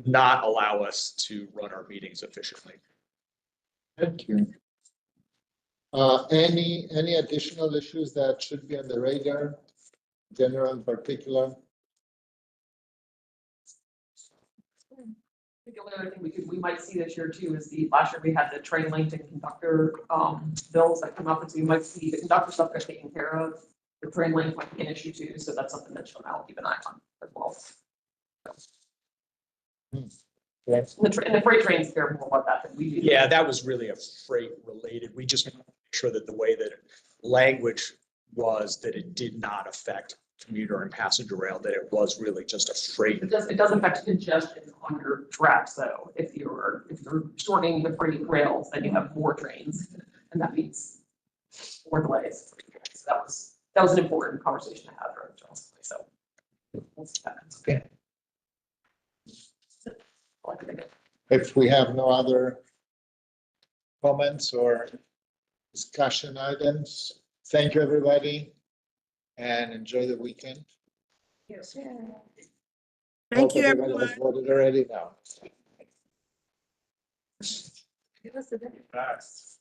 not allow us to run our meetings efficiently. Thank you. Any additional issues that should be on the radar, general in particular? I think the only other thing we might see this year too is last year we had the train length and conductor bills that come up, and so you might see the conductor stuff get taken care of. The train length might be an issue too, so that's something that I'll keep an eye on as well. Yes. The freight trains care more about that than we do. Yeah, that was really a freight related. We just want to make sure that the way that language was, that it did not affect commuter and passenger rail, that it was really just a freight. It does affect congestion on your tracks though. If you're shortening the freight rails, then you have more trains, and that means more delays. So that was an important conversation to have during the general assembly. So we'll see that. Okay. If we have no other comments or discussion items, thank you, everybody, and enjoy the weekend. Yes. Thank you, everyone. Has voted already now. Give us a bit. Fast.